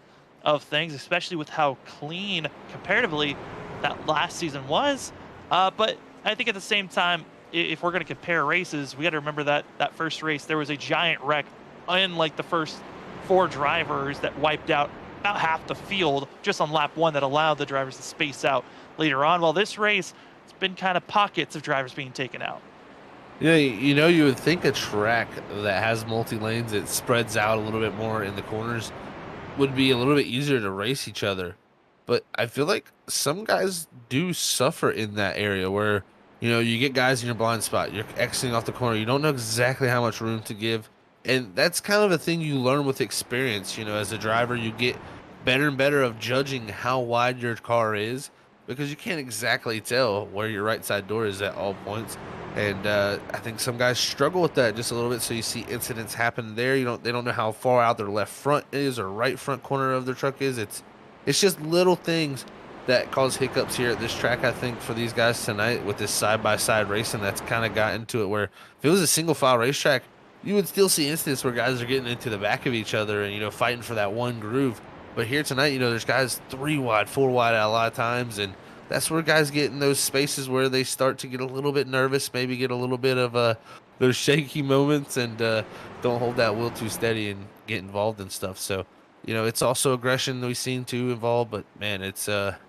of things, especially with how clean comparatively that last season was. But I think at the same time, if we're going to compare races, we got to remember that that first race, there was a giant wreck in like the first 4 drivers that wiped out about half the field just on lap 1, that allowed the drivers to space out later on. While this race, it's been kind of pockets of drivers being taken out. Yeah, you would think a track that has multi-lanes, it spreads out a little bit more in the corners, would be a little bit easier to race each other. But I feel like some guys do suffer in that area where, you get guys in your blind spot, you're exiting off the corner, you don't know exactly how much room to give. And that's kind of a thing you learn with experience. As a driver, you get better and better of judging how wide your car is, because you can't exactly tell where your right side door is at all points. And I think some guys struggle with that just a little bit. So you see incidents happen there. They don't know how far out their left front is or right front corner of their truck is. It's just little things that cause hiccups here at this track, I think, for these guys tonight with this side-by-side racing that's kind of got into it, where if it was a single-file racetrack, you would still see incidents where guys are getting into the back of each other and, fighting for that one groove. But here tonight, there's guys 3 wide, 4 wide a lot of times, and that's where guys get in those spaces where they start to get a little bit nervous, maybe get a little bit of those shaky moments, and don't hold that wheel too steady and get involved in stuff. So, it's also aggression that we've seen too involved, but man, it's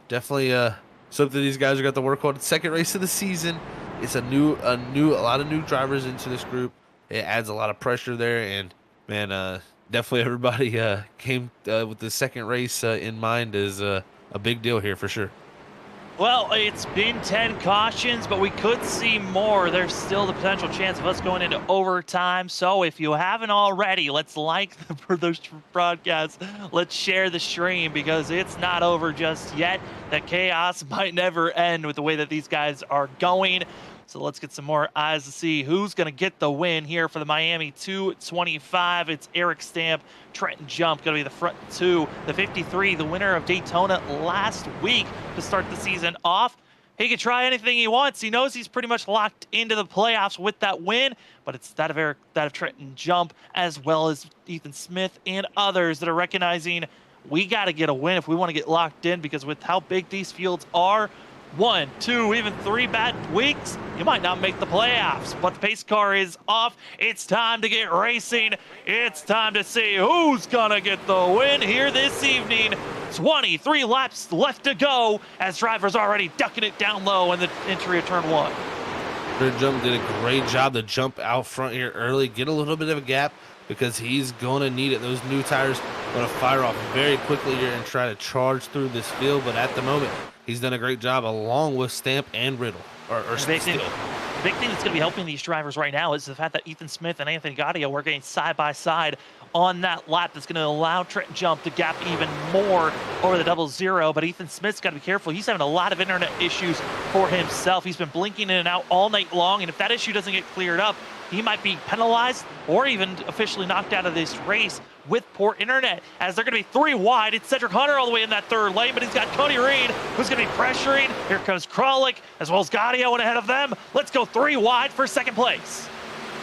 definitely something these guys are got to work on. Second race of the season. It's a lot of new drivers into this group. It adds a lot of pressure there, and man, definitely everybody came with the second race in mind is a big deal here for sure. Well, it's been 10 cautions, but we could see more. There's still the potential chance of us going into overtime. So if you haven't already, let's like those broadcasts. Let's share the stream, because it's not over just yet. The chaos might never end with the way that these guys are going. So let's get some more eyes to see who's going to get the win here for the Miami 225. It's Eric Stamp, Trenton Jump going to be the front 2. The 53, the winner of Daytona last week to start the season off. He can try anything he wants. He knows he's pretty much locked into the playoffs with that win, but it's that of Trenton Jump, as well as Ethan Smith and others that are recognizing we got to get a win if we want to get locked in, because with how big these fields are, 1, 2, even 3 bad weeks, you might not make the playoffs. But the pace car is off. It's time to get racing. It's time to see who's gonna get the win here this evening. 23 laps left to go, as drivers already ducking it down low in the entry of turn 1. Jump did a great job to jump out front here early, get a little bit of a gap, because he's going to need it. Those new tires going to fire off very quickly here and try to charge through this field. But at the moment, he's done a great job along with Stamp and Riddle, or Steele. The big thing that's going to be helping these drivers right now is the fact that Ethan Smith and Anthony Gaudio are getting side by side on that lap. That's going to allow Trenton Jump to gap even more over the 00. But Ethan Smith's got to be careful. He's having a lot of internet issues for himself. He's been blinking in and out all night long, and if that issue doesn't get cleared up, he might be penalized or even officially knocked out of this race with poor internet, as they're going to be 3 wide. It's Cedric Hunter all the way in that 3rd lane, but he's got Cody Reed, who's going to be pressuring. Here comes Kralik, as well as Gaudio and ahead of them. Let's go 3 wide for 2nd place.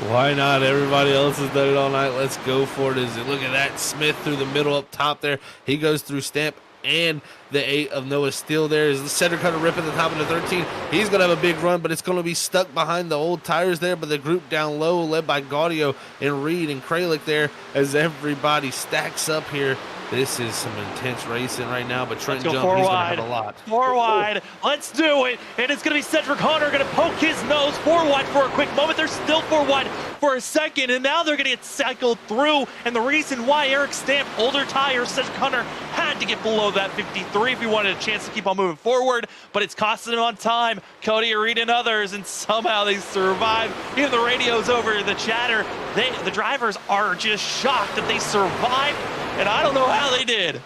Why not? Everybody else has done it all night. Let's go for it. Look at that. Smith through the middle up top there. He goes through Stamp and the 8 of Noah Steele there. Is Cedric Hunter ripping the top of the 13. He's going to have a big run, but it's going to be stuck behind the old tires there. But the group down low, led by Gaudio and Reed and Kralik there, as everybody stacks up here. This is some intense racing right now, but Trenton Jump, he's going to have a lot. 4 wide. Let's do it. And it's going to be Cedric Hunter going to poke his nose 4 wide for a quick moment. They're still 4 wide for a second, and now they're going to get cycled through. And the reason why Eric Stamp, older tires, Cedric Hunter had to get below that 53 if he wanted a chance to keep on moving forward, but it's costing him on time. Cody Reed and others, and somehow they survive. Even the radio's over the chatter. The drivers are just shocked that they survived, and I don't know how they did.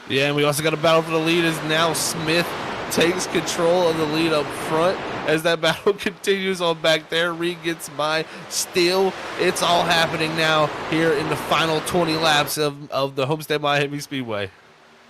Yeah, and we also got a battle for the lead as now Smith takes control of the lead up front as that battle continues on back there. Reed gets by. Still, it's all happening now here in the final 20 laps of the Homestead Miami Speedway.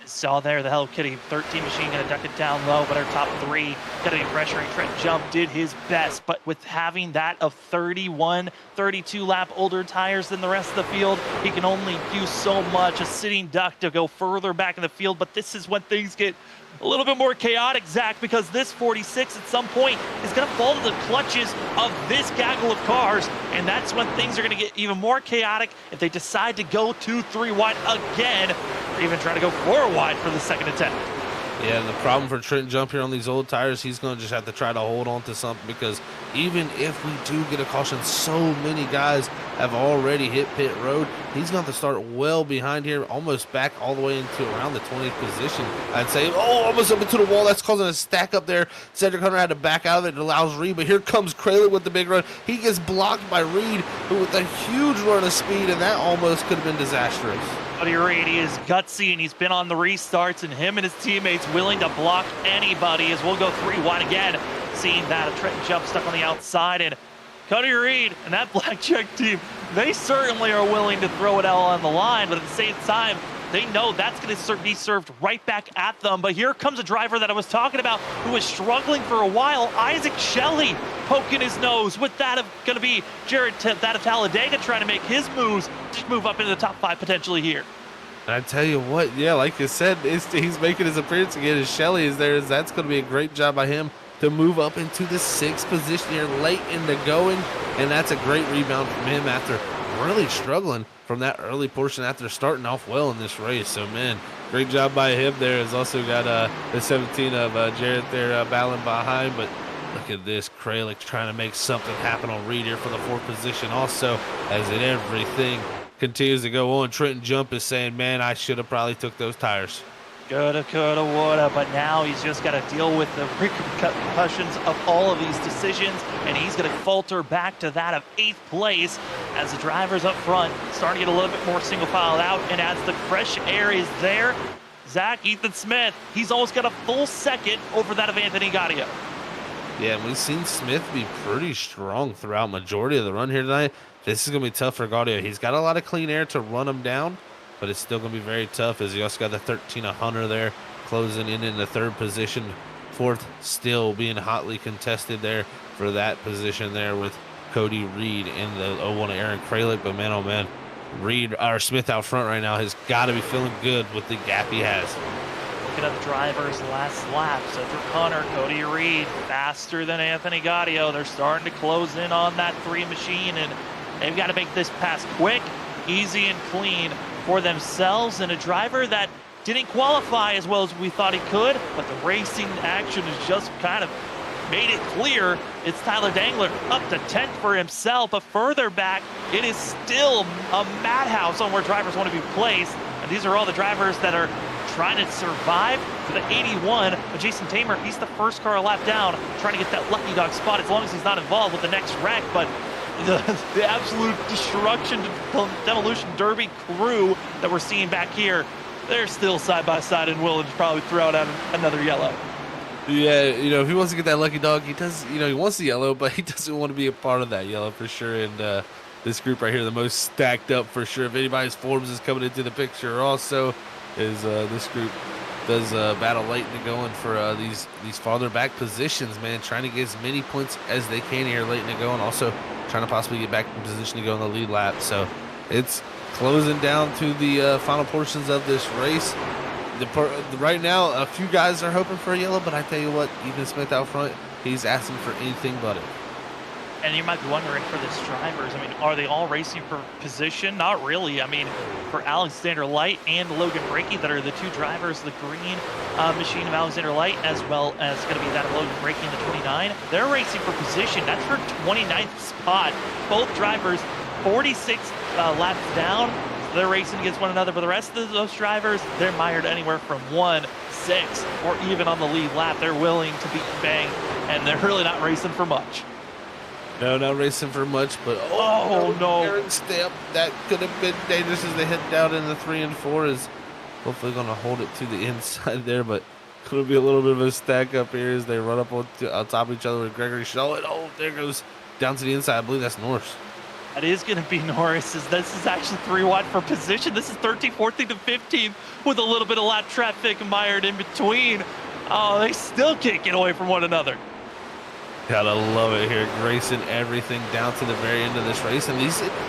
Saw there the Hello Kitty 13 machine going to duck it down low, but our top 3 going to be pressuring. Trent Jump did his best, but with having that of 31, 32 lap older tires than the rest of the field, he can only do so much. A sitting duck to go further back in the field, but this is when things get a little bit more chaotic, Zach, because this 46 at some point is going to fall to the clutches of this gaggle of cars, and that's when things are going to get even more chaotic if they decide to go 2-3 wide again, or even try to go 4 wide for the 2nd attempt. Yeah, and the problem for Trenton Jump here on these old tires, he's going to just have to try to hold on to something, because even if we do get a caution, so many guys have already hit pit road. He's going to have to start well behind here, almost back all the way into around the 20th position. I'd say, almost up into the wall. That's causing a stack up there. Cedric Hunter had to back out of it. It allows Reed, but here comes Kralik with the big run. He gets blocked by Reed, who with a huge run of speed, and that almost could have been disastrous. Cody Reed, he is gutsy, and he's been on the restarts, and him and his teammates willing to block anybody, as we'll go 3 wide again. Seeing that, a Trenton Jump stuck on the outside, and Cody Reed and that blackjack team, they certainly are willing to throw it all on the line, but at the same time, they know that's going to be served right back at them. But here comes a driver that I was talking about who was struggling for a while, Isaac Shelley, poking his nose with that of going to be Jared, that of Talladega, trying to make his moves to move up into the top 5 potentially here. And I tell you what, yeah, like you said, he's making his appearance again as Shelley is there. That's going to be a great job by him to move up into the 6th position here late in the going. And that's a great rebound from him after really struggling from that early portion after starting off well in this race. So, man, great job by him there. Has also got the 17 of Jarrett there battling behind. But look at this, Kralik trying to make something happen on Reed here for the 4th position. Also, as in everything continues to go on, Trenton Jump is saying, man, I should have probably took those tires. Coulda, woulda, but now he's just got to deal with the repercussions of all of these decisions, and he's going to falter back to that of 8th place as the drivers up front starting to get a little bit more single filed out, and as the fresh air is there, Zach, Ethan Smith, he's almost got a full 2nd over that of Anthony Gaudio. Yeah, and we've seen Smith be pretty strong throughout majority of the run here tonight. This is going to be tough for Gaudio. He's got a lot of clean air to run him down, but it's still going to be very tough as he also got the 13 of Hunter there closing in the 3rd position. 4th still being hotly contested there for that position there with Cody Reed and the 01 of Aaron Kralik. But man, oh man, Smith out front right now has got to be feeling good with the gap he has. Looking at the drivers last lap, Cedric Hunter, Cody Reed, faster than Anthony Gaudio. They're starting to close in on that 3 machine, and they've got to make this pass quick, easy, and clean for themselves. And a driver that didn't qualify as well as we thought he could, but the racing action has just kind of made it clear. It's Tyler Dangler up to 10th for himself, but further back, it is still a madhouse on where drivers want to be placed. And these are all the drivers that are trying to survive for the 81. But Jason Tamer, he's the first car a lap down, trying to get that lucky dog spot as long as he's not involved with the next wreck. But the absolute destruction, demolition derby crew that we're seeing back here, they're still side by side and willing to probably throw out another yellow. Yeah, you know, if he wants to get that lucky dog, he does. You know, he wants the yellow, but he doesn't want to be a part of that yellow for sure. And this group right here, the most stacked up for sure. If anybody's forms is coming into the picture, also is this group does battle late and going for these farther back positions, man, trying to get as many points as they can here late and going, also trying to possibly get back in position to go in the lead lap. So it's closing down to the final portions of this race. Right now, a few guys are hoping for a yellow, but I tell you what, Ethan Smith out front, he's asking for anything but it. And you might be wondering for these drivers, I mean, are they all racing for position? Not really. I mean, for Alexander Light and Logan Brakey, that are the two drivers, the green machine of Alexander Light, as well as going to be that of Logan Brakey in the 29, they're racing for position. That's for 29th spot. Both drivers 46 laps down. They're racing against one another, but the rest of those drivers, they're mired anywhere from 1, 6, or even on the lead lap. They're willing to beat bang, and they're really not racing for much. No, not racing for much, but no. Aaron Stamp, that could have been dangerous as they hit down in the 3 and 4 is hopefully going to hold it to the inside there, but could be a little bit of a stack up here as they run up on top of each other with Gregory Shaw. And there goes down to the inside. I believe that's Norris. That is going to be Norris. This is actually 3 wide for position. This is 13th, 14th, and 15th with a little bit of lap traffic mired in between. Oh, they still can't get away from one another. Gotta love it here, racing everything down to the very end of this race. And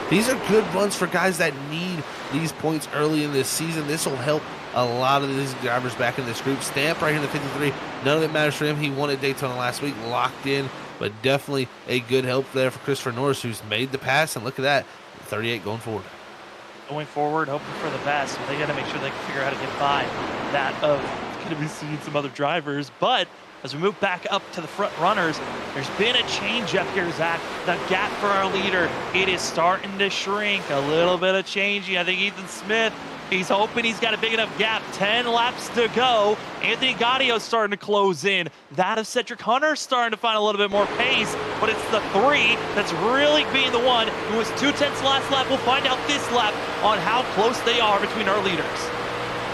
these are good runs for guys that need these points early in this season. This will help a lot of these drivers back in this group. Stamp right here in the 53. None of it matters for him. He won at Daytona last week, locked in, but definitely a good help there for Christopher Norris, who's made the pass. And look at that, 38 going forward. Going forward, hoping for the best. But they got to make sure they can figure out how to get by that of going to be seeing some other drivers. But as we move back up to the front runners, there's been a change up here, Zach. The gap for our leader, it is starting to shrink. A little bit of changing. I think Ethan Smith, he's hoping he's got a big enough gap. 10 laps to go. Anthony Gaudio's starting to close in. That of Cedric Hunter starting to find a little bit more pace, but it's the 3 that's really being the one who was 2/10 last lap. We'll find out this lap on how close they are between our leaders.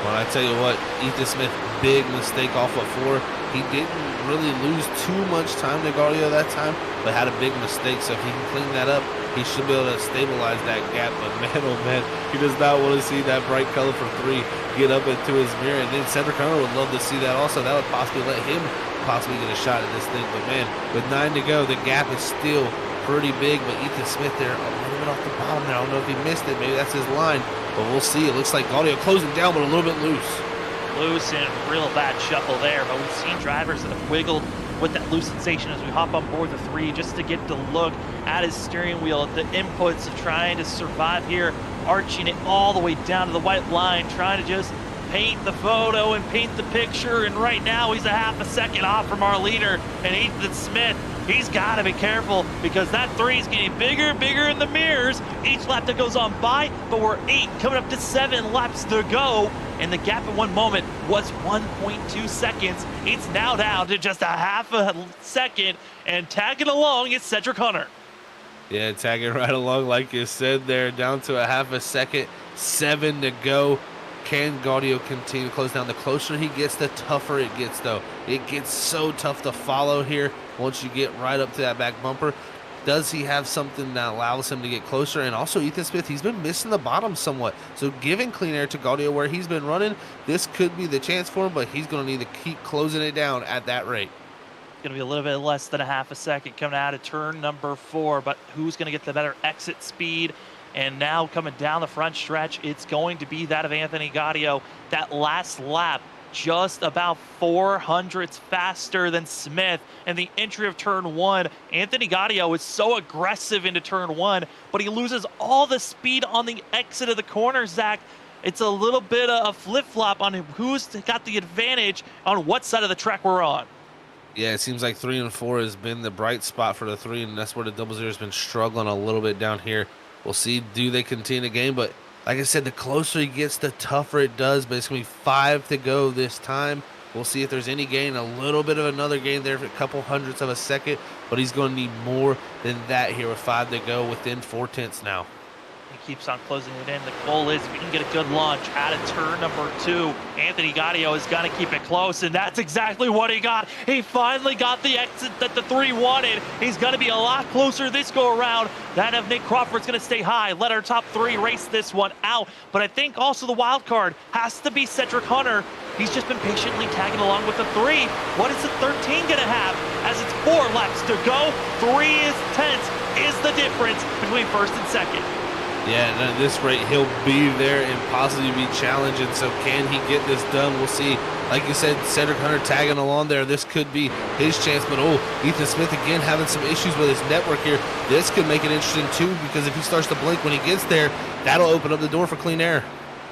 Well, I tell you what, Ethan Smith, big mistake off of 4. He didn't really lose too much time to Gaudio that time, but had a big mistake. So if he can clean that up, he should be able to stabilize that gap. But man, oh man, he does not want to see that bright color for 3 get up into his mirror. And then Cedric Hunter would love to see that also. That would possibly let him possibly get a shot at this thing. But man, with 9 to go, the gap is still pretty big. But Ethan Smith there, a little bit off the bottom there. I don't know if he missed it. Maybe that's his line. But we'll see. It looks like Gaudio closing down, but a little bit loose. Loose and real bad shuffle there, but we've seen drivers that have wiggled with that loose sensation as we hop on board the 3 just to get to look at his steering wheel, at the inputs of trying to survive here, arching it all the way down to the white line, trying to just paint the photo and paint the picture. And right now he's a half a second off from our leader, and Ethan Smith, he's got to be careful because that 3 is getting bigger and bigger in the mirrors each lap that goes on by. But we're 8 coming up to 7 laps to go, and the gap at one moment was 1.2 seconds. It's now down to just a half a second, and tagging along is Cedric Hunter. Yeah, tagging right along like you said there, down to a half a second, 7 to go. Can Gaudio continue to close down? The closer he gets, the tougher it gets, though. It gets so tough to follow here once you get right up to that back bumper. Does he have something that allows him to get closer? And also Ethan Smith, he's been missing the bottom somewhat. So giving clean air to Gaudio where he's been running, this could be the chance for him, but he's going to need to keep closing it down at that rate. Going to be a little bit less than a half a second coming out of turn number 4, but who's going to get the better exit speed? And now coming down the front stretch, it's going to be that of Anthony Gaudio. That last lap, just about 400ths faster than Smith. And the entry of turn 1, Anthony Gaudio is so aggressive into turn 1, but he loses all the speed on the exit of the corner, Zach. It's a little bit of a flip-flop on who's got the advantage on what side of the track we're on. Yeah, it seems like 3 and 4 has been the bright spot for the 3, and that's where the 00 has been struggling a little bit down here. We'll see, do they continue the game? But Like I said, the closer he gets, the tougher it does, but it's going to be 5 to go this time. We'll see if there's any gain, a little bit of another gain there for a couple hundredths of a second, but he's going to need more than that here with 5 to go within 4/10 now. He keeps on closing it in. The goal is if we can get a good launch out of turn number 2, Anthony Gaudio is going to keep it close, and that's exactly what he got. He finally got the exit that the 3 wanted. He's going to be a lot closer this go around. That of Nick Crawford's going to stay high. Let our top 3 race this one out. But I think also the wild card has to be Cedric Hunter. He's just been patiently tagging along with the 3. What is the 13 going to have as it's 4 laps to go? 3 is tenths is the difference between first and second. Yeah, and at this rate, he'll be there and possibly be challenging. So can he get this done? We'll see. Like you said, Cedric Hunter tagging along there. This could be his chance. But, Ethan Smith again having some issues with his network here. This could make it interesting, too, because if he starts to blink when he gets there, that'll open up the door for clean air.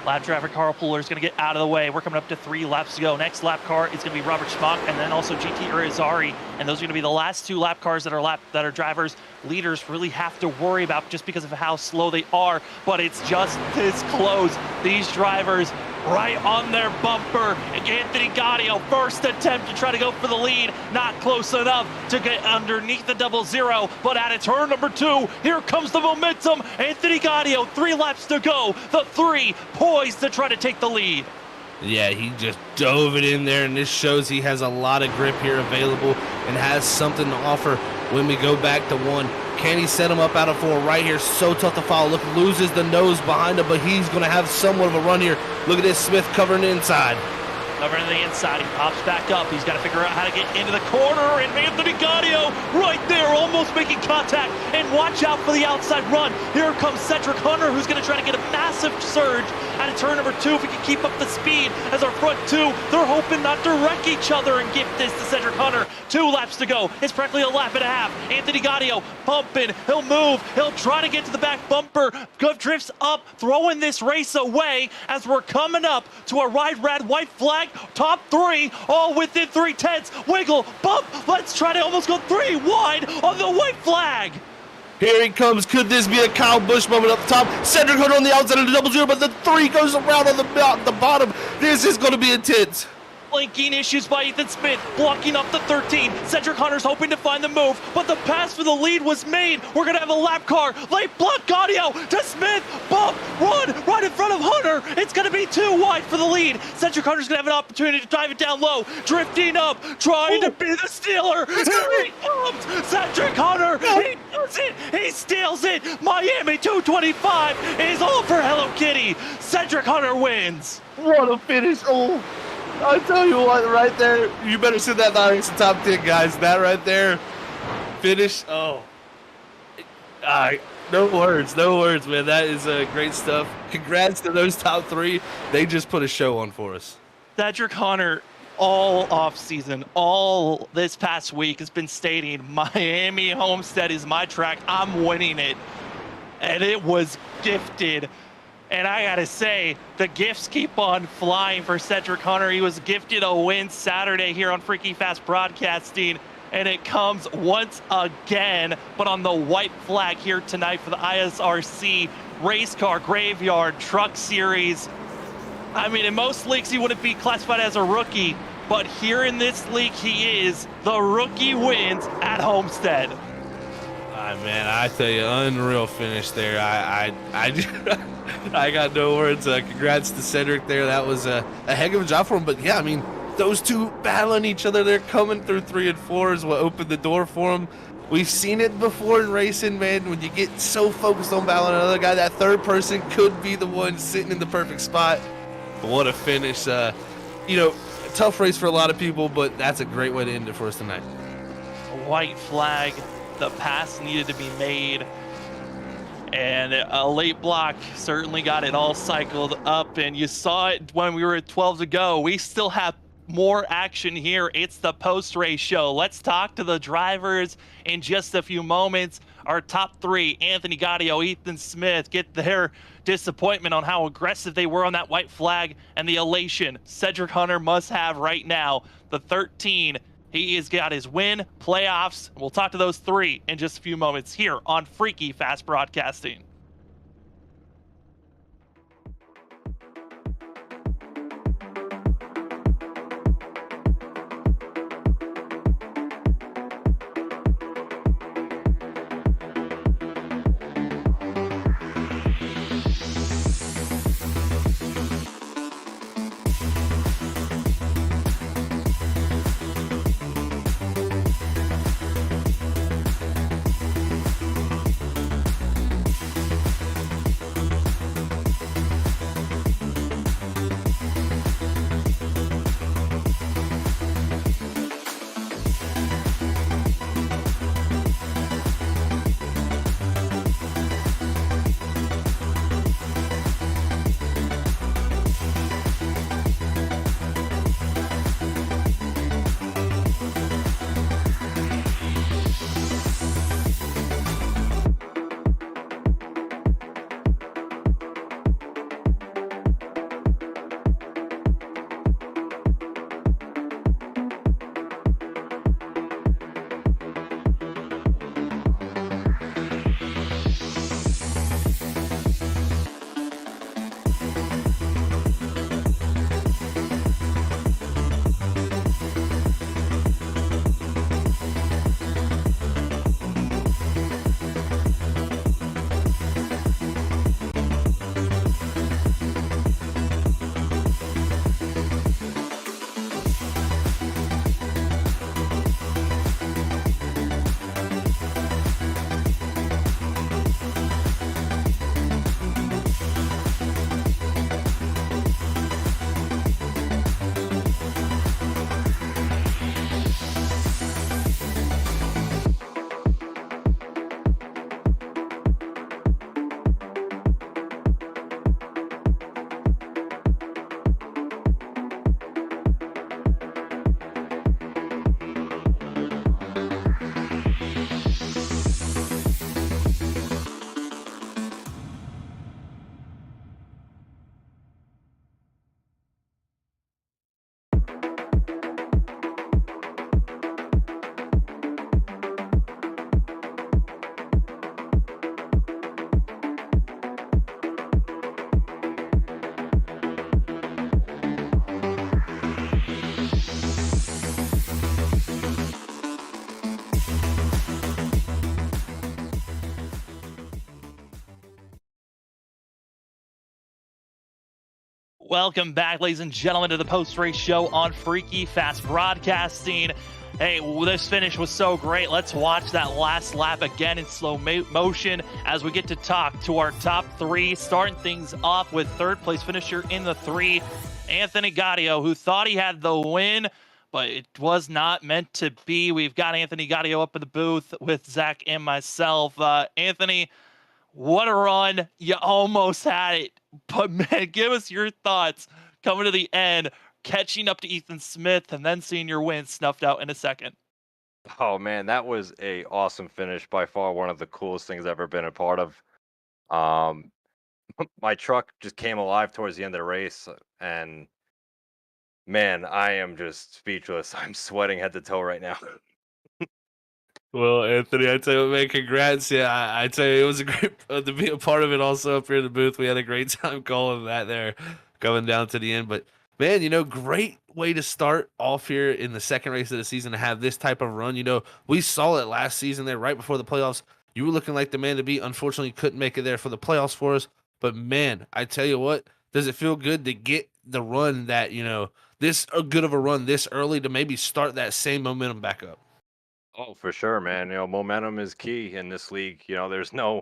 Lap driver Carl Pooler is going to get out of the way. We're coming up to 3 laps to go. Next lap car is going to be Robert Schmock and then also GT Irizarry. And those are going to be the last 2 lap cars that are drivers, leaders really have to worry about just because of how slow they are. But it's just this close. These drivers right on their bumper. Anthony Gaudio, first attempt to try to go for the lead. Not close enough to get underneath the 00. But at turn number 2, here comes the momentum. Anthony Gaudio, 3 laps to go. The 3 poised to try to take the lead. Yeah, he just dove it in there, and this shows he has a lot of grip here available and has something to offer when we go back to 1. Can he set him up out of 4 right here? So tough to follow. Look, loses the nose behind him, but he's going to have somewhat of a run here. Look at this, Smith covering the inside. Covering the inside, he pops back up. He's got to figure out how to get into the corner, and Anthony Gaudio right there, almost making contact. And watch out for the outside run. Here comes Cedric Hunter, who's going to try to get a massive surge out of turn number 2 if he can keep up the speed. As our front 2, they're hoping not to wreck each other and give this to Cedric Hunter. 2 laps to go. It's practically a lap and a half. Anthony Gaudio pumping. He'll move. He'll try to get to the back bumper. Drifts up, throwing this race away as we're coming up to a red white flag. Top 3, all within 3/10. Wiggle, bump. Let's try to almost go 3 wide on the white flag. Here he comes. Could this be a Kyle Busch moment up top? Cedric Hunter on the outside of the 00, but the 3 goes around on the bottom. This is going to be intense. Blinking issues by Ethan Smith, blocking up the 13. Cedric Hunter's hoping to find the move, but the pass for the lead was made. We're going to have a lap car. Late block Gaudio to Smith. Bump, run, right in front of Hunter. It's going to be 2 wide for the lead. Cedric Hunter's going to have an opportunity to drive it down low. Drifting up, trying to be the stealer. Here he comes. Cedric Hunter, he does it. He steals it. Miami 225 is all for Hello Kitty. Cedric Hunter wins. What a finish. I tell you what, right there, you better send that in the top 10, guys. That right there, finish. No words, man. That is great stuff. Congrats to those top 3. They just put a show on for us. Cedric Hunter, all off season, all this past week has been stating Miami Homestead is my track. I'm winning it. And it was gifted. And I gotta say, the gifts keep on flying for Cedric Hunter. He was gifted a win Saturday here on Freaky Fast Broadcasting, and it comes once again, but on the white flag here tonight for the ISRC Race Car Graveyard Truck Series. I mean, in most leagues, he wouldn't be classified as a rookie, but here in this league, he is. The rookie wins at Homestead. Man, I tell you, unreal finish there. I got no words. Congrats to Cedric there. That was a heck of a job for him. But yeah, I mean, those 2 battling each other. They're coming through 3 and 4 is what opened the door for them. We've seen it before in racing, man. When you get so focused on battling another guy, that 3rd person could be the one sitting in the perfect spot. But what a finish. Tough race for a lot of people, but that's a great way to end it for us tonight. A white flag. The pass needed to be made, and a late block certainly got it all cycled up, and you saw it when we were at 12 to go. We still have more action here. It's the post-race show. Let's talk to the drivers in just a few moments. Our top 3, Anthony Gaudio, Ethan Smith, get their disappointment on how aggressive they were on that white flag, and the elation Cedric Hunter must have right now. The 13, he has got his win, playoffs. We'll talk to those 3 in just a few moments here on Freaky Fast Broadcasting. Welcome back, ladies and gentlemen, to the post-race show on Freaky Fast Broadcasting. Hey, this finish was so great. Let's watch that last lap again in slow motion as we get to talk to our top three, starting things off with third place finisher in the 3, Anthony Gaudio, who thought he had the win, but it was not meant to be. We've got Anthony Gaudio up in the booth with Zach and myself. Anthony, what a run. You almost had it. But, man, give us your thoughts coming to the end, catching up to Ethan Smith, and then seeing your win snuffed out in a second. Oh man, that was a awesome finish. By far one of the coolest things I've ever been a part of. Um, my truck just came alive towards the end of the race, and man, I am just speechless. I'm sweating head to toe right now. Well, Anthony, I tell you what, man, congrats. Yeah, I tell you, it was a great to be a part of it also up here in the booth. We had a great time calling that there, going down to the end. But, man, great way to start off here in the second race of the season to have this type of run. We saw it last season there right before the playoffs. You were looking like the man to beat. Unfortunately, couldn't make it there for the playoffs for us. But, man, I tell you what, does it feel good to get the run that, this good of a run this early to maybe start that same momentum back up? Oh, for sure, man. Momentum is key in this league. There's no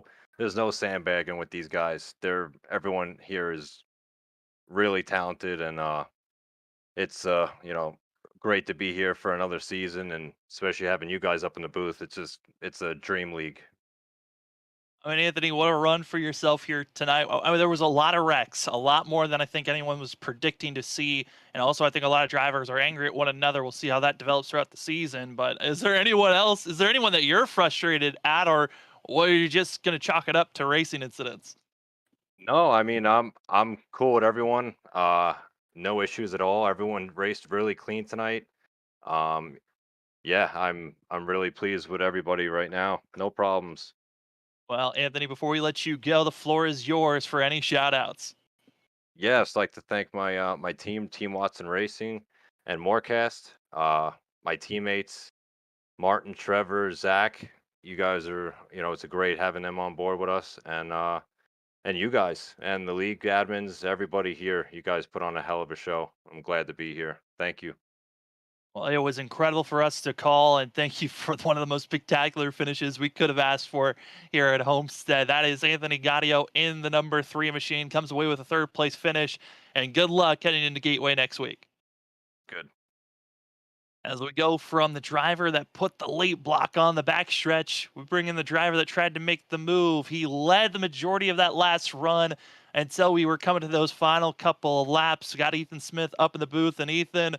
sandbagging with these guys. Everyone here is really talented, and it's great to be here for another season, and especially having you guys up in the booth. It's a dream league. I mean, Anthony, what a run for yourself here tonight. I mean, there was a lot of wrecks, a lot more than I think anyone was predicting to see. And also, I think a lot of drivers are angry at one another. We'll see how that develops throughout the season. But is there anyone else? Is there anyone that you're frustrated at, or are you just going to chalk it up to racing incidents? No, I mean I'm cool with everyone. No issues at all. Everyone raced really clean tonight. Um, yeah, I'm really pleased with everybody right now. No problems. Well, Anthony, before we let you go, the floor is yours for any shout outs. Yes, like to thank my team, Team Watson Racing, and Morecast. My teammates, Martin, Trevor, Zach. You guys are, it's a great having them on board with us, and you guys and the league admins, everybody here. You guys put on a hell of a show. I'm glad to be here. Thank you. Well, it was incredible for us to call, and thank you for one of the most spectacular finishes we could have asked for here at Homestead. That is Anthony Gaudio in the number 3 machine, comes away with a third place finish, and good luck heading into Gateway next week. Good. As we go from the driver that put the late block on the backstretch, we bring in the driver that tried to make the move. He led the majority of that last run until we were coming to those final couple of laps. We got Ethan Smith up in the booth, and Ethan,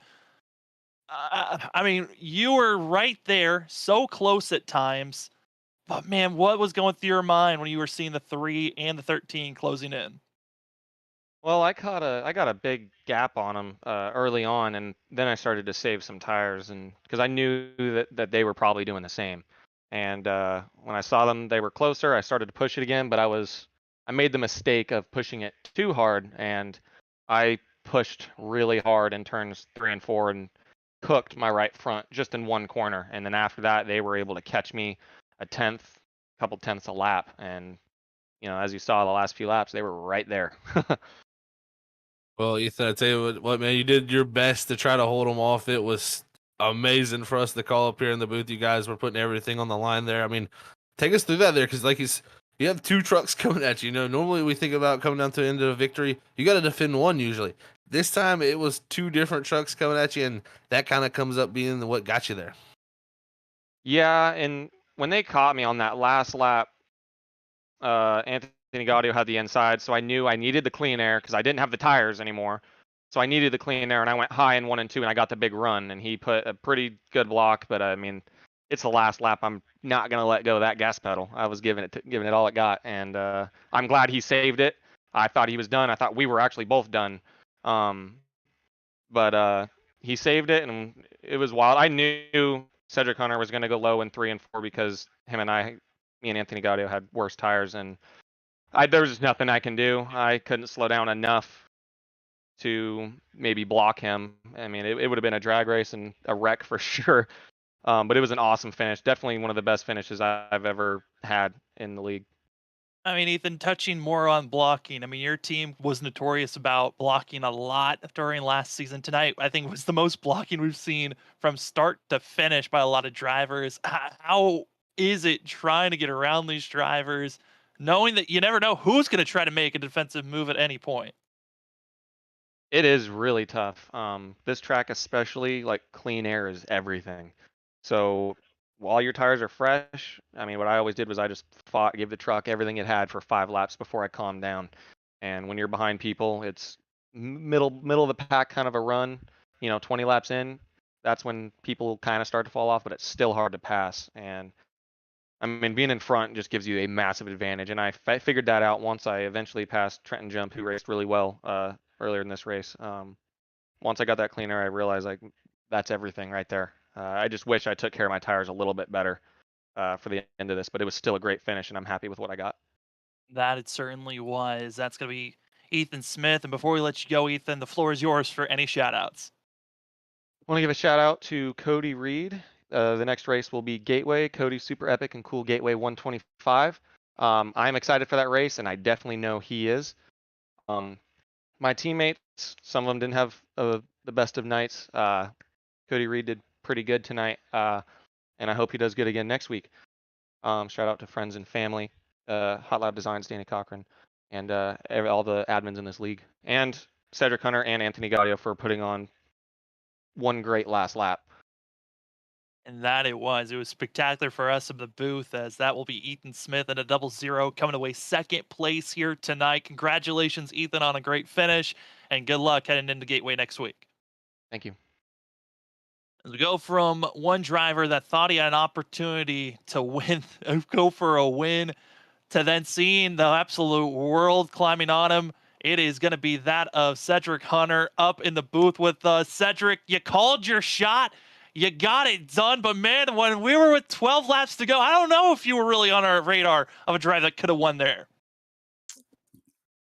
I mean, you were right there, so close at times. But man, what was going through your mind when you were seeing the 3 and the 13 closing in? Well, I got a big gap on them early on, and then I started to save some tires, and because I knew that they were probably doing the same. And when I saw them, they were closer. I started to push it again, but I made the mistake of pushing it too hard, and I pushed really hard in turns 3 and 4 and cooked my right front just in one corner. And then after that, they were able to catch me a couple tenths a lap, and as you saw the last few laps, they were right there. Well, Ethan, I tell you what, man, you did your best to try to hold them off. It was amazing for us to call up here in the booth. You guys were putting everything on the line there. I mean, take us through that there, because you have 2 trucks coming at you. Normally we think about coming down to the end of a victory, you got to defend one usually. This time it was 2 different trucks coming at you, and that kind of comes up being what got you there. Yeah, and when they caught me on that last lap, Anthony Gaudio had the inside, so I knew I needed the clean air because I didn't have the tires anymore. So I needed the clean air, and I went high in 1 and 2, and I got the big run, and he put a pretty good block. But I mean, it's the last lap. I'm not gonna let go of that gas pedal. I was giving it all it got, and I'm glad he saved it. I thought he was done. I thought we were actually both done. But he saved it, and it was wild. I knew Cedric Hunter was gonna go low in 3 and 4 because me and Anthony Gaudio had worse tires, and there was just nothing I can do. I couldn't slow down enough to maybe block him. I mean, it would have been a drag race and a wreck for sure. But it was an awesome finish. Definitely one of the best finishes I've ever had in the league. I mean, Ethan, touching more on blocking. I mean, your team was notorious about blocking a lot during last season. Tonight, I think was the most blocking we've seen from start to finish by a lot of drivers. How is it trying to get around these drivers, knowing that you never know who's going to try to make a defensive move at any point? It is really tough. This track especially, like clean air is everything. So while your tires are fresh, I mean, what I always did was I just fought, gave the truck everything it had for 5 laps before I calmed down. And when you're behind people, it's middle of the pack kind of a run. 20 laps in, that's when people kind of start to fall off, but it's still hard to pass. And I mean, being in front just gives you a massive advantage. And I figured that out once I eventually passed Trenton Jump, who raced really well earlier in this race. Once I got that cleaner, I realized like that's everything right there. I just wish I took care of my tires a little bit better for the end of this, but it was still a great finish, and I'm happy with what I got. That it certainly was. That's going to be Ethan Smith. And before we let you go, Ethan, the floor is yours for any shout outs. I want to give a shout out to Cody Reed. The next race will be Gateway, Cody Super Epic and Cool Gateway 125. I'm excited for that race, and I definitely know he is. My teammates, some of them didn't have the best of nights. Cody Reed did pretty good tonight, and I hope he does good again next week. Shout out to friends and family, Hot Lab Designs, Danny Cochran, and all the admins in this league, and Cedric Hunter and Anthony Gaudio for putting on one great last lap. And that it was. It was spectacular for us in the booth, as that will be Ethan Smith in a 00 coming away second place here tonight. Congratulations, Ethan, on a great finish, and good luck heading into Gateway next week. Thank you. As we go from one driver that thought he had an opportunity to win, go for a win, to then seeing the absolute world climbing on him, it is going to be that of Cedric Hunter up in the booth with us. Cedric, you called your shot. You got it done. But, man, when we were with 12 laps to go, I don't know if you were really on our radar of a drive that could have won there.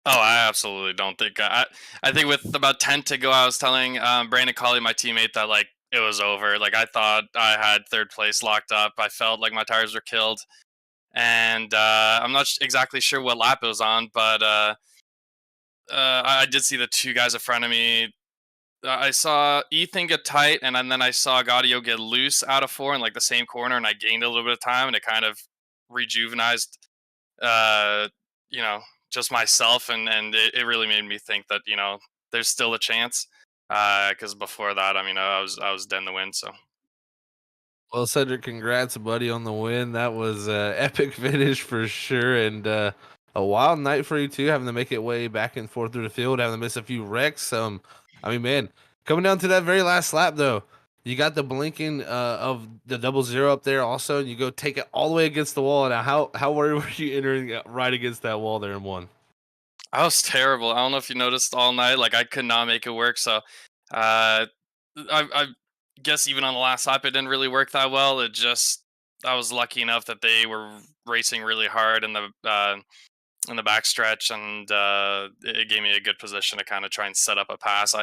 Oh, I absolutely don't think. I think with about 10 to go, I was telling Brandon Colley, my teammate, that, like, it was over. Like, I thought I had third place locked up. I felt like my tires were killed. And I'm not exactly sure what lap it was on, but I did see the two guys in front of me. I saw Ethan get tight, and then I saw Gaudio get loose out of 4 in like the same corner, and I gained a little bit of time, and it kind of rejuvenized, just myself, and it really made me think that there's still a chance. Because before that, I mean, I was dead in the wind, so. Well, Cedric, congrats, buddy, on the win. That was an epic finish for sure, and a wild night for you too, having to make it way back and forth through the field, having to miss a few wrecks. I mean, man, coming down to that very last lap though, you got the blinking of the 00 up there also, and you go take it all the way against the wall. Now, how worried were you entering right against that wall there in one? I was terrible. I don't know if you noticed all night. Like, I could not make it work. So, I guess even on the last lap, it didn't really work that well. I was lucky enough that they were racing really hard in the backstretch, and it gave me a good position to kind of try and set up a pass.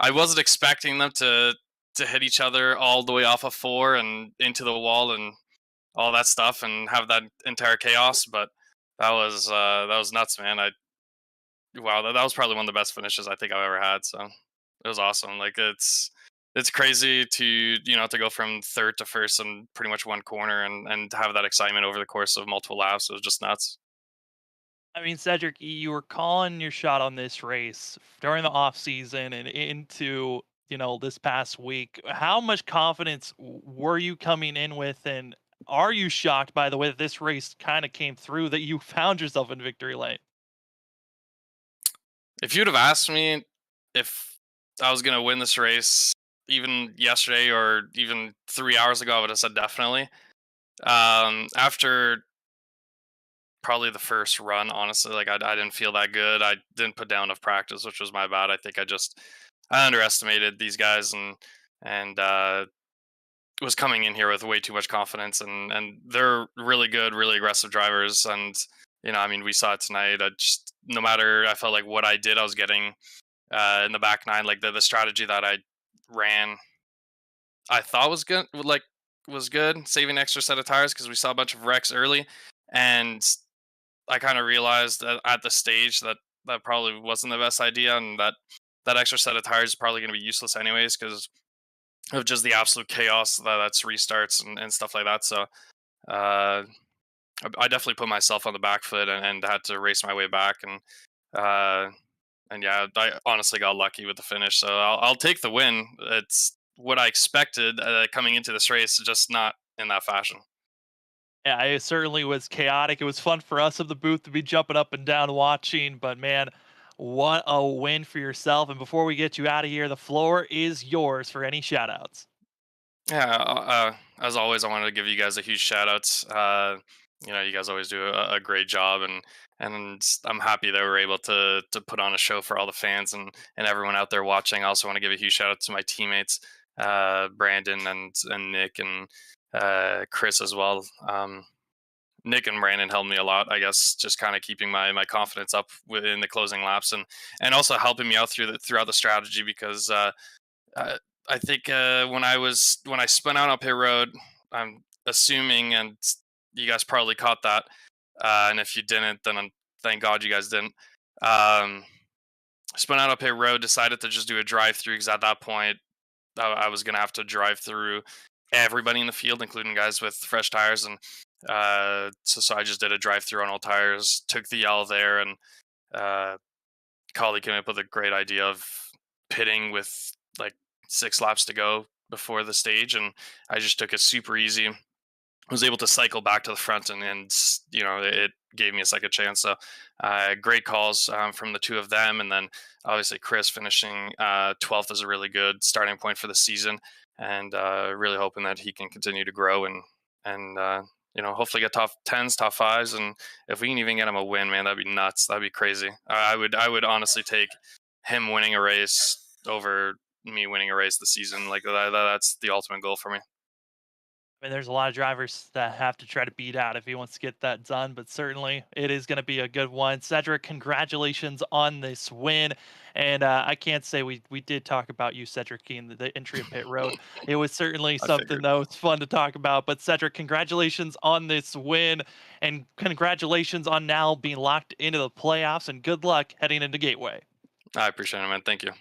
I wasn't expecting them to hit each other all the way off of 4 and into the wall and all that stuff and have that entire chaos, but that was nuts, man. Wow, that was probably one of the best finishes I think I've ever had. So it was awesome. Like, it's crazy to to go from third to first in pretty much one corner and have that excitement over the course of multiple laps. It was just nuts. I mean, Cedric, you were calling your shot on this race during the off season and into this past week. How much confidence were you coming in with, and are you shocked by the way that this race kind of came through, that you found yourself in victory lane? If you'd have asked me if I was gonna win this race even yesterday or even 3 hours ago, I would have said definitely. After probably the first run, honestly, like I didn't feel that good. I didn't put down enough practice, which was my bad. I think I underestimated these guys and was coming in here with way too much confidence, and they're really good, really aggressive drivers, and I mean, we saw it tonight. No matter, I felt like what I did, I was getting in the back nine, like the strategy that I ran, I thought was good, was good, saving an extra set of tires because we saw a bunch of wrecks early, and I kind of realized at the stage that that probably wasn't the best idea, and that extra set of tires is probably going to be useless anyways because of just the absolute chaos that's restarts and stuff like that. So uh, I definitely put myself on the back foot and had to race my way back, uh, and yeah, I honestly got lucky with the finish. So I'll take the win. It's what I expected coming into this race, just not in that fashion. Yeah, it certainly was chaotic. It was fun for us of the booth to be jumping up and down watching, but man, what a win for yourself. And before we get you out of here, the floor is yours for any shout outs. Yeah, as always, I wanted to give you guys a huge shout out. You know, you guys always do a great job, and I'm happy that we're able to put on a show for all the fans and everyone out there watching. I also want to give a huge shout out to my teammates, Brandon and Nick and Chris as well. Nick and Brandon helped me a lot, I guess, just kind of keeping my confidence up within the closing laps and also helping me out throughout the strategy because uh, I think when I spun out on pit road, I'm assuming, and you guys probably caught that, and if you didn't, then thank God you guys didn't. Um, Spun out on pit road, decided to just do a drive through because at that point I was gonna have to drive through everybody in the field, including guys with fresh tires, and so I just did a drive through on old tires, took the L there, and uh, Collie came up with a great idea of pitting with like 6 laps to go before the stage, and I just took it super easy. Was able to cycle back to the front, and you know it gave me a second chance. So great calls from the two of them, and then obviously Chris finishing 12th is a really good starting point for the season, and really hoping that he can continue to grow and you know hopefully get top 10s, top 5s, and if we can even get him a win, man, that'd be nuts. That'd be crazy. I would honestly take him winning a race over me winning a race this season. Like that's the ultimate goal for me. I mean, there's a lot of drivers that have to try to beat out if he wants to get that done, but certainly it is going to be a good one. Cedric, congratulations on this win. And I can't say we did talk about you, Cedric, in the entry of pit road. It was certainly I something figured. that was fun to talk about. But Cedric, congratulations on this win, and congratulations on now being locked into the playoffs. And good luck heading into Gateway. I appreciate it, man. Thank you.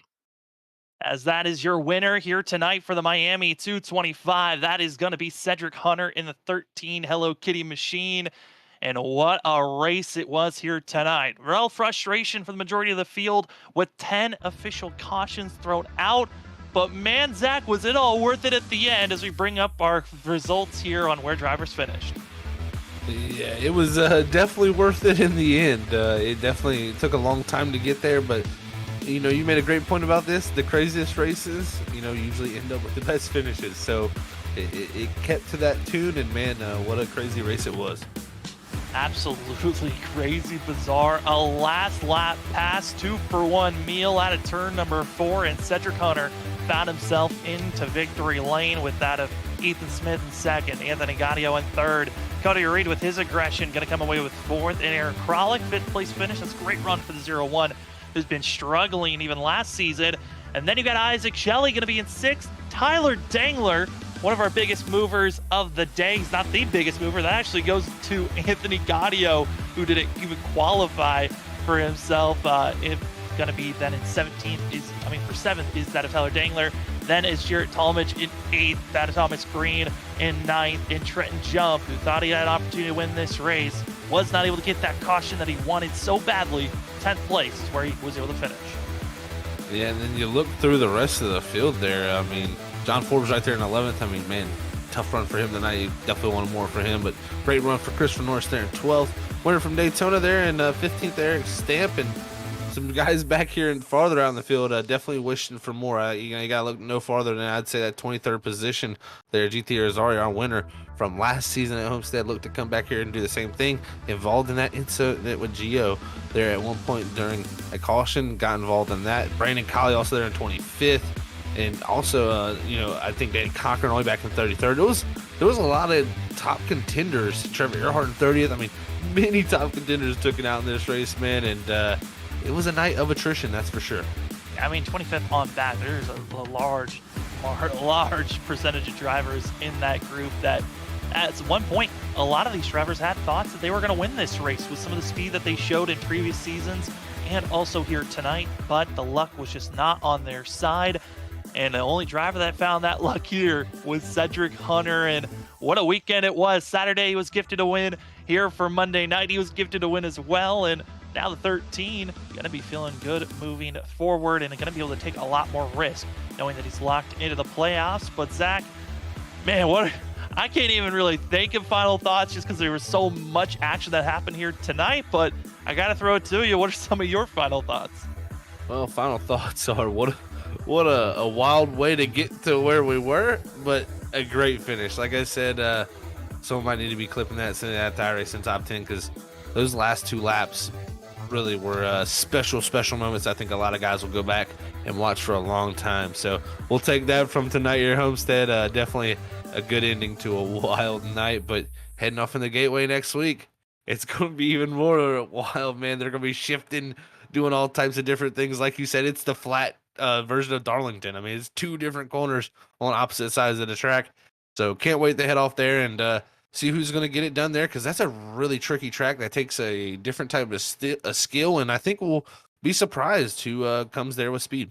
As that is your winner here tonight for the Miami 225. That is going to be Cedric Hunter in the 13 Hello Kitty machine. And what a race it was here tonight. Real frustration for the majority of the field with 10 official cautions thrown out. But man, Zach, was it all worth it at the end as we bring up our results here on where drivers finished? Yeah, it was definitely worth it in the end. It definitely took a long time to get there, but you know, you made a great point about this. The craziest races, you know, usually end up with the best finishes. So it kept to that tune, and man, what a crazy race it was. Absolutely crazy, bizarre. A last lap pass, 2-for-1 meal out of turn number 4, and Cedric Hunter found himself into victory lane with that of Ethan Smith in second, Anthony Gaudio in third. Cody Reed with his aggression going to come away with fourth, and Aaron Kralik, fifth place finish. That's a great run for the 0-1. Who's been struggling even last season. And then you got Isaac Shelley going to be in sixth. Tyler Dangler, one of our biggest movers of the day. He's not the biggest mover. That actually goes to Anthony Gaudio, who didn't even qualify for himself. It's going to be then in 17th for 7th is that of Tyler Dangler. Then is Jarrett Talmadge in 8th. That is Thomas Green in 9th. And Trenton Jump, who thought he had an opportunity to win this race, was not able to get that caution that he wanted so badly. 10th place is where he was able to finish. Yeah, and then you look through the rest of the field there. I mean, John Forbes right there in 11th. I mean, man, tough run for him tonight. You definitely wanted more for him, but great run for Christopher Norris there in 12th. Winner from Daytona there in 15th, Eric Stamp, and some guys back here and farther out in the field definitely wishing for more. You got to look no farther than I'd say that 23rd position there. GT Rosario, our winner from last season at Homestead, looked to come back here and do the same thing. Involved in that incident with Gio there at one point during a caution, got involved in that. Brandon Colley also there in 25th. And also, I think Danny Cochran all the way back in 33rd. There was a lot of top contenders. Trevor Earhart in 30th. I mean, many top contenders took it out in this race, man. And it was a night of attrition, that's for sure. I mean, 25th on back. There's a large percentage of drivers in that group that at one point, a lot of these drivers had thoughts that they were going to win this race with some of the speed that they showed in previous seasons and also here tonight, but the luck was just not on their side. And the only driver that found that luck here was Cedric Hunter, and what a weekend it was. Saturday he was gifted a win. Here for Monday night he was gifted a win as well, and now the 13 gonna be feeling good moving forward and gonna be able to take a lot more risk knowing that he's locked into the playoffs. But Zach, man, I can't even really think of final thoughts just because there was so much action that happened here tonight, but I gotta throw it to you. What are some of your final thoughts? Well, final thoughts are what a wild way to get to where we were, but a great finish. Like I said, someone might need to be clipping that, sending that tire race in top 10, because those last 2 laps really were special moments. I think a lot of guys will go back and watch for a long time. So we'll take that from tonight here at Homestead. Definitely a good ending to a wild night, but heading off in the Gateway next week, it's going to be even more wild, man. They're going to be shifting, doing all types of different things. Like you said, it's the flat version of Darlington. I mean, it's 2 different corners on opposite sides of the track. So can't wait to head off there and see who's going to get it done there, because that's a really tricky track that takes a different type of skill, and I think we'll be surprised who comes there with speed.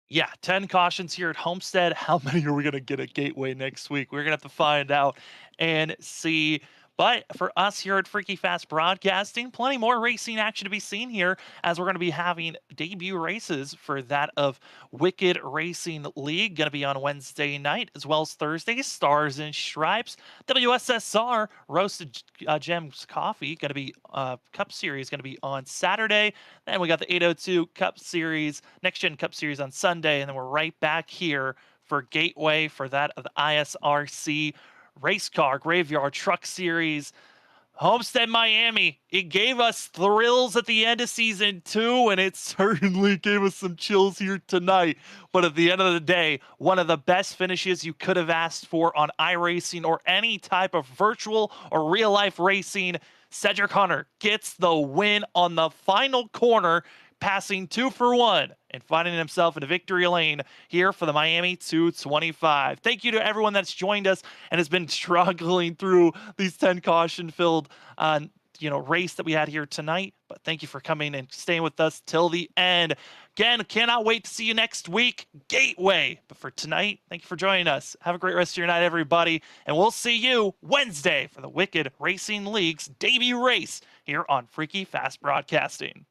Yeah, 10 cautions here at Homestead. How many are we going to get at Gateway next week? We're going to have to find out and see. But for us here at Freaky Fast Broadcasting, plenty more racing action to be seen here, as we're going to be having debut races for that of Wicked Racing League, going to be on Wednesday night, as well as Thursday, Stars and Stripes. WSSR Roasted Gems Coffee, going to be Cup Series, going to be on Saturday. Then we got the 802 Cup Series, Next Gen Cup Series on Sunday, and then we're right back here for Gateway for that of the ISRC Race Car Graveyard Truck Series. Homestead Miami, it gave us thrills at the end of season 2, and it certainly gave us some chills here tonight. But at the end of the day, one of the best finishes you could have asked for on iRacing or any type of virtual or real life racing. Cedric Hunter gets the win on the final corner, passing 2 for 1 and finding himself in a victory lane here for the Miami 225. Thank you to everyone that's joined us and has been struggling through these 10 caution-filled race that we had here tonight. But thank you for coming and staying with us till the end. Again, cannot wait to see you next week, Gateway. But for tonight, thank you for joining us. Have a great rest of your night, everybody. And we'll see you Wednesday for the Wicked Racing League's debut race here on Freaky Fast Broadcasting.